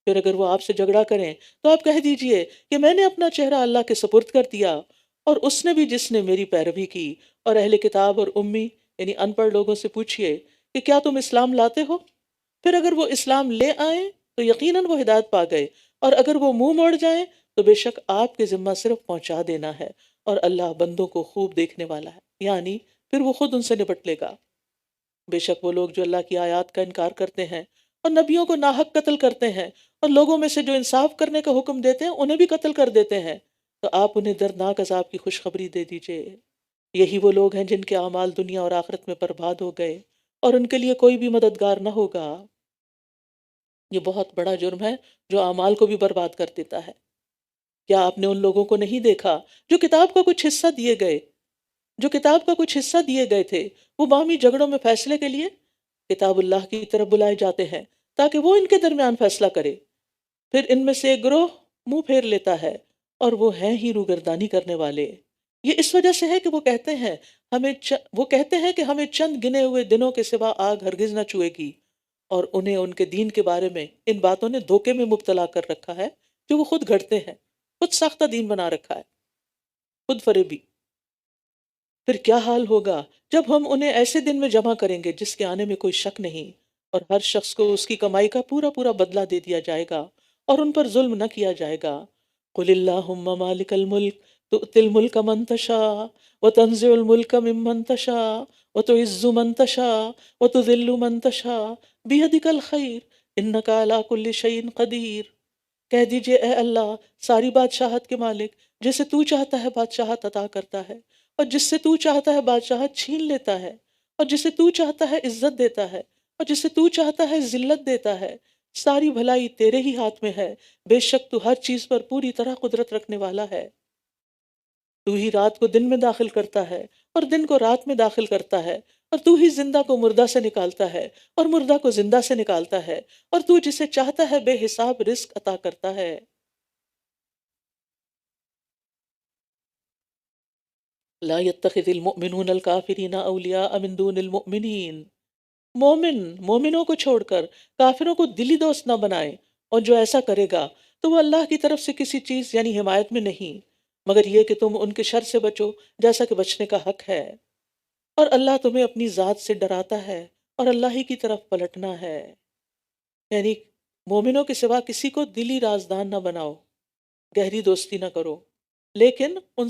پھر اگر وہ آپ سے جھگڑا کریں تو آپ کہہ دیجئے کہ میں نے اپنا چہرہ اللہ کے سپرد کر دیا، اور اس نے بھی جس نے میری پیروی کی۔ اور اہل کتاب اور امی یعنی ان پڑھ لوگوں سے پوچھئے کہ کیا تم اسلام لاتے ہو؟ پھر اگر وہ اسلام لے آئیں تو یقیناً وہ ہدایت پا گئے، اور اگر وہ منہ موڑ جائیں تو بے شک آپ کے ذمہ صرف پہنچا دینا ہے، اور اللہ بندوں کو خوب دیکھنے والا ہے، یعنی پھر وہ خود ان سے نپٹ لے گا۔ بے شک وہ لوگ جو اللہ کی آیات کا انکار کرتے ہیں اور نبیوں کو ناحق قتل کرتے ہیں، اور لوگوں میں سے جو انصاف کرنے کا حکم دیتے ہیں انہیں بھی قتل کر دیتے ہیں، تو آپ انہیں دردناک عذاب کی خوشخبری دے دیجئے۔ یہی وہ لوگ ہیں جن کے اعمال دنیا اور آخرت میں برباد ہو گئے، اور ان کے لیے کوئی بھی مددگار نہ ہوگا۔ یہ بہت بڑا جرم ہے جو اعمال کو بھی برباد کر دیتا ہے۔ کیا آپ نے ان لوگوں کو نہیں دیکھا جو کتاب کا کچھ حصہ دیے گئے، تھے وہ باہمی جھگڑوں میں فیصلے کے لیے کتاب اللہ کی طرف بلائے جاتے ہیں تاکہ وہ ان کے درمیان فیصلہ کرے؟ پھر ان میں سے ایک گروہ منہ پھیر لیتا ہے، اور وہ ہیں ہی روگردانی کرنے والے۔ یہ اس وجہ سے ہے کہ وہ کہتے ہیں کہ ہمیں چند گنے ہوئے دنوں کے سوا آگ ہرگز نہ چھوئے گی، اور انہیں ان کے دین کے بارے میں ان باتوں نے دھوکے میں مبتلا کر رکھا ہے جو وہ خود گھڑتے ہیں، خود ساختہ دین بنا رکھا ہے، خود فریبی۔ پھر کیا حال ہوگا جب ہم انہیں ایسے دن میں جمع کریں گے جس کے آنے میں کوئی شک نہیں، اور ہر شخص کو اس کی کمائی کا پورا پورا بدلہ دے دیا جائے گا، اور ان پر ظلم نہ کیا جائے گا۔ قل اللہم مالک الملک تؤتی الملک من تشاء وتنزع الملک ممن تشاء وتعز من تشاء وتذل من تشاء بیدک الخیر انک علی کل شیء قدیر۔ کہہ دیجئے اے اللہ ساری بادشاہت کے مالک، جسے تو چاہتا ہے بادشاہت عطا کرتا ہے، اور جس سے تو چاہتا ہے بادشاہت چھین لیتا ہے، اور جسے تو چاہتا ہے عزت دیتا ہے، اور جسے تو چاہتا ہے ذلت دیتا ہے۔ ساری بھلائی تیرے ہی ہاتھ میں ہے، بے شک تو ہر چیز پر پوری طرح قدرت رکھنے والا ہے۔ تو ہی رات کو دن میں داخل کرتا ہے اور دن کو رات میں داخل کرتا ہے، اور تو ہی زندہ کو مردہ سے نکالتا ہے اور مردہ کو زندہ سے نکالتا ہے، اور تو جسے چاہتا ہے بے حساب رزق عطا کرتا ہے۔ لا يتخذ المؤمنون الكافرین اولیاء من دون المؤمنین، مومنوں کو چھوڑ کر کافروں کو دلی دوست نہ بنائے، اور جو ایسا کرے گا تو وہ اللہ کی طرف سے کسی چیز یعنی حمایت میں نہیں، مگر یہ کہ تم ان کے شر سے بچو جیسا کہ بچنے کا حق ہے، اور اللہ تمہیں اپنی ذات سے ڈراتا ہے اور اللہ ہی کی طرف پلٹنا ہے۔ یعنی مومنوں کے سوا کسی کو دلی رازدان نہ بناؤ، گہری دوستی نہ کرو، لیکن ان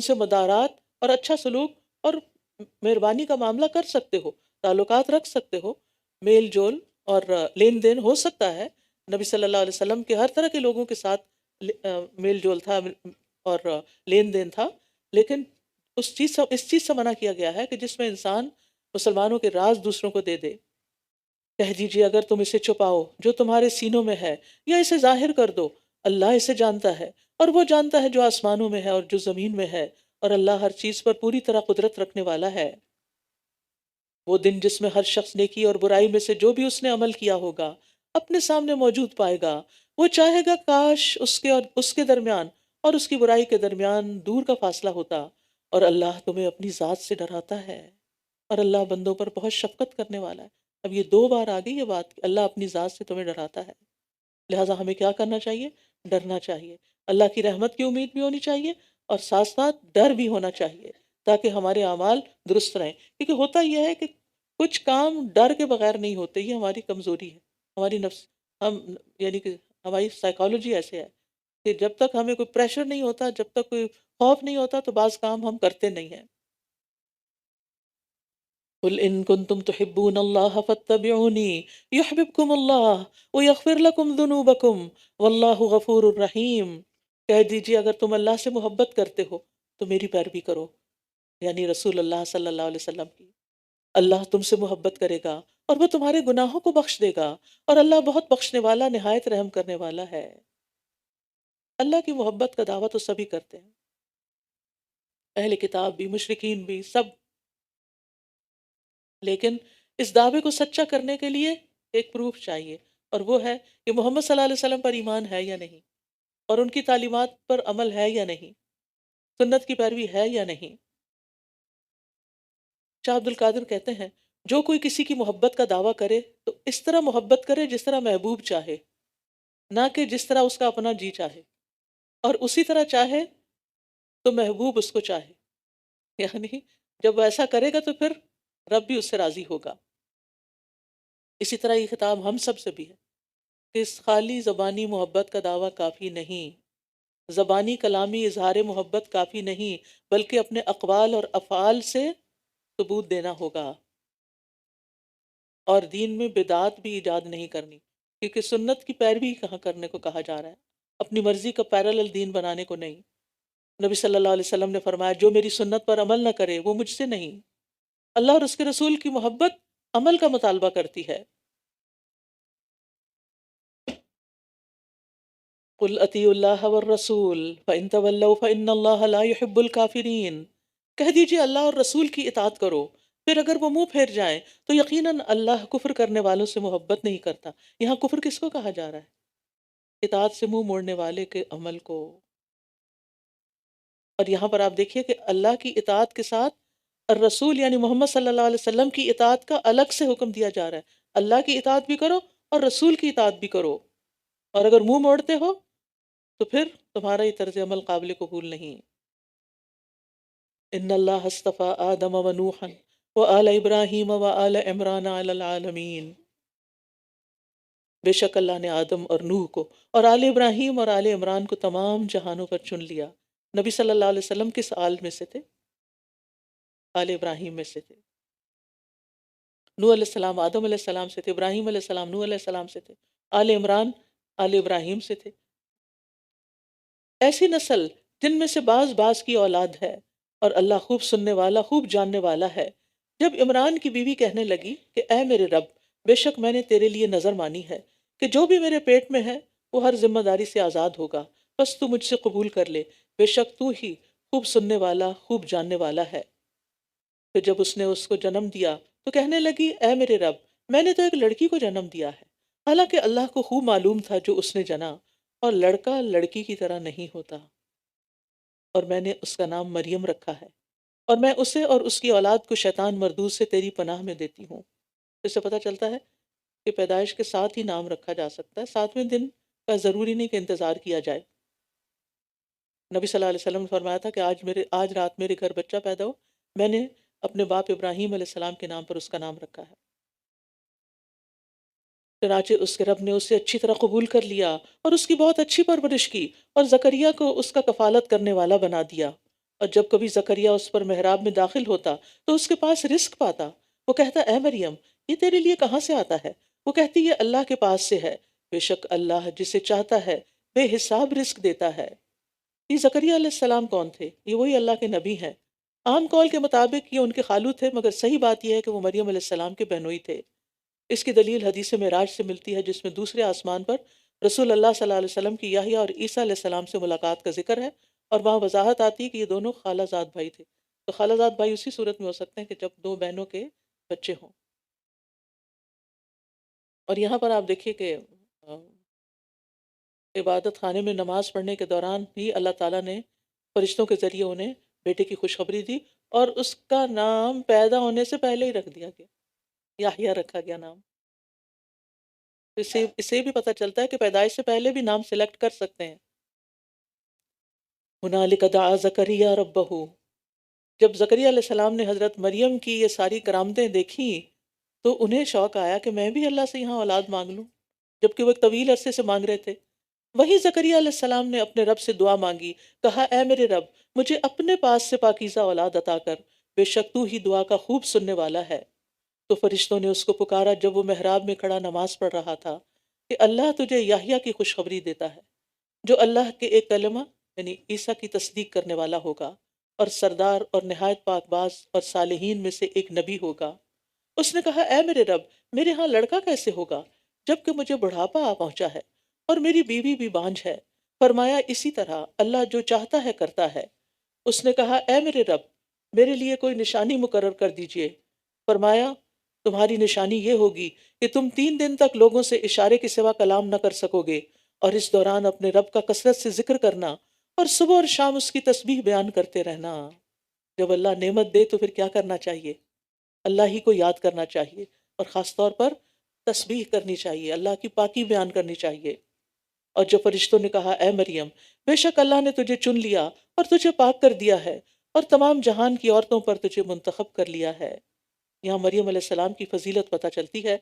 سے مدارات اور اچھا سلوک اور مہربانی کا معاملہ کر سکتے ہو، تعلقات رکھ سکتے ہو، میل جول اور لین دین ہو سکتا ہے۔ نبی صلی اللہ علیہ وسلم کے ہر طرح کے لوگوں کے ساتھ میل جول تھا اور لین دین تھا، لیکن اس چیز سے منع کیا گیا ہے کہ جس میں انسان مسلمانوں کے راز دوسروں کو دے دے۔ کہہ دیجیے اگر تم اسے چھپاؤ جو تمہارے سینوں میں ہے، یا اسے ظاہر کر دو، اللہ اسے جانتا ہے، اور وہ جانتا ہے جو آسمانوں میں ہے اور جو زمین میں ہے، اور اللہ ہر چیز پر پوری طرح قدرت رکھنے والا ہے۔ وہ دن جس میں ہر شخص نیکی اور برائی میں سے جو بھی اس نے عمل کیا ہوگا اپنے سامنے موجود پائے گا۔ وہ چاہے گا کاش اس کے اور اس کے درمیان اور اس کی برائی کے درمیان دور کا فاصلہ ہوتا، اور اللہ تمہیں اپنی ذات سے ڈراتا ہے، اور اللہ بندوں پر بہت شفقت کرنے والا ہے۔ اب یہ 2 بار آ گئی یہ بات کہ اللہ اپنی ذات سے تمہیں ڈراتا ہے، لہٰذا ہمیں کیا کرنا چاہیے؟ ڈرنا چاہیے، اللہ کی رحمت کی امید بھی ہونی چاہیے، اور ساتھ ساتھ ڈر بھی ہونا چاہیے، تاکہ ہمارے اعمال درست رہیں۔ کیونکہ ہوتا یہ ہے کہ کچھ کام ڈر کے بغیر نہیں ہوتے، یہ ہماری کمزوری ہے، ہماری نفس، ہم یعنی کہ ہماری سائیکالوجی ایسے ہے کہ جب تک ہمیں کوئی پریشر نہیں ہوتا، جب تک کوئی خوف نہیں ہوتا، تو بعض کام ہم کرتے نہیں ہیں۔ قل ان کنتم تحبون اللہ فاتبعونی یحببکم اللہ ویغفر لکم ذنوبکم واللہ غفور الرحیم۔ کہہ دیجیے اگر تم اللہ سے محبت کرتے ہو تو میری پیروی کرو، یعنی رسول اللہ صلی اللہ علیہ وسلم کی۔ اللہ تم سے محبت کرے گا اور وہ تمہارے گناہوں کو بخش دے گا، اور اللہ بہت بخشنے والا، نہایت رحم کرنے والا ہے۔ اللہ کی محبت کا دعویٰ تو سبھی کرتے ہیں، اہل کتاب بھی، مشرکین بھی، سب، لیکن اس دعوے کو سچا کرنے کے لیے ایک پروف چاہیے، اور وہ ہے کہ محمد صلی اللہ علیہ وسلم پر ایمان ہے یا نہیں، اور ان کی تعلیمات پر عمل ہے یا نہیں، سنت کی پیروی ہے یا نہیں۔ شاہ عبد القادر کہتے ہیں جو کوئی کسی کی محبت کا دعویٰ کرے تو اس طرح محبت کرے جس طرح محبوب چاہے، نہ کہ جس طرح اس کا اپنا جی چاہے، اور اسی طرح چاہے تو محبوب اس کو چاہے، یعنی جب وہ ایسا کرے گا تو پھر رب بھی اس سے راضی ہوگا۔ اسی طرح یہ خطاب ہم سب سے بھی ہے کہ اس خالی زبانی محبت کا دعویٰ کافی نہیں، زبانی کلامی اظہار محبت کافی نہیں، بلکہ اپنے اقوال اور افعال سے ثبوت دینا ہوگا، اور دین میں بدعات بھی ایجاد نہیں کرنی، کیونکہ سنت کی پیروی کہاں کرنے کو کہا جا رہا ہے، اپنی مرضی کا پیرالل دین بنانے کو نہیں۔ نبی صلی اللہ علیہ وسلم نے فرمایا جو میری سنت پر عمل نہ کرے وہ مجھ سے نہیں۔ اللہ اور اس کے رسول کی محبت عمل کا مطالبہ کرتی ہے۔ قل اطیعوا اللہ والرسول فإن تولوا فإن اللہ لا يحب الکافرین۔ کہہ دیجئے اللہ اور رسول کی اطاعت کرو، پھر اگر وہ منہ پھیر جائیں تو یقیناً اللہ کفر کرنے والوں سے محبت نہیں کرتا۔ یہاں کفر کس کو کہا جا رہا ہے؟ اطاعت سے منہ موڑنے والے کے عمل کو۔ اور یہاں پر آپ دیکھیے کہ اللہ کی اطاعت کے ساتھ الرسول یعنی محمد صلی اللہ علیہ وسلم کی اطاعت کا الگ سے حکم دیا جا رہا ہے۔ اللہ کی اطاعت بھی کرو اور رسول کی اطاعت بھی کرو، اور اگر منہ موڑتے ہو تو پھر تمہارا یہ طرز عمل قابل قبول نہیں۔ ان اللہ اصطفیٰ آدم و نوحا و آل ابراہیم و آل عمران علی العالمین۔ بے شک اللہ نے آدم اور نوح کو اور آل ابراہیم اور آل عمران کو تمام جہانوں پر چن لیا۔ نبی صلی اللہ علیہ وسلم کس آل میں سے تھے؟ آل ابراہیم میں سے تھے۔ نوح علیہ السلام آدم علیہ السلام سے تھے، ابراہیم علیہ السلام نوح علیہ السلام سے تھے، آل عمران آل ابراہیم سے تھے۔ ایسی نسل جن میں سے بعض بعض کی اولاد ہے، اور اللہ خوب سننے والا، خوب جاننے والا ہے۔ جب عمران کی بیوی کہنے لگی کہ اے میرے رب، بے شک میں نے تیرے لیے نظر مانی ہے کہ جو بھی میرے پیٹ میں ہے وہ ہر ذمہ داری سے آزاد ہوگا، بس تو مجھ سے قبول کر لے، بے شک تو ہی خوب سننے والا، خوب جاننے والا ہے۔ پھر جب اس نے اس کو جنم دیا تو کہنے لگی اے میرے رب، میں نے تو ایک لڑکی کو جنم دیا ہے، حالانکہ اللہ کو خوب معلوم تھا جو اس نے جنا، اور لڑکا لڑکی کی طرح نہیں ہوتا، اور میں نے اس کا نام مریم رکھا ہے، اور میں اسے اور اس کی اولاد کو شیطان مردود سے تیری پناہ میں دیتی ہوں۔ اس سے پتہ چلتا ہے کہ پیدائش کے ساتھ ہی نام رکھا جا سکتا ہے، 7ویں دن کا ضروری نہیں کہ انتظار کیا جائے۔ نبی صلی اللہ علیہ وسلم نے فرمایا تھا کہ آج رات میرے گھر بچہ پیدا ہو، میں نے اپنے باپ ابراہیم علیہ السلام کے نام پر اس کا نام رکھا ہے۔ چنانچہ اس کے رب نے اسے اچھی طرح قبول کر لیا اور اس کی بہت اچھی پرورش کی، اور زکریا کو اس کا کفالت کرنے والا بنا دیا۔ اور جب کبھی زکریا اس پر محراب میں داخل ہوتا تو اس کے پاس رزق پاتا، وہ کہتا اے مریم، یہ تیرے لیے کہاں سے آتا ہے؟ وہ کہتی یہ اللہ کے پاس سے ہے، بے شک اللہ جسے چاہتا ہے بے حساب رزق دیتا ہے۔ یہ زکریا علیہ السلام کون تھے؟ یہ وہی اللہ کے نبی ہیں۔ عام قول کے مطابق یہ ان کے خالو تھے، مگر صحیح بات یہ ہے کہ وہ مریم علیہ السلام کے بہنوئی تھے۔ اس کی دلیل حدیث معراج سے ملتی ہے، جس میں دوسرے آسمان پر رسول اللہ صلی اللہ علیہ وسلم کی یحییٰ اور عیسیٰ علیہ السلام سے ملاقات کا ذکر ہے، اور وہاں وضاحت آتی ہے کہ یہ دونوں خالہ زاد بھائی تھے۔ تو خالہ زاد بھائی اسی صورت میں ہو سکتے ہیں کہ جب دو بہنوں کے بچے ہوں۔ اور یہاں پر آپ دیکھیے کہ آ، عبادت خانے میں نماز پڑھنے کے دوران بھی اللہ تعالیٰ نے فرشتوں کے ذریعے انہیں بیٹے کی خوشخبری دی، اور اس کا نام پیدا ہونے سے پہلے ہی رکھ دیا گیا، یحییٰ رکھا گیا نام۔ اس سے بھی پتہ چلتا ہے کہ پیدائش سے پہلے بھی نام سلیکٹ کر سکتے ہیں۔ ہنالک دعا زکریا ربہ، جب زکریا علیہ السلام نے حضرت مریم کی یہ ساری کرامتیں دیکھیں تو انہیں شوق آیا کہ میں بھی اللہ سے یہاں اولاد مانگ لوں، جبکہ وہ ایک طویل عرصے سے مانگ رہے تھے۔ وہیں زکریا علیہ السلام نے اپنے رب سے دعا مانگی، کہا اے میرے رب، مجھے اپنے پاس سے پاکیزہ اولاد عطا کر، بے شک تو ہی دعا کا خوب سننے والا ہے۔ تو فرشتوں نے اس کو پکارا جب وہ محراب میں کھڑا نماز پڑھ رہا تھا کہ اللہ تجھے یحییٰ کی خوشخبری دیتا ہے، جو اللہ کے ایک کلمہ یعنی عیسیٰ کی تصدیق کرنے والا ہوگا، اور سردار اور نہایت پاک باز اور صالحین میں سے ایک نبی ہوگا۔ اس نے کہا اے میرے رب، میرے ہاں لڑکا کیسے ہوگا جبکہ مجھے بڑھاپا آ پہنچا ہے اور میری بیوی بھی بانجھ ہے؟ فرمایا اسی طرح اللہ جو چاہتا ہے کرتا ہے۔ اس نے کہا اے میرے رب، میرے لیے کوئی نشانی مقرر کر دیجئے۔ فرمایا تمہاری نشانی یہ ہوگی کہ تم 3 دن تک لوگوں سے اشارے کے سوا کلام نہ کر سکو گے، اور اس دوران اپنے رب کا کثرت سے ذکر کرنا اور صبح اور شام اس کی تسبیح بیان کرتے رہنا۔ جب اللہ نعمت دے تو پھر کیا کرنا چاہیے؟ اللہ ہی کو یاد کرنا چاہیے، اور خاص طور پر تسبیح کرنی چاہیے، اللہ کی پاکی بیان کرنی چاہیے۔ اور جب فرشتوں نے کہا اے مریم، بے شک اللہ نے تجھے چن لیا اور تجھے پاک کر دیا ہے، اور تمام جہان کی عورتوں پر تجھے منتخب کر لیا ہے۔ یہاں مریم علیہ السلام کی فضیلت پتہ چلتی ہے۔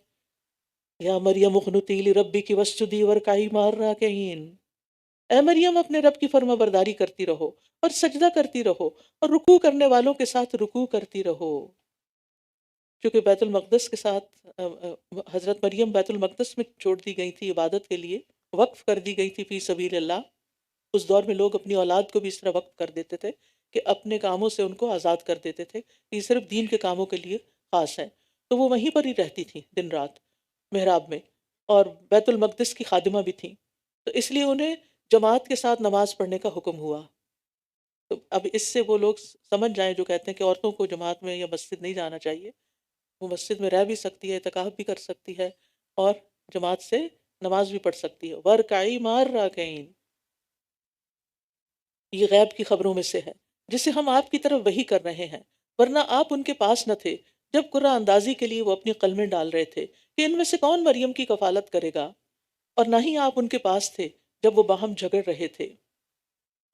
یا مریم اقنتی لربک واسجدی وارکعی مع الراکعین، اے مریم اپنے رب کی فرما برداری کرتی رہو اور سجدہ کرتی رہو اور رکوع کرنے والوں کے ساتھ رکوع کرتی رہو۔ کیونکہ بیت المقدس کے ساتھ حضرت مریم بیت المقدس میں چھوڑ دی گئی تھی عبادت کے لیے، وقف کر دی گئی تھی فی سبیل اللہ۔ اس دور میں لوگ اپنی اولاد کو بھی اس طرح وقف کر دیتے تھے کہ اپنے کاموں سے ان کو آزاد کر دیتے تھے، یہ صرف دین کے کاموں کے لیے خاص ہے۔ تو وہ وہیں پر ہی رہتی تھی دن رات محراب میں، اور بیت المقدس کی خادمہ بھی تھیں، تو اس لیے انہیں جماعت کے ساتھ نماز پڑھنے کا حکم ہوا۔ تو اب اس سے وہ لوگ سمجھ جائیں جو کہتے ہیں کہ عورتوں کو جماعت میں یا مسجد نہیں جانا چاہیے، وہ مسجد میں رہ بھی سکتی ہے، اعتکاف بھی کر سکتی ہے، اور جماعت سے نماز بھی پڑھ سکتی ہے۔ وَارْکَعِی مَعَ الرَّاکِعِینَ، یہ غیب کی خبروں میں سے ہے جسے ہم آپ کی طرف وحی کر رہے ہیں، ورنہ آپ ان کے پاس نہ تھے جب قرعہ اندازی کے لیے وہ اپنی قلمیں ڈال رہے تھے کہ ان میں سے کون مریم کی کفالت کرے گا، اور نہ ہی آپ ان کے پاس تھے جب وہ باہم جھگڑ رہے تھے۔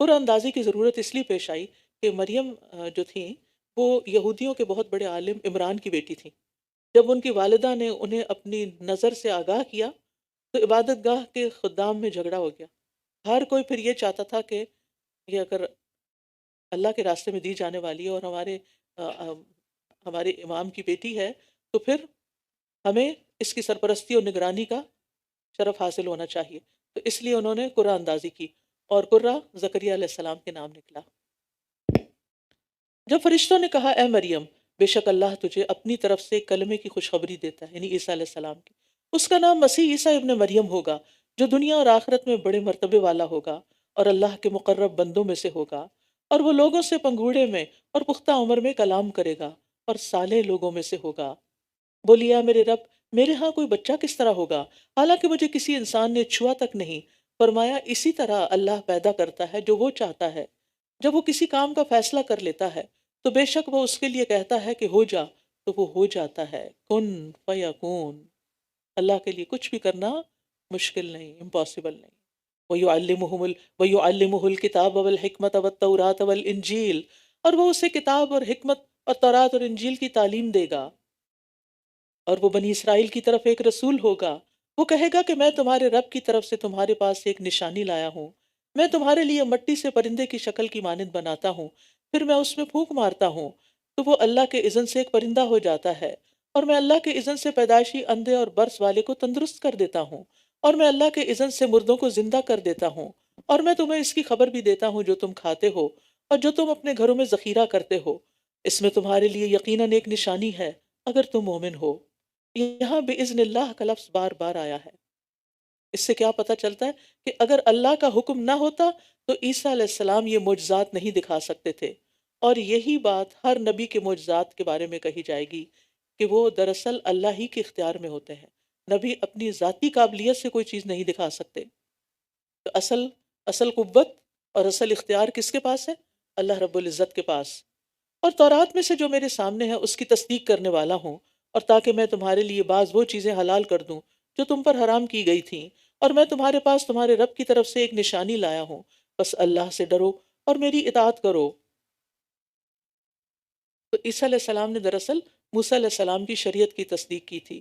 قرعہ اندازی کی ضرورت اس لیے پیش آئی کہ مریم جو تھیں وہ یہودیوں کے بہت بڑے عالم عمران کی بیٹی تھیں۔ جب ان کی والدہ نے انہیں اپنی نظر سے آگاہ کیا تو عبادت گاہ کے خدام میں جھگڑا ہو گیا۔ ہر کوئی پھر یہ چاہتا تھا کہ یہ اگر اللہ کے راستے میں دی جانے والی ہے اور ہمارے امام کی بیٹی ہے تو پھر ہمیں اس کی سرپرستی اور نگرانی کا شرف حاصل ہونا چاہیے۔ تو اس لیے انہوں نے قرعہ اندازی کی، اور قرعہ زکریا علیہ السلام کے نام نکلا۔ جب فرشتوں نے کہا اے مریم، بے شک اللہ تجھے اپنی طرف سے ایک کلمے کی خوشخبری دیتا ہے، یعنی عیسیٰ علیہ السلام کی، اس کا نام مسیح عیسیٰ ابن مریم ہوگا، جو دنیا اور آخرت میں بڑے مرتبے والا ہوگا اور اللہ کے مقرب بندوں میں سے ہوگا، اور وہ لوگوں سے پنگوڑے میں اور پختہ عمر میں کلام کرے گا اور صالح لوگوں میں سے ہوگا۔ بولی اے میرے رب، میرے ہاں کوئی بچہ کس طرح ہوگا حالانکہ مجھے کسی انسان نے چھوا تک نہیں؟ فرمایا اسی طرح اللہ پیدا کرتا ہے جو وہ چاہتا ہے، جب وہ کسی کام کا فیصلہ کر لیتا ہے تو بے شک وہ اس کے لیے کہتا ہے کہ ہو جا تو وہ ہو جاتا ہے، کن فیکون۔ اللہ کے لیے کچھ بھی کرنا مشکل نہیں، امپاسبل نہیں۔ وَيُعَلِّمُهُ الْكِتَابَ وَالْحِكْمَةَ وَالتَّوْرَاةَ وَالْإِنْجِيلَ، اور وہ اسے کتاب اور حکمت اور تورات اور انجیل کی تعلیم دے گا، اور وہ بنی اسرائیل کی طرف ایک رسول ہوگا۔ وہ کہے گا کہ میں تمہارے رب کی طرف سے تمہارے پاس ایک نشانی لایا ہوں، میں تمہارے لیے مٹی سے پرندے کی شکل کی مانند بناتا ہوں، پھر میں اس میں پھونک مارتا ہوں تو وہ اللہ کے اذن سے ایک پرندہ ہو جاتا ہے، اور میں اللہ کے اذن سے پیدائشی اندھے اور برس والے کو تندرست کر دیتا ہوں، اور میں اللہ کے اذن سے مردوں کو زندہ کر دیتا ہوں، اور میں تمہیں اس کی خبر بھی دیتا ہوں جو تم کھاتے ہو اور جو تم اپنے گھروں میں ذخیرہ کرتے ہو، اس میں تمہارے لیے یقیناً ایک نشانی ہے اگر تم مومن ہو۔ یہاں بِإِذْنِ اللہ کا لفظ بار بار آیا ہے۔ اس سے کیا پتہ چلتا ہے کہ اگر اللہ کا حکم نہ ہوتا تو عیسیٰ علیہ السلام یہ معجزات نہیں دکھا سکتے تھے، اور یہی بات ہر نبی کے معجزات کے بارے میں کہی جائے گی کہ وہ دراصل اللہ ہی کے اختیار میں ہوتے ہیں. نبی اپنی ذاتی قابلیت سے کوئی چیز نہیں دکھا سکتے. تو اصل قوت اور اصل اختیار کس کے پاس ہے؟ اللہ رب العزت کے پاس. اور تورات میں سے جو میرے سامنے ہے اس کی تصدیق کرنے والا ہوں، اور تاکہ میں تمہارے لیے بعض وہ چیزیں حلال کر دوں جو تم پر حرام کی گئی تھیں، اور میں تمہارے پاس تمہارے رب کی طرف سے ایک نشانی لایا ہوں، بس اللہ سے ڈرو اور میری اطاعت کرو. تو عیسیٰ علیہ السلام نے دراصل موسیٰ علیہ السلام کی شریعت کی تصدیق کی تھی.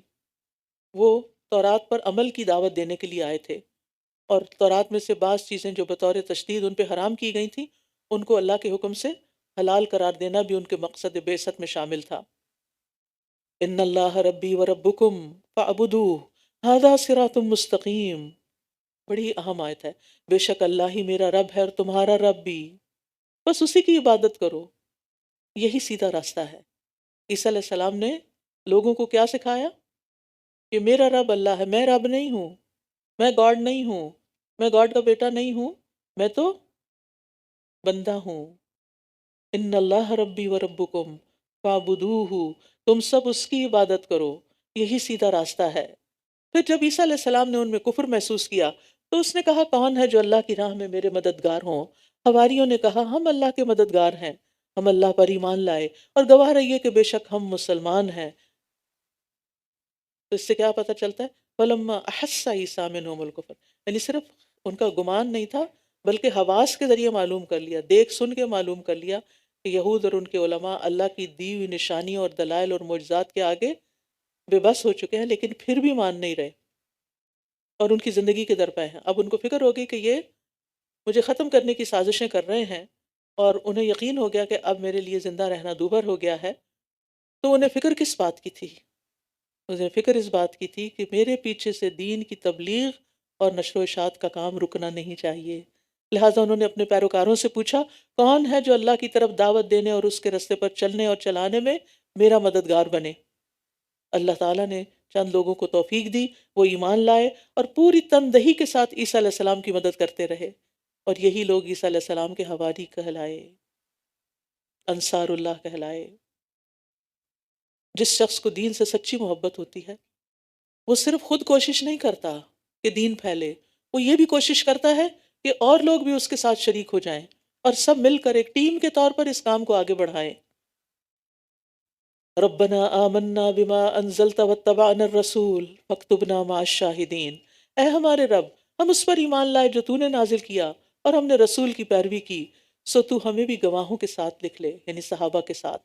وہ تورات پر عمل کی دعوت دینے کے لیے آئے تھے، اور تورات میں سے بعض چیزیں جو بطور تشدید ان پہ حرام کی گئی تھیں ان کو اللہ کے حکم سے حلال قرار دینا بھی ان کے مقصد بعثت میں شامل تھا. ان اللہ ربی و ربکم فاعبدوہ ھذا صراط مستقیم. بڑی اہم آیت ہے. بے شک اللہ ہی میرا رب ہے اور تمہارا رب بھی، بس اسی کی عبادت کرو، یہی سیدھا راستہ ہے. عیسیٰ علیہ السلام نے لوگوں کو کیا سکھایا؟ کہ میرا رب اللہ ہے، میں رب نہیں ہوں، میں گاڈ نہیں ہوں، میں گاڈ کا بیٹا نہیں ہوں، میں تو بندہ ہوں. ان اللہ ربی و ربکم فاعبدوہ، تم سب اس کی عبادت کرو، یہی سیدھا راستہ ہے. پھر جب عیسیٰ علیہ السلام نے ان میں کفر محسوس کیا تو اس نے کہا کون ہے جو اللہ کی راہ میں میرے مددگار ہوں؟ حواریوں نے کہا ہم اللہ کے مددگار ہیں، ہم اللہ پر ایمان لائے اور گواہ رہیے کہ بے شک ہم مسلمان ہیں. تو اس سے کیا پتہ چلتا ہے؟ فَلَمَّا أَحَسَّ عِيسَىٰ مِنْهُمُ الْكُفْرَ، یعنی صرف ان کا گمان نہیں تھا بلکہ حواس کے ذریعے معلوم کر لیا، دیکھ سن کے معلوم کر لیا کہ یہود اور ان کے علماء اللہ کی دی ہوئی نشانیوں اور دلائل اور معجزات کے آگے بے بس ہو چکے ہیں، لیکن پھر بھی مان نہیں رہے اور ان کی زندگی کے درپے ہیں. اب ان کو فکر ہو گئی کہ یہ مجھے ختم کرنے کی سازشیں کر رہے ہیں، اور انہیں یقین ہو گیا کہ اب میرے لیے زندہ رہنا دوبھر ہو گیا ہے. تو انہیں فکر کس بات کی تھی؟ انہیں فکر اس بات کی تھی کہ میرے پیچھے سے دین کی تبلیغ اور نشر و اشاعت کا کام رکنا نہیں چاہیے. لہٰذا انہوں نے اپنے پیروکاروں سے پوچھا کون ہے جو اللہ کی طرف دعوت دینے اور اس کے رستے پر چلنے اور چلانے میں میرا مددگار بنے. اللہ تعالیٰ نے چند لوگوں کو توفیق دی، وہ ایمان لائے اور پوری تندہی کے ساتھ عیسیٰ علیہ السلام کی مدد کرتے رہے، اور یہی لوگ عیسیٰ علیہ السلام کے حواری کہلائے، انصار اللہ کہلائے. جس شخص کو دین سے سچی محبت ہوتی ہے وہ صرف خود کوشش نہیں کرتا کہ دین پھیلے، وہ یہ بھی کوشش کرتا ہے کہ اور لوگ بھی اس کے ساتھ شریک ہو جائیں اور سب مل کر ایک ٹیم کے طور پر اس کام کو آگے بڑھائیں. ربنا آمنا بما انزلت واتبعنا الرسول فاکتبنا مع الشاہدین. اے ہمارے رب، ہم اس پر ایمان لائے جو تو نے نازل کیا اور ہم نے رسول کی پیروی کی، سو تو ہمیں بھی گواہوں کے ساتھ لکھ لے، یعنی صحابہ کے ساتھ.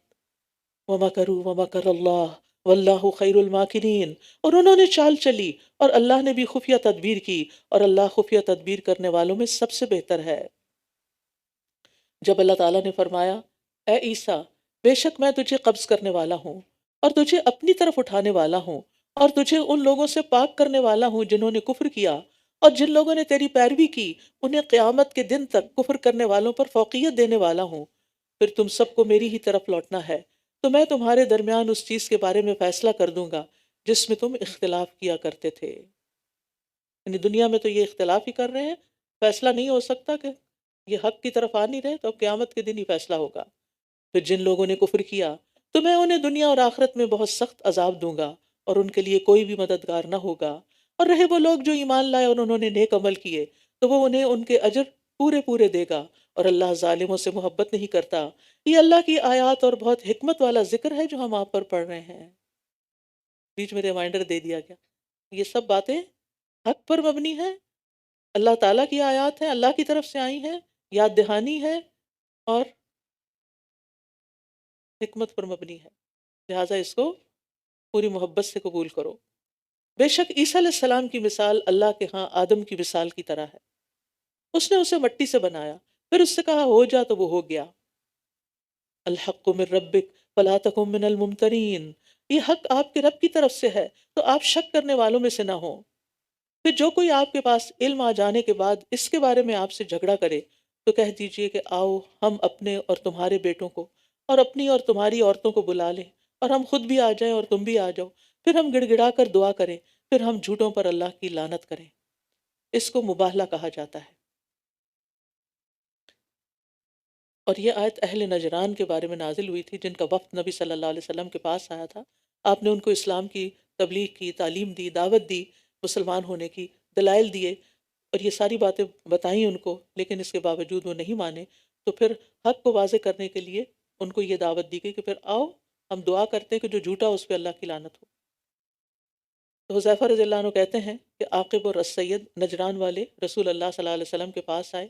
وَمَكَرُوا وَمَكَرَ اللَّهُ وَاللَّهُ خَيْرُ الْمَاكِرِينَ، اور انہوں نے چال چلی اور اللہ نے بھی خفیہ تدبیر کی، اور اللہ خفیہ تدبیر کرنے والوں میں سب سے بہتر ہے. جب اللہ تعالیٰ نے فرمایا اے عیسیٰ، بے شک میں تجھے قبض کرنے والا ہوں اور تجھے اپنی طرف اٹھانے والا ہوں، اور تجھے ان لوگوں سے پاک کرنے والا ہوں جنہوں نے کفر کیا، اور جن لوگوں نے تیری پیروی کی انہیں قیامت کے دن تک کفر کرنے والوں پر فوقیت دینے والا ہوں، پھر تم سب کو میری ہی طرف لوٹنا ہے، تو میں تمہارے درمیان اس چیز کے بارے میں فیصلہ کر دوں گا جس میں تم اختلاف کیا کرتے تھے. یعنی دنیا میں تو یہ اختلاف ہی کر رہے ہیں، فیصلہ نہیں ہو سکتا کہ یہ حق کی طرف آ نہیں رہے، تو اب قیامت کے دن ہی فیصلہ ہوگا. پھر جن لوگوں نے کفر کیا تو میں انہیں دنیا اور آخرت میں بہت سخت عذاب دوں گا، اور ان کے لیے کوئی بھی مددگار نہ ہوگا. اور رہے وہ لوگ جو ایمان لائے اور انہوں نے نیک عمل کیے تو وہ انہیں ان کے اجر پورے پورے دے گا، اور اللہ ظالموں سے محبت نہیں کرتا. یہ اللہ کی آیات اور بہت حکمت والا ذکر ہے جو ہم آپ پر پڑھ رہے ہیں. بیچ میں ریمائنڈر دے دیا گیا، یہ سب باتیں حق پر مبنی ہیں، اللہ تعالیٰ کی آیات ہیں، اللہ کی طرف سے آئی ہیں، یاد دہانی ہے اور حکمت پر مبنی ہے، لہٰذا اس کو پوری محبت سے قبول کرو. بے شک عیسیٰ علیہ السلام کی مثال اللہ کے ہاں آدم کی مثال کی طرح ہے. اس نے اسے مٹی سے بنایا، پھر اس سے کہا ہو جا تو وہ ہو گیا. الحق من ربک فلا تکن من الممترین، یہ حق آپ کے رب کی طرف سے ہے تو آپ شک کرنے والوں میں سے نہ ہوں. پھر جو کوئی آپ کے پاس علم آ جانے کے بعد اس کے بارے میں آپ سے جھگڑا کرے تو کہہ دیجئے کہ آؤ ہم اپنے اور تمہارے بیٹوں کو اور اپنی اور تمہاری عورتوں کو بلا لیں، اور ہم خود بھی آ جائیں اور تم بھی آ جاؤ، پھر ہم گڑ گڑا کر دعا کریں، پھر ہم جھوٹوں پر اللہ کی لعنت کریں. اس کو مباہلہ کہا جاتا ہے. اور یہ آیت اہل نجران کے بارے میں نازل ہوئی تھی جن کا وفد نبی صلی اللہ علیہ وسلم کے پاس آیا تھا، آپ نے ان کو اسلام کی تبلیغ کی، تعلیم دی، دعوت دی، مسلمان ہونے کی دلائل دیے، اور یہ ساری باتیں بتائیں ان کو، لیکن اس کے باوجود وہ نہیں مانے، تو پھر حق کو واضح کرنے کے لیے ان کو یہ دعوت دی گئی کہ پھر آؤ ہم دعا کرتے ہیں کہ جو جھوٹا اس پہ اللہ کی لعنت ہو۔ تو حذیفہ رضی اللہ عنہ کہتے ہیں کہ عاقب اور السید نجران والے رسول اللہ صلی اللہ علیہ وسلم کے پاس آئے،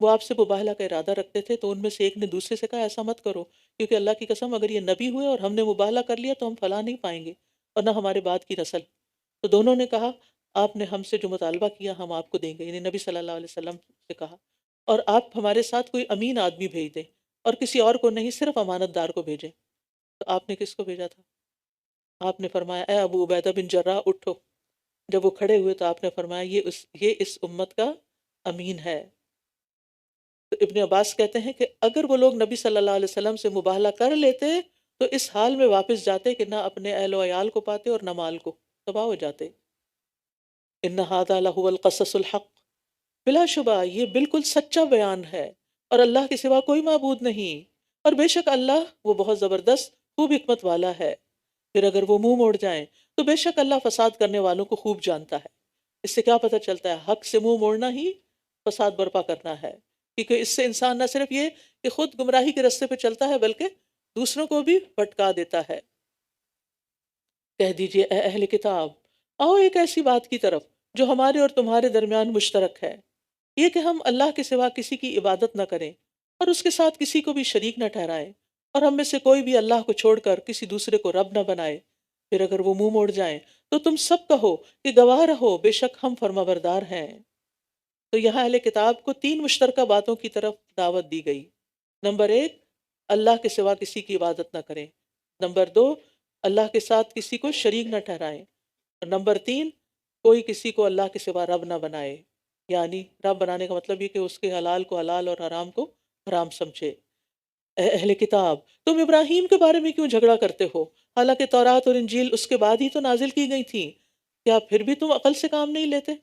وہ آپ سے مباہلہ کا ارادہ رکھتے تھے، تو ان میں سے ایک نے دوسرے سے کہا ایسا مت کرو، کیونکہ اللہ کی قسم اگر یہ نبی ہوئے اور ہم نے مباہلہ کر لیا تو ہم فلاح نہیں پائیں گے، اور نہ ہمارے بعد کی نسل۔ تو دونوں نے کہا آپ نے ہم سے جو مطالبہ کیا ہم آپ کو دیں گے، یعنی نبی صلی اللہ علیہ وسلم سے کہا، اور آپ ہمارے ساتھ کوئی امین آدمی بھیج دیں، اور کسی اور کو نہیں، صرف امانت دار کو بھیجیں۔ تو آپ نے کس کو بھیجا تھا؟ آپ نے فرمایا اے ابو عبیدہ بن جراح اٹھو۔ جب وہ کھڑے ہوئے تو آپ نے فرمایا یہ اس امت کا امین ہے۔ تو ابن عباس کہتے ہیں کہ اگر وہ لوگ نبی صلی اللہ علیہ وسلم سے مباہلہ کر لیتے تو اس حال میں واپس جاتے کہ نہ اپنے اہل و عیال کو پاتے اور نہ مال کو، تباہ ہو جاتے۔ ان ھذا لہو القصص الحق، بلا شبہ یہ بالکل سچا بیان ہے، اور اللہ کے سوا کوئی معبود نہیں، اور بے شک اللہ وہ بہت زبردست خوب حکمت والا ہے۔ پھر اگر وہ منہ موڑ جائیں تو بے شک اللہ فساد کرنے والوں کو خوب جانتا ہے۔ اس سے کیا پتہ چلتا ہے؟ حق سے منہ موڑنا ہی فساد برپا کرنا ہے، کیونکہ اس سے انسان نہ صرف یہ کہ خود گمراہی کے رستے پہ چلتا ہے بلکہ دوسروں کو بھی بھٹکا دیتا ہے۔ کہہ دیجئے اے اہل کتاب، آؤ ایک ایسی بات کی طرف جو ہمارے اور تمہارے درمیان مشترک ہے، یہ کہ ہم اللہ کے سوا کسی کی عبادت نہ کریں اور اس کے ساتھ کسی کو بھی شریک نہ ٹھہرائیں، اور ہم میں سے کوئی بھی اللہ کو چھوڑ کر کسی دوسرے کو رب نہ بنائے۔ پھر اگر وہ منہ موڑ جائیں تو تم سب کہو کہ گواہ رہو بے شک ہم فرمانبردار ہیں۔ تو یہاں اہل کتاب کو 3 مشترکہ باتوں کی طرف دعوت دی گئی۔ نمبر 1، اللہ کے سوا کسی کی عبادت نہ کریں۔ نمبر 2، اللہ کے ساتھ کسی کو شریک نہ ٹھہرائیں۔ اور نمبر 3، کوئی کسی کو اللہ کے سوا رب نہ بنائے، یعنی رب بنانے کا مطلب یہ کہ اس کے حلال کو حلال اور حرام کو حرام سمجھے۔ اے اہل کتاب، تم ابراہیم کے بارے میں کیوں جھگڑا کرتے ہو، حالانکہ تورات اور انجیل اس کے بعد ہی تو نازل کی گئی تھیں؟ کیا پھر بھی تم عقل سے کام نہیں لیتے؟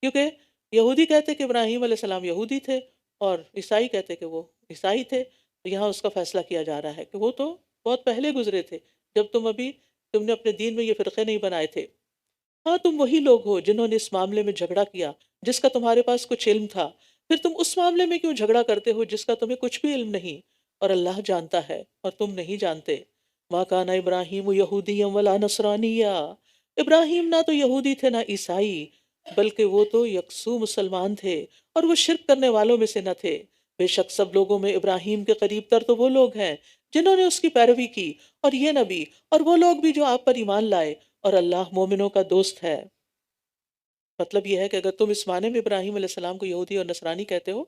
کیونکہ یہودی کہتے کہ ابراہیم علیہ السلام یہودی تھے، اور عیسائی کہتے کہ وہ عیسائی تھے، تو یہاں اس کا فیصلہ کیا جا رہا ہے کہ وہ تو بہت پہلے گزرے تھے، جب تم نے اپنے دین میں یہ فرقے نہیں بنائے تھے۔ ہاں تم وہی لوگ ہو جنہوں نے اس معاملے میں جھگڑا کیا جس کا تمہارے پاس کچھ علم تھا، پھر تم اس معاملے میں کیوں جھگڑا کرتے ہو جس کا تمہیں کچھ بھی علم نہیں، اور اللہ جانتا ہے اور تم نہیں جانتے۔ مَا كَانَ إِبْرَاهِيمُ يَهُودِيًّا وَلَا نَصْرَانِيًّا، ابراہیم نہ تو یہودی تھے نہ عیسائی، بلکہ وہ تو یکسو مسلمان تھے، اور وہ شرک کرنے والوں میں سے نہ تھے۔ بے شک سب لوگوں میں ابراہیم کے قریب تر تو وہ لوگ ہیں جنہوں نے اس کی پیروی کی، اور یہ نبی اور وہ لوگ بھی جو آپ پر ایمان لائے، اور اللہ مومنوں کا دوست ہے۔ مطلب یہ ہے کہ اگر تم اس معنی میں ابراہیم علیہ السلام کو یہودی اور نصرانی کہتے ہو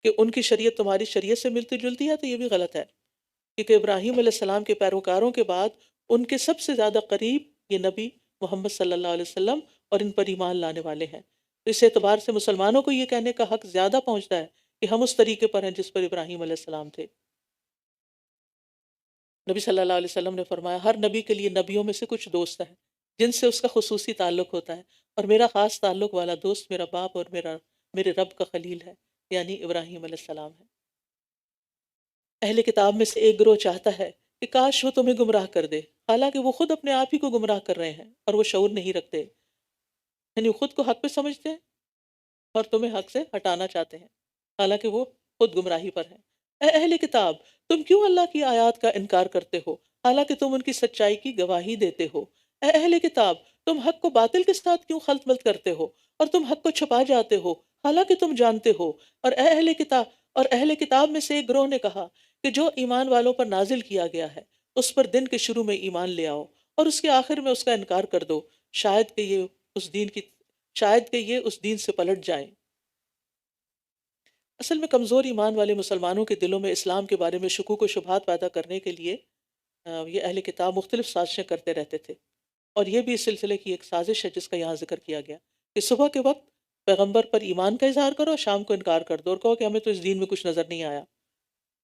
کہ ان کی شریعت تمہاری شریعت سے ملتی جلتی ہے، تو یہ بھی غلط ہے، کیونکہ ابراہیم علیہ السلام کے پیروکاروں کے بعد ان کے سب سے زیادہ قریب یہ نبی محمد صلی اللہ علیہ وسلم اور ان پر ایمان لانے والے ہیں۔ تو اس اعتبار سے مسلمانوں کو یہ کہنے کا حق زیادہ پہنچتا ہے کہ ہم اس طریقے پر ہیں جس پر ابراہیم علیہ السلام تھے۔ نبی صلی اللہ علیہ وسلم نے فرمایا ہر نبی کے لیے نبیوں میں سے کچھ دوست ہیں جن سے اس کا خصوصی تعلق ہوتا ہے، اور میرا خاص تعلق والا دوست میرا باپ اور میرے رب کا خلیل ہے، یعنی ابراہیم علیہ السلام ہے۔ اہل کتاب میں سے ایک گروہ چاہتا ہے کہ کاش وہ تمہیں گمراہ کر دے، حالانکہ وہ خود اپنے آپ ہی کو گمراہ کر رہے ہیں اور وہ شعور نہیں رکھتے، یعنی وہ خود کو حق پہ سمجھتے ہیں اور تمہیں حق سے ہٹانا چاہتے ہیں، حالانکہ وہ خود گمراہی پر ہیں۔ اے اہل کتاب، تم کیوں اللہ کی آیات کا انکار کرتے ہو حالانکہ تم ان کی سچائی کی گواہی دیتے ہو؟ اے اہل کتاب، تم حق کو باطل کے ساتھ کیوں خلط ملط کرتے ہو اور تم حق کو چھپا جاتے ہو حالانکہ تم جانتے ہو؟ اور اہل کتاب میں سے ایک گروہ نے کہا کہ جو ایمان والوں پر نازل کیا گیا ہے اس پر دن کے شروع میں ایمان لے آؤ اور اس کے آخر میں اس کا انکار کر دو، شاید کہ یہ اس دین سے پلٹ جائیں۔ اصل میں کمزور ایمان والے مسلمانوں کے دلوں میں اسلام کے بارے میں شکوک و شبہات پیدا کرنے کے لیے یہ اہل کتاب مختلف سازشیں کرتے رہتے تھے، اور یہ بھی اس سلسلے کی ایک سازش ہے جس کا یہاں ذکر کیا گیا کہ صبح کے وقت پیغمبر پر ایمان کا اظہار کرو، شام کو انکار کر دو اور کہو کہ ہمیں تو اس دین میں کچھ نظر نہیں آیا،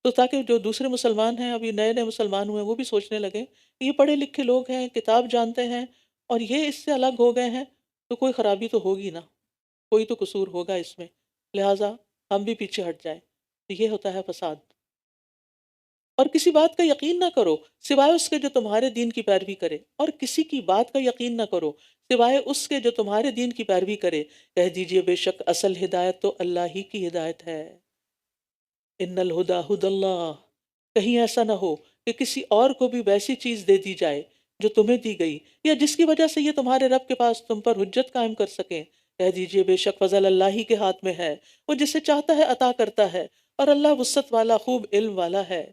تو تاکہ جو دوسرے مسلمان ہیں، ابھی نئے نئے مسلمان ہوئے ہیں، وہ بھی سوچنے لگیں کہ یہ پڑھے لکھے لوگ ہیں، کتاب جانتے ہیں، اور یہ اس سے الگ ہو گئے ہیں، تو کوئی خرابی تو ہوگی نا، کوئی تو قصور ہوگا اس میں، لہٰذا ہم بھی پیچھے ہٹ جائیں۔ تو یہ ہوتا ہے فساد۔ اور کسی بات کا یقین نہ کرو سوائے اس کے جو تمہارے دین کی پیروی کرے، اور کسی کی بات کا یقین نہ کرو سوائے اس کے جو تمہارے دین کی پیروی کرے، کہہ دیجئے بے شک اصل ہدایت تو اللہ ہی کی ہدایت ہے۔ ان الہدا ہد اللہ، کہیں ایسا نہ ہو کہ کسی اور کو بھی ویسی چیز دے دی جائے جو تمہیں دی گئی، یا جس کی وجہ سے یہ تمہارے رب کے پاس تم پر حجت قائم کر سکیں۔ کہہ دیجئے بے شک فضل اللہ ہی کے ہاتھ میں ہے، وہ جسے چاہتا ہے عطا کرتا ہے، اور اللہ وسعت والا خوب علم والا ہے۔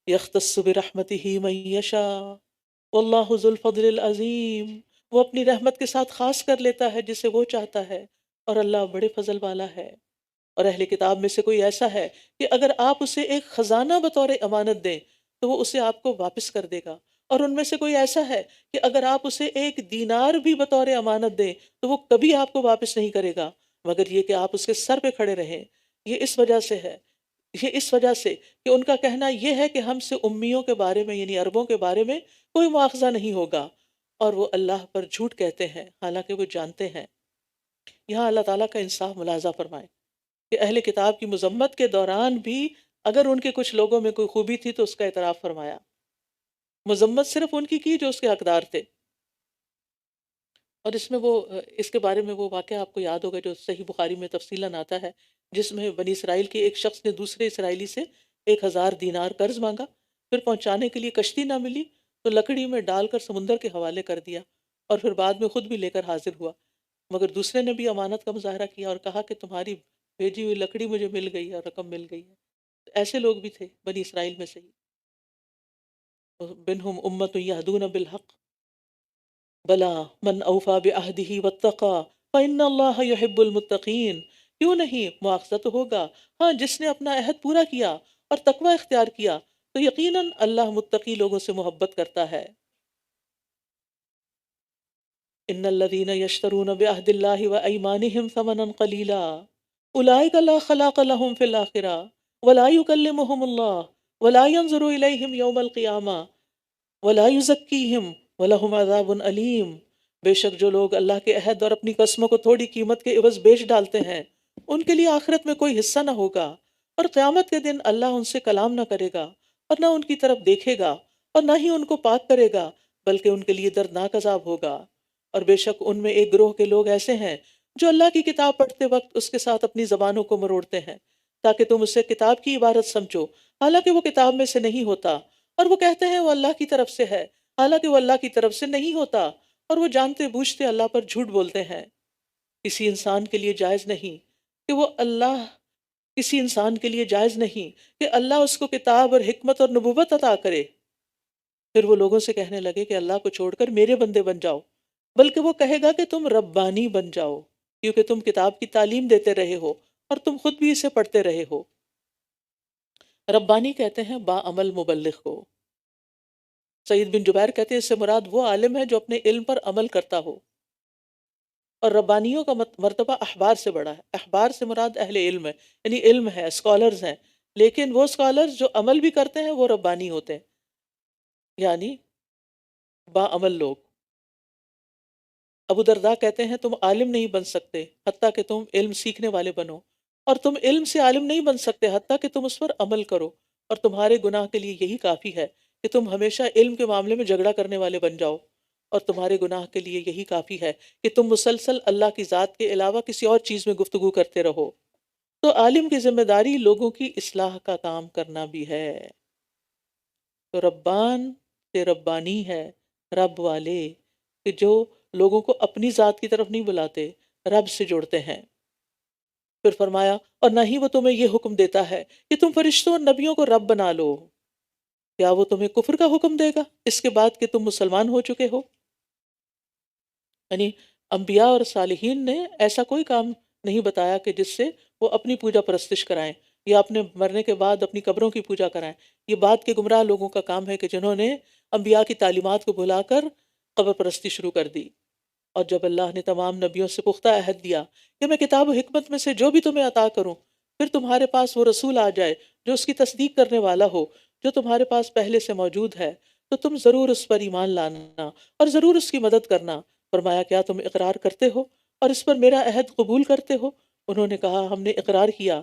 یختص برحمتہ من یشاء واللہ ذو الفضل العظیم، وہ اپنی رحمت کے ساتھ خاص کر لیتا ہے جسے وہ چاہتا ہے، اور اللہ بڑے فضل والا ہے۔ اور اہل کتاب میں سے کوئی ایسا ہے کہ اگر آپ اسے ایک خزانہ بطور امانت دیں تو وہ اسے آپ کو واپس کر دے گا، اور ان میں سے کوئی ایسا ہے کہ اگر آپ اسے ایک دینار بھی بطور امانت دیں تو وہ کبھی آپ کو واپس نہیں کرے گا مگر یہ کہ آپ اس کے سر پہ کھڑے رہیں۔ یہ اس وجہ سے کہ ان کا کہنا یہ ہے کہ ہم سے امیوں کے بارے میں، یعنی عربوں کے بارے میں کوئی مواخذہ نہیں ہوگا، اور وہ اللہ پر جھوٹ کہتے ہیں حالانکہ وہ جانتے ہیں۔ یہاں اللہ تعالیٰ کا انصاف ملاحظہ فرمائے کہ اہل کتاب کی مذمت کے دوران بھی اگر ان کے کچھ لوگوں میں کوئی خوبی تھی تو اس کا اعتراف فرمایا۔ مذمت صرف ان کی جو اس کے حقدار تھے۔ اور اس کے بارے میں وہ واقعہ آپ کو یاد ہوگا جو صحیح بخاری میں تفصیلاً آتا ہے، جس میں بنی اسرائیل کے ایک شخص نے دوسرے اسرائیلی سے 1000 دینار قرض مانگا، پھر پہنچانے کے لیے کشتی نہ ملی تو لکڑی میں ڈال کر سمندر کے حوالے کر دیا، اور پھر بعد میں خود بھی لے کر حاضر ہوا، مگر دوسرے نے بھی امانت کا مظاہرہ کیا اور کہا کہ تمہاری بھیجی ہوئی لکڑی مجھے مل گئی ہے اور رقم مل گئی ہے۔ ایسے لوگ بھی تھے بنی اسرائیل میں سے ہی۔ بنہم امت یہدون بالحق بلا من اوفا بعہدہ واتقا فإن اللہ یحب المتقین، کیوں نہیں مواخذہ تو ہوگا، ہاں جس نے اپنا عہد پورا کیا اور تقوی اختیار کیا تو یقیناً اللہ متقی لوگوں سے محبت کرتا ہے۔ ان الذين يشترون بعهد الله وايمانهم ثمنا قليلا اولئك لا خلاق لهم في الاخره ولا يكلمهم الله ولا ينظر اليهم يوم القيامه ولا يزكيهم ولهم عذاب الیم۔ بے شک جو لوگ اللہ کے عہد اور اپنی قسموں کو تھوڑی قیمت کے عوض بیچ ڈالتے ہیں ان کے لیے آخرت میں کوئی حصہ نہ ہوگا، اور قیامت کے دن اللہ ان سے کلام نہ کرے گا اور نہ ان کی طرف دیکھے گا اور نہ ہی ان کو پاک کرے گا، بلکہ ان کے لیے دردناک عذاب ہوگا۔ اور بے شک ان میں ایک گروہ کے لوگ ایسے ہیں جو اللہ کی کتاب پڑھتے وقت اس کے ساتھ اپنی زبانوں کو مروڑتے ہیں تاکہ تم اسے کتاب کی عبارت سمجھو، حالانکہ وہ کتاب میں سے نہیں ہوتا، اور وہ کہتے ہیں وہ اللہ کی طرف سے ہے حالانکہ وہ اللہ کی طرف سے نہیں ہوتا، اور وہ جانتے بوجھتے اللہ پر جھوٹ بولتے ہیں۔ کسی انسان کے لیے جائز نہیں کہ اللہ اس کو کتاب اور حکمت اور نبوت عطا کرے، پھر وہ لوگوں سے کہنے لگے کہ اللہ کو چھوڑ کر میرے بندے بن جاؤ، بلکہ وہ کہے گا کہ تم ربانی بن جاؤ، کیونکہ تم کتاب کی تعلیم دیتے رہے ہو اور تم خود بھی اسے پڑھتے رہے ہو۔ ربانی کہتے ہیں با عمل مبلغ کو۔ سعید بن جبیر کہتے ہیں اس سے مراد وہ عالم ہے جو اپنے علم پر عمل کرتا ہو، اور ربانیوں کا مرتبہ احبار سے بڑا ہے۔ احبار سے مراد اہل علم ہے، یعنی علم ہے، اسکالرز ہیں، لیکن وہ اسکالرز جو عمل بھی کرتے ہیں وہ ربانی ہوتے ہیں، یعنی با عمل لوگ۔ ابو درداء کہتے ہیں تم عالم نہیں بن سکتے حتیٰ کہ تم علم سیکھنے والے بنو، اور تم علم سے عالم نہیں بن سکتے حتیٰ کہ تم اس پر عمل کرو، اور تمہارے گناہ کے لیے یہی کافی ہے کہ تم ہمیشہ علم کے معاملے میں جھگڑا کرنے والے بن جاؤ، اور تمہارے گناہ کے لیے یہی کافی ہے کہ تم مسلسل اللہ کی ذات کے علاوہ کسی اور چیز میں گفتگو کرتے رہو۔ تو عالم کی ذمہ داری لوگوں کی اصلاح کا کام کرنا بھی ہے۔ تو ربان سے ربانی ہے، رب والے، کہ جو لوگوں کو اپنی ذات کی طرف نہیں بلاتے، رب سے جوڑتے ہیں۔ پھر فرمایا اور نہ ہی وہ تمہیں یہ حکم دیتا ہے کہ تم فرشتوں اور نبیوں کو رب بنا لو، کیا وہ تمہیں کفر کا حکم دے گا اس کے بعد کہ تم مسلمان ہو چکے ہو؟ یعنی انبیاء اور صالحین نے ایسا کوئی کام نہیں بتایا کہ جس سے وہ اپنی پوجا پرستش کرائیں یا اپنے مرنے کے بعد اپنی قبروں کی پوجا کرائیں۔ یہ بات کے گمراہ لوگوں کا کام ہے کہ جنہوں نے انبیاء کی تعلیمات کو بھلا کر قبر پرستی شروع کر دی۔ اور جب اللہ نے تمام نبیوں سے پختہ عہد دیا کہ میں کتاب و حکمت میں سے جو بھی تمہیں عطا کروں، پھر تمہارے پاس وہ رسول آ جائے جو اس کی تصدیق کرنے والا ہو جو تمہارے پاس پہلے سے موجود ہے، تو تم ضرور اس پر ایمان لانا اور ضرور اس کی مدد کرنا۔ فرمایا کیا تم اقرار کرتے ہو اور اس پر میرا عہد قبول کرتے ہو؟ انہوں نے کہا ہم نے اقرار کیا۔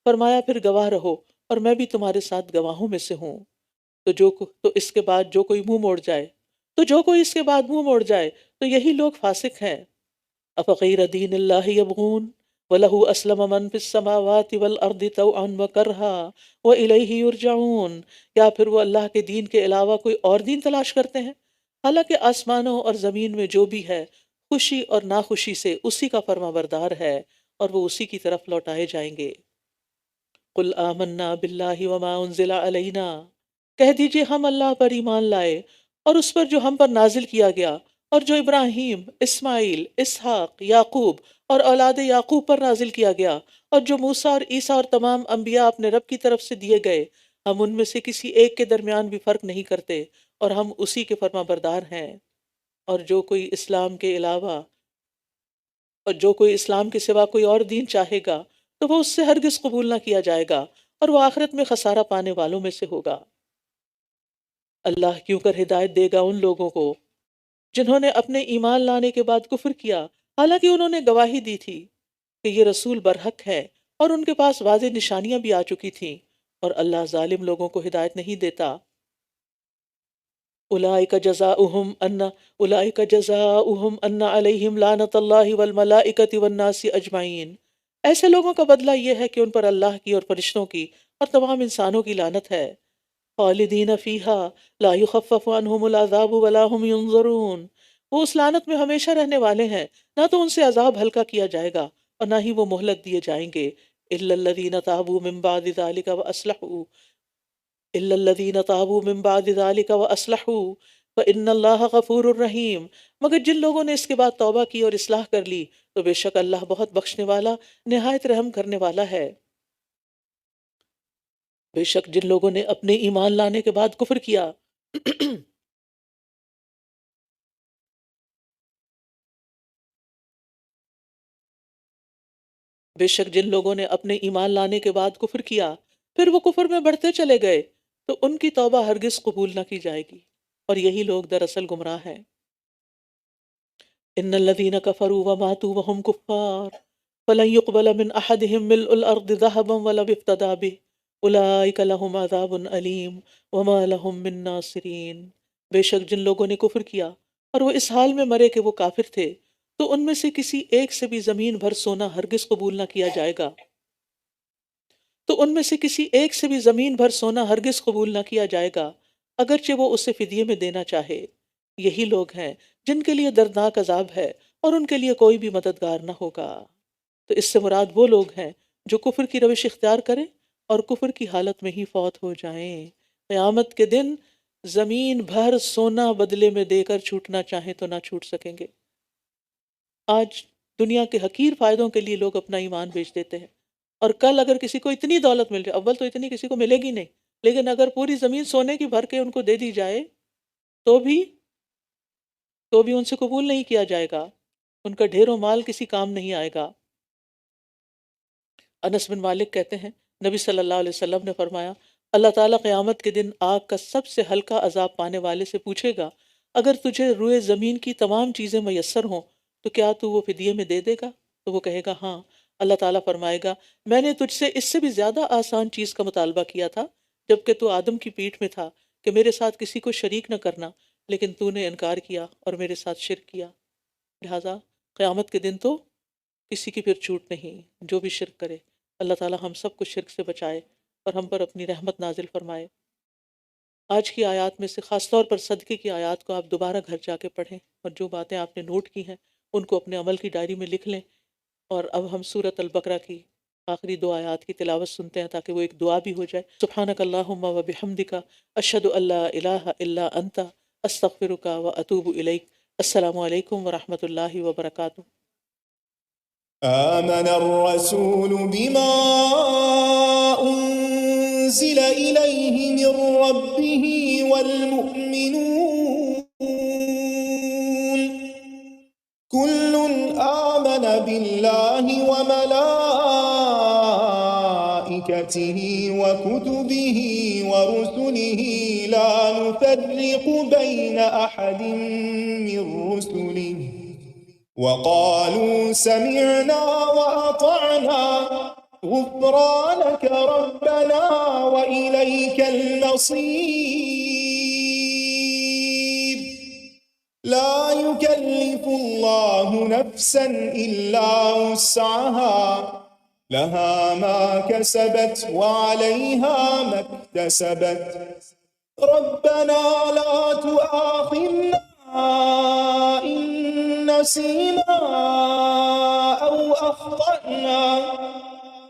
فرمایا پھر گواہ رہو اور میں بھی تمہارے ساتھ گواہوں میں سے ہوں۔ تو اس کے بعد جو کوئی منہ موڑ جائے جو کوئی اس کے بعد منہ موڑ جائے تو یہی لوگ فاسق ہیں۔ افغیر دین اللہ یبغون وَلَهُ أَسْلَمَ مَنْ فِي السَّمَاوَاتِ وَالْأَرْضِ طَوْعًا وَكَرْهًا وَإِلَيْهِ يُرْجَعُونَ، یا پھر وہ اللہ کے دین کے علاوہ کوئی اور دین تلاش کرتے ہیں؟ حالانکہ آسمانوں اور زمین میں جو بھی ہے خوشی اور ناخوشی سے اسی کا فرما بردار ہے اور وہ اسی کی طرف لوٹائے جائیں گے۔ قُلْ آمَنَّا بِاللَّهِ وَمَا أُنزِلَ عَلَيْنَا، کہہ دیجئے ہم اللہ پر ایمان لائے اور اس پر جو ہم پر نازل کیا گیا اور جو ابراہیم، اسماعیل، اسحاق، یعقوب اور اولاد یعقوب پر نازل کیا گیا، اور جو موسیٰ اور عیسیٰ اور تمام انبیاء اپنے رب کی طرف سے دیے گئے، ہم ان میں سے کسی ایک کے درمیان بھی فرق نہیں کرتے اور ہم اسی کے فرما بردار ہیں۔ اور جو کوئی اسلام کے سوا کوئی اور دین چاہے گا تو وہ اس سے ہرگز قبول نہ کیا جائے گا اور وہ آخرت میں خسارہ پانے والوں میں سے ہوگا۔ اللہ کیوں کر ہدایت دے گا ان لوگوں کو جنہوں نے اپنے ایمان لانے کے بعد کفر کیا، حالانکہ انہوں نے گواہی دی تھی کہ یہ رسول برحق ہے اور ان کے پاس واضح نشانیاں بھی آ چکی تھیں، اور اللہ ظالم لوگوں کو ہدایت نہیں دیتا۔ اولئک جزاؤہم ان علیہم لعنت اللہ والملائکۃ والناس اجمعین، ایسے لوگوں کا بدلہ یہ ہے کہ ان پر اللہ کی اور فرشتوں کی اور تمام انسانوں کی لعنت ہے۔ خالدین فیہا لا یخفف عنہم العذاب ولا هم ینظرون، وہ اس لعنت میں ہمیشہ رہنے والے ہیں، نہ تو ان سے عذاب ہلکا کیا جائے گا اور نہ ہی وہ مہلت دیے جائیں گے۔ الا الذین تابوا من بعد ذلک واصلحوا الا الذین تابوا من بعد ذلک واصلحوا فان اللہ غفور الرحیم، مگر جن لوگوں نے اس کے بعد توبہ کی اور اصلاح کر لی تو بے شک اللہ بہت بخشنے والا نہایت رحم کرنے والا ہے۔ بے شک جن لوگوں نے اپنے ایمان لانے کے بعد کفر کیا بے شک جن لوگوں نے اپنے ایمان لانے کے بعد کفر کیا پھر وہ کفر میں بڑھتے چلے گئے تو ان کی توبہ ہرگز قبول نہ کی جائے گی، اور یہی لوگ دراصل گمراہ ہیں۔ ان الذين كفروا وماتوا وهم كفار فلن يقبل من احدهم ملء الارض ذهبا ولو افتدى به اولئك لهم عذاب الیم وما لهم من ناصرین، بے شک جن لوگوں نے کفر کیا اور وہ اس حال میں مرے کہ وہ کافر تھے تو ان میں سے کسی ایک سے بھی زمین بھر سونا ہرگز قبول نہ کیا جائے گا اگرچہ وہ اسے فدیے میں دینا چاہے۔ یہی لوگ ہیں جن کے لیے دردناک عذاب ہے اور ان کے لیے کوئی بھی مددگار نہ ہوگا۔ تو اس سے مراد وہ لوگ ہیں جو کفر کی روش اختیار کریں اور کفر کی حالت میں ہی فوت ہو جائیں۔ قیامت کے دن زمین بھر سونا بدلے میں دے کر چھوٹنا چاہیں تو نہ چھوٹ سکیں گے۔ آج دنیا کے حقیر فائدوں کے لیے لوگ اپنا ایمان بیچ دیتے ہیں، اور کل اگر کسی کو اتنی دولت مل جائے، اول تو اتنی کسی کو ملے گی نہیں، لیکن اگر پوری زمین سونے کی بھر کے ان کو دے دی جائے تو بھی ان سے قبول نہیں کیا جائے گا، ان کا ڈھیر و مال کسی کام نہیں آئے گا۔ انس بن مالک کہتے ہیں نبی صلی اللہ علیہ وسلم نے فرمایا، اللہ تعالیٰ قیامت کے دن آگ کا سب سے ہلکا عذاب پانے والے سے پوچھے گا، اگر تجھے روئے زمین کی تمام چیزیں میسر ہوں تو کیا تو وہ فدیے میں دے دے گا؟ تو وہ کہے گا ہاں۔ اللہ تعالیٰ فرمائے گا، میں نے تجھ سے اس سے بھی زیادہ آسان چیز کا مطالبہ کیا تھا جبکہ تو آدم کی پیٹھ میں تھا کہ میرے ساتھ کسی کو شریک نہ کرنا، لیکن تو نے انکار کیا اور میرے ساتھ شرک کیا۔ لہٰذا قیامت کے دن تو کسی کی پھر چھوٹ نہیں، جو بھی شرک کرے۔ اللہ تعالیٰ ہم سب کو شرک سے بچائے اور ہم پر اپنی رحمت نازل فرمائے۔ آج کی آیات میں سے خاص طور پر صدقے کی آیات کو آپ دوبارہ گھر جا کے پڑھیں، اور جو باتیں آپ نے نوٹ کی ہیں ان کو اپنے عمل کی ڈائری میں لکھ لیں۔ اور اب ہم سورۃ البقرہ کی آخری 2 آیات کی تلاوت سنتے ہیں تاکہ وہ ایک دعا بھی ہو جائے۔ سبحانک اللہم و بحمدک اشہد ان لا الہ الا انت استغفرک و اتوب الیک۔ السلام علیکم ورحمۃ اللہ وبرکاتہ۔ آمن الرسول بما أنزل إليه من ربه والمؤمنون كل آمن بالله وملائكته وكتبه ورسله لا نفرق بين أحد من رسله وقالوا سمعنا وأطعنا غفرانك ربنا وإليك المصير. لا يكلف الله نفسا إلا وسعها، لها ما كسبت وعليها ما اكتسبت. ربنا لا تؤاخذنا إن نسينا أو أخطأنا،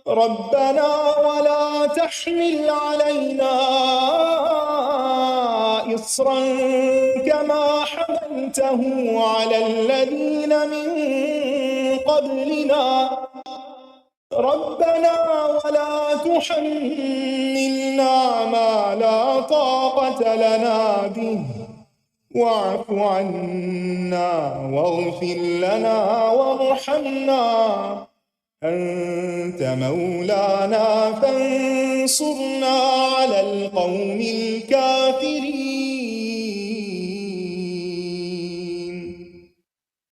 ربنا ولا تحمل علينا إصرا كما حملته على الذين من قبلنا، ربنا ولا تحملنا ما لا طاقة لنا به، واعف عنا واغفر لنا وارحمنا، أنت مولانا فانصرنا على القوم الكافرين.